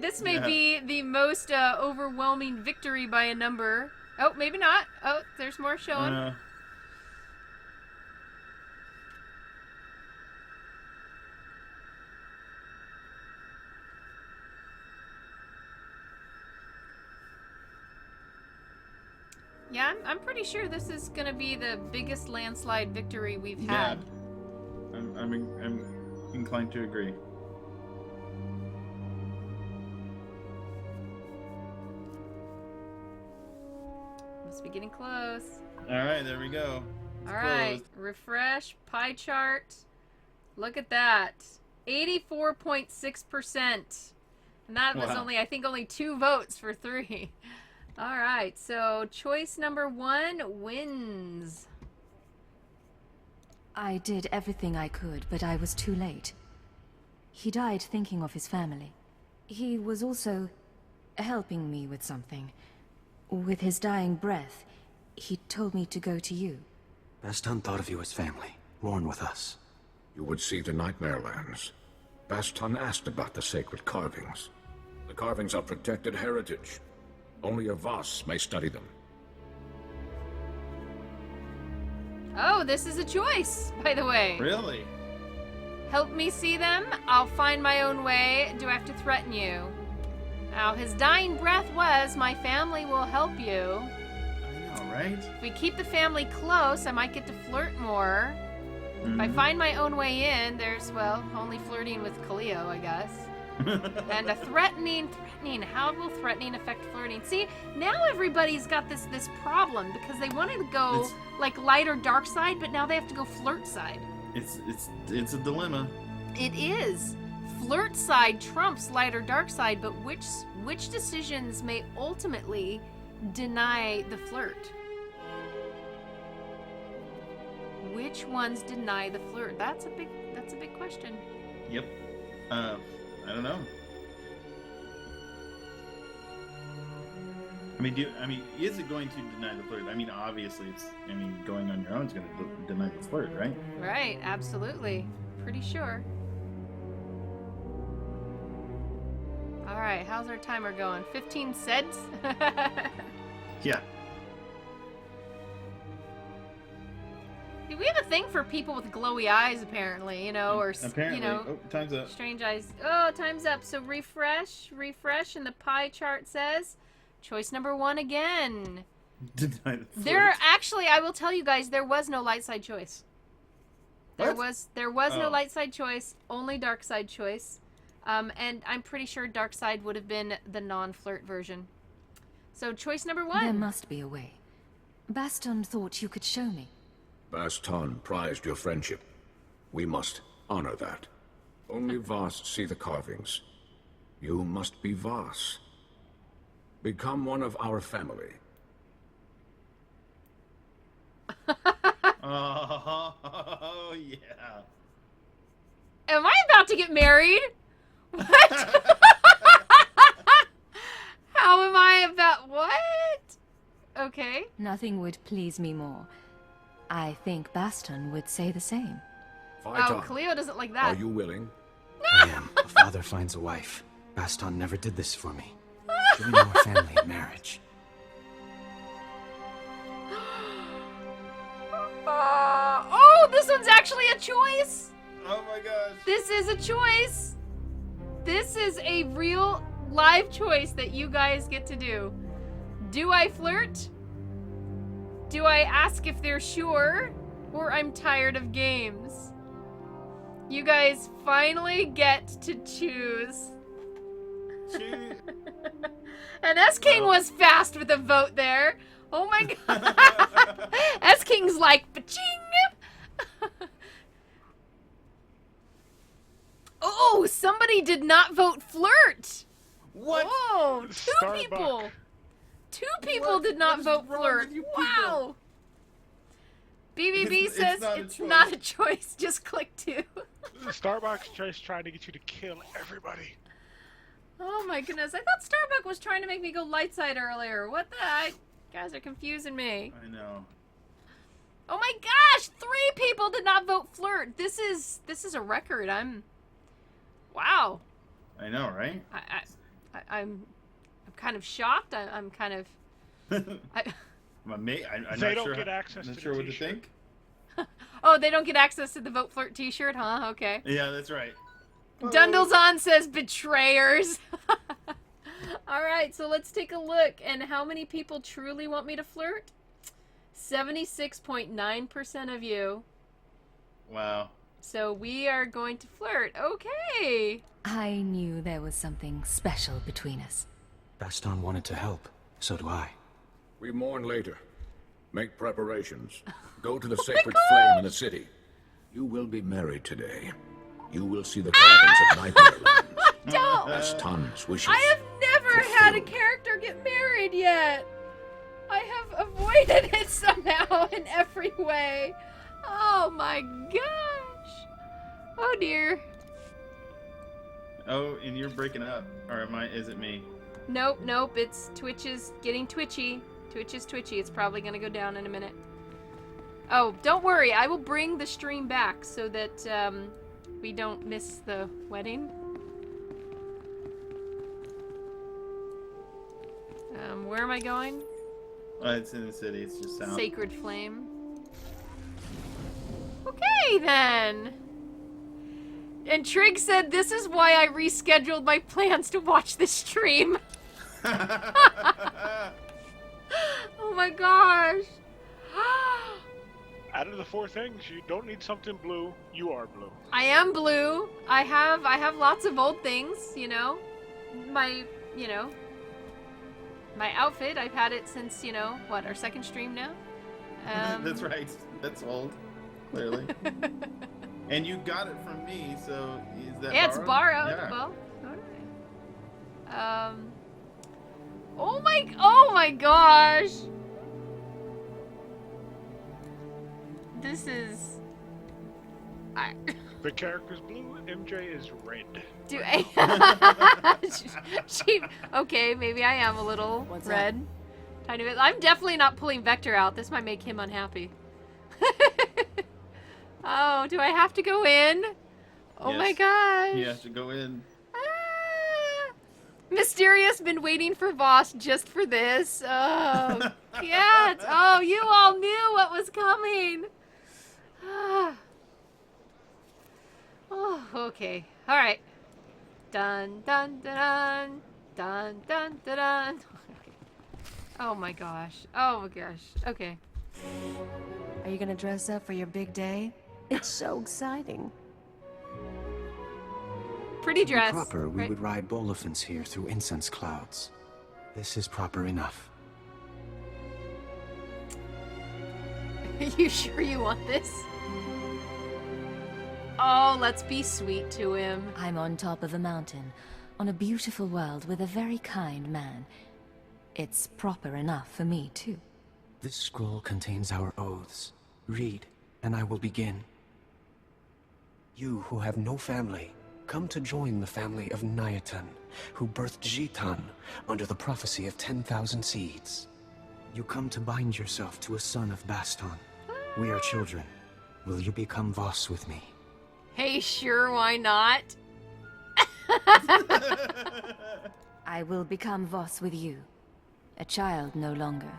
This may be the most overwhelming victory by a number. Oh, maybe not. Oh, there's more showing. Yeah, I'm pretty sure this is gonna be the biggest landslide victory we've had. I'm inclined to agree. Must be getting close. All right, there we go. All right, refresh pie chart. Look at that, 84.6%, and that was I think only 2 votes for 3. All right, so choice number 1 wins. I did everything I could, but I was too late. He died thinking of his family. He was also helping me with something. With his dying breath, he told me to go to you. Baston thought of you as family. Mourn with us. You would see the Nightmare Lands. Baston asked about the sacred carvings. The carvings are protected heritage. Only a Voss may study them. Oh, this is a choice, by the way. Really? Help me see them. I'll find my own way. Do I have to threaten you? Now, his dying breath was, my family will help you. I know, right? If we keep the family close, I might get to flirt more. If I find my own way in, there's, well, only flirting with Cleo, I guess. And a threatening. How will threatening affect flirting? See, now everybody's got this problem because they wanted to go like light or dark side, but now they have to go flirt side. It's a dilemma. It is. Flirt side trumps light or dark side, but which decisions may ultimately deny the flirt? Which ones deny the flirt? That's a big question. Yep. I don't know. I mean, is it going to deny the flirt? I mean, obviously, going on your own is going to deny the flirt, right? Right, absolutely. Pretty sure. All right, how's our timer going? 15 cents? Yeah. We have a thing for people with glowy eyes, apparently, or apparently. Oh, time's up. Strange eyes. Oh, time's up. So refresh, and the pie chart says choice number 1 again. Deny the flirt. There actually, I will tell you guys, there was no light side choice. There was no light side choice, only dark side choice. And I'm pretty sure dark side would have been the non-flirt version. So choice number 1. There must be a way. Baston thought you could show me. Baston prized your friendship. We must honor that. Only Voss see the carvings. You must be Voss. Become one of our family. Oh, yeah. Am I about to get married? What? How am I about what? Okay. Nothing would please me more. I think Baston would say the same. Oh, Cleo doesn't like that. Are you willing? I am. A father finds a wife. Baston never did this for me. Join our family in marriage. Oh, this one's actually a choice. Oh my gosh. This is a choice. This is a real live choice that you guys get to do. Do I flirt? Do I ask if they're sure? Or I'm tired of games? You guys finally get to choose. And S-King was fast with a vote there. Oh my god. S-King's like, pa-ching! Oh, somebody did not vote flirt. What? Oh, 2 people. 2 people did not vote flirt. Wow. BBB says it's not a choice. Just click 2. Starbucks just trying to get you to kill everybody. Oh my goodness. I thought Starbucks was trying to make me go light side earlier. What the heck? You guys are confusing me. I know. Oh my gosh! 3 people did not vote flirt. This is a record. Wow. I know, right? I'm kind of shocked. I'm kind of. I'm They not don't sure. get access Not to sure the what to t-shirt. think. Oh, they don't get access to the Vote Flirt T-shirt, huh? Okay. Yeah, that's right. Dundle's says betrayers. All right, so let's take a look. And how many people truly want me to flirt? 76.9% of you. Wow. So we are going to flirt. Okay. I knew there was something special between us. Baston wanted to help. So do I. We mourn later. Make preparations. Go to the sacred flame in the city. You will be married today. You will see the carvings of Nightmare Land. Don't. Baston's wishes. I have never had a character get married yet. I have avoided it somehow in every way. Oh my gosh. Oh dear. Oh, and you're breaking up. Or is it me? Nope, nope. It's Twitch is getting twitchy. Twitch is twitchy. It's probably going to go down in a minute. Oh, don't worry. I will bring the stream back so that we don't miss the wedding. Where am I going? It's in the city. It's just south. Sacred Flame. Okay, then. And Trig said, this is why I rescheduled my plans to watch this stream. Oh my gosh. Out of the 4 things, you don't need something blue. You are blue. I am blue. I have lots of old things, you know. My outfit, I've had it since, what, our 2nd stream now? That's right. That's old, clearly. And you got it from me, so is that Yeah, it's borrowed. Yeah. Well, alright. Oh my gosh. This is... The character's blue, MJ is red. Okay, maybe I am a little red. Tiny bit. I'm definitely not pulling Vector out. This might make him unhappy. Oh, do I have to go in? Oh my gosh. You have to go in. Mysterious been waiting for Voss just for this. Oh, cats. Oh, you all knew what was coming. Oh, okay. All right. Dun, dun, dun, dun, dun, dun, dun. Oh my gosh. Oh my gosh. Okay. Are you gonna dress up for your big day? It's so exciting. Pretty To be dress. proper, we right? would ride Bolofins here through incense clouds. This is proper enough. You sure you want this? Oh, let's be sweet to him. I'm on top of a mountain, on a beautiful world with a very kind man. It's proper enough for me, too. This scroll contains our oaths. Read, and I will begin. You who have no family, come to join the family of Nyatan, who birthed Jitan under the prophecy of 10,000 seeds. You come to bind yourself to a son of Baston. We are children. Will you become Voss with me? Hey, sure, why not? I will become Voss with you. A child no longer.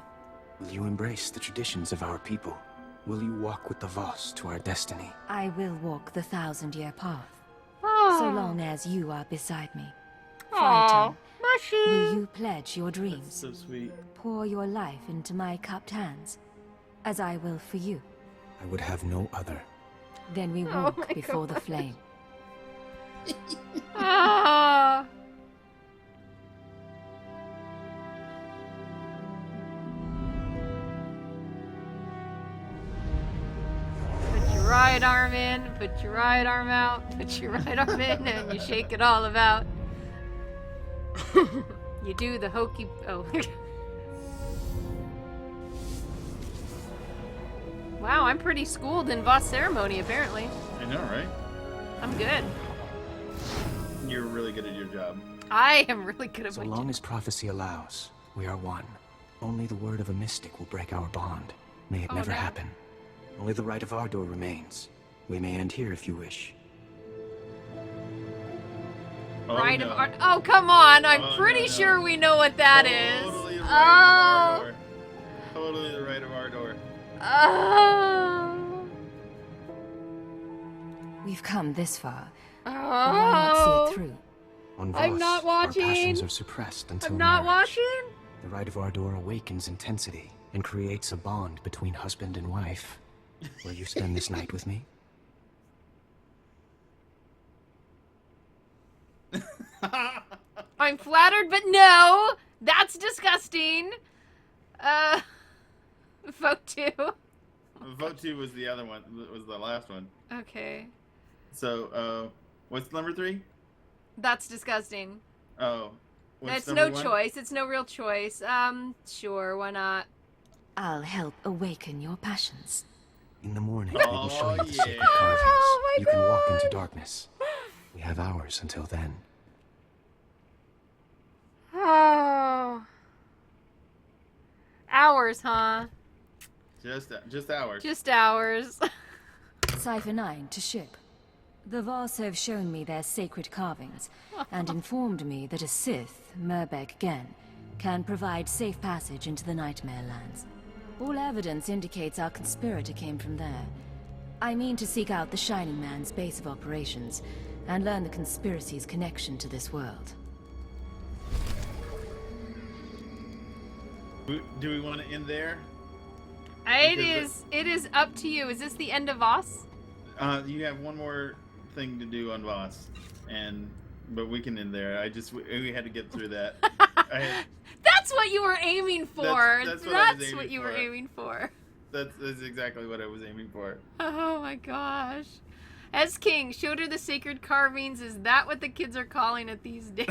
Will you embrace the traditions of our people? Will you walk with the Voss to our destiny? I will walk the 1,000-year path. Oh. So long as you are beside me. Aw, Phyton, mushy. will you pledge your dreams? So sweet. Pour your life into my cupped hands, as I will for you. I would have no other. Then we Oh walk my before the gosh. flame. Ah. Put your right arm in, put your right arm out, put your right arm in, and you shake it all about. You do the hokey. Oh. Wow, I'm pretty schooled in Voss ceremony, apparently. I know, right? I'm good. You're really good at your job. I am really good at So my long as prophecy allows, we are one. Only the word of a mystic will break our bond. May it Oh, never no. happen. Only the right of our door remains. We may end here if you wish. Oh, Rite no. of Art. Oh, come on! I'm Oh, pretty no. sure we know what that is. Totally the Oh. Rite of Ardor. Totally the Rite of Ardor. Oh. We've come this far. Oh. Why not see it through? On I'm Voss, not watching. Our passions are suppressed until I'm not marriage. watching. The Rite of Ardor awakens intensity and creates a bond between husband and wife. Will you spend this night with me? I'm flattered, but no! That's disgusting! Vote 2. Vote 2 was the other one. Was the last one. Okay. So, what's number 3? That's disgusting. Oh. What's It's number no 1? choice. It's no real choice. Sure, why not? I'll help awaken your passions. In the morning, Oh, we will show you the yeah. sacred carvings. Oh, my You can walk into darkness. We have hours until then. Oh. Hours, huh? Just hours. Just hours. Cipher 9 to ship. The Voss have shown me their sacred carvings, and informed me that a Sith, Merbeg Gen, can provide safe passage into the Nightmare Lands. All evidence indicates our conspirator came from there. I mean to seek out the Shining Man's base of operations, and learn the conspiracy's connection to this world. Do we want to end there? It is up to you. Is this the end of Voss? You have one more thing to do on Voss, but we can end there. We had to get through that. That's what you were aiming for. That's what you were aiming for. That's exactly what I was aiming for. Oh my gosh. As King showed her the sacred carvings. Is that what the kids are calling it these days?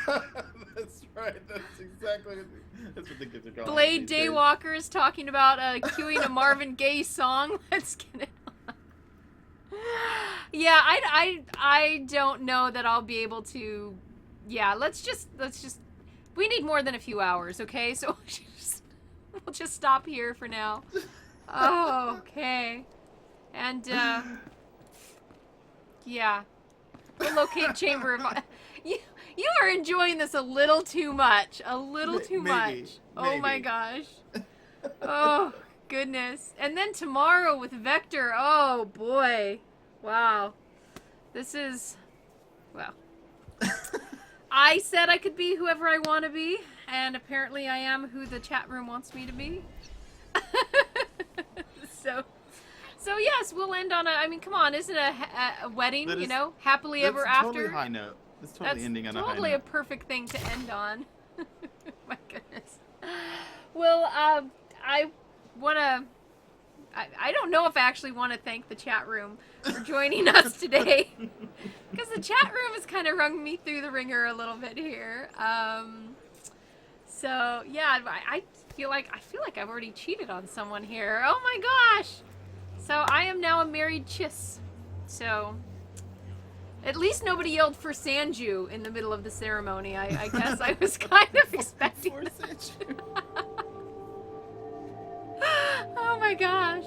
That's right. That's what the kids are calling Blade it these days. Daywalker is talking about cueing a Marvin Gaye song. Let's get it on. Yeah, I don't know that I'll be able to. Yeah, let's just. We need more than a few hours, okay? So we'll just stop here for now. Oh, okay. And yeah, we'll locate Chamber of. You are enjoying this a little too much. A little too much. Oh my gosh. Oh goodness. And then tomorrow with Vector. Oh boy. Wow. This is. Well. I said I could be whoever I want to be, and apparently I am who the chat room wants me to be. So yes, we'll end on a. I mean, come on, isn't it a wedding? You know, happily ever after. That's totally high note. That's totally ending on a high note. Totally a perfect thing to end on. My goodness. Well, I wanna. I don't know if I actually want to thank the chat room for joining us today, because the chat room has kind of rung me through the ringer a little bit here. So yeah, I feel like I've already cheated on someone here. Oh my gosh! So I am now a married chiss. So at least nobody yelled for Sanju in the middle of the ceremony. I guess I was kind of expecting that. Oh my gosh.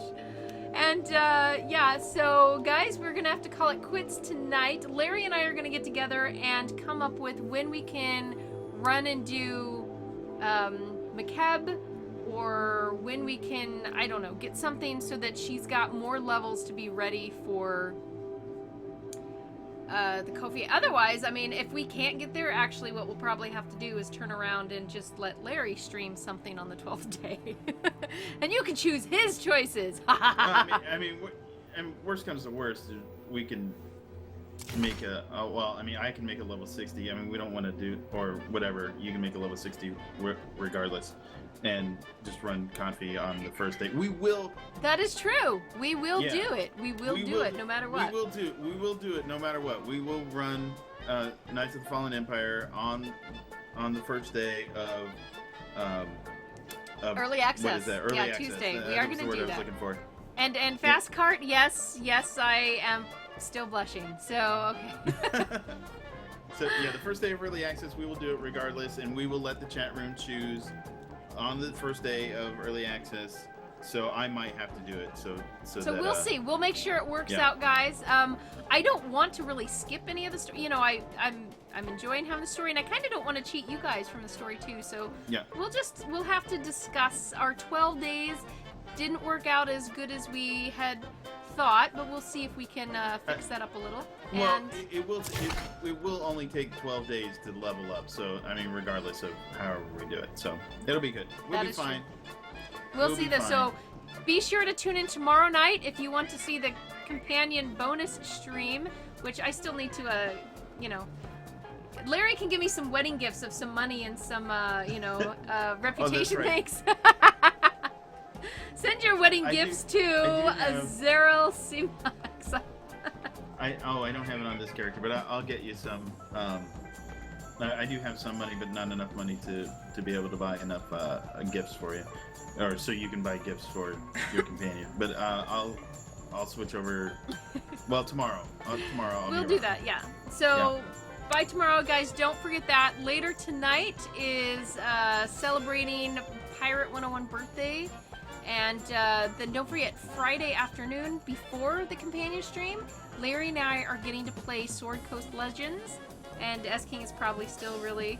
And yeah, so guys, we're gonna have to call it quits tonight. Larry and I are gonna get together and come up with when we can run and do McKeb, or when we can, I don't know, get something so that she's got more levels to be ready for the Kofi. Otherwise, I mean, if we can't get there, actually what we'll probably have to do is turn around and just let Larry stream something on the 12th day. And you can choose his choices. I mean, worst comes to worst, we can make I can make a level 60. I mean, we don't want to do, or whatever, you can make a level 60 regardless, and just run Confi on the first day. We will. That is true. We will do it. We will do it no matter what. We will do it no matter what. We will run Knights of the Fallen Empire on the first day of early access. What is that? Early access. Tuesday. We are going to do that. I was looking for. And fast cart, yes, I am still blushing. So okay. So yeah, the first day of early access, we will do it regardless, and we will let the chat room choose on the first day of early access. So I might have to do it. So that, we'll see. We'll make sure it works out, guys. I don't want to really skip any of the story. You know, I I'm enjoying having the story, and I kind of don't want to cheat you guys from the story too. So yeah, we'll have to discuss our 12 days. Didn't work out as good as we had thought, but we'll see if we can fix that up a little. Well, And it will only take 12 days to level up. So I mean, regardless of however we do it, so it'll be good. We'll be fine. We'll see this. So be sure to tune in tomorrow night if you want to see the companion bonus stream, which I still need to, you know, Larry can give me some wedding gifts of some money and some, you know, reputation thanks. Send your wedding gifts to Zeryl C-Max. I don't have it on this character, but I'll get you some. I do have some money, but not enough money to be able to buy enough gifts for you, or so you can buy gifts for your companion. But I'll switch over. Well, tomorrow. We'll do that. Yeah. So. Yeah. By tomorrow, guys, don't forget that. Later tonight is celebrating Pirate 101 birthday. And then don't forget, Friday afternoon, before the companion stream, Larry and I are getting to play Sword Coast Legends. And S-King is probably still really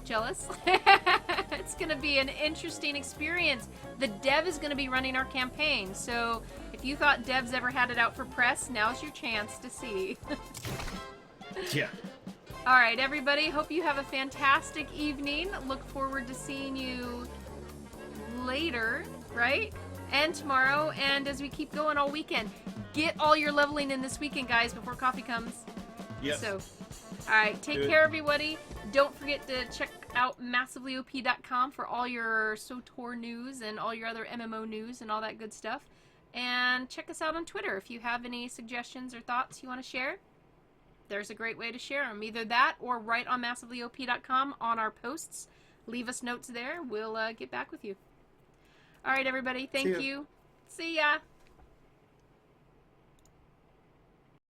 jealous. It's going to be an interesting experience. The dev is going to be running our campaign. So if you thought devs ever had it out for press, now's your chance to see. Yeah. All right, everybody. Hope you have a fantastic evening. Look forward to seeing you later, right? And tomorrow, and as we keep going all weekend. Get all your leveling in this weekend, guys, before coffee comes. Yes. So, all right. Take care, everybody. Don't forget to check out massivelyop.com for all your SWTOR news and all your other MMO news and all that good stuff. And check us out on Twitter if you have any suggestions or thoughts you want to share. There's a great way to share them. Either that or write on massivelyop.com on our posts. Leave us notes there. We'll get back with you. All right, everybody. Thank you. See ya.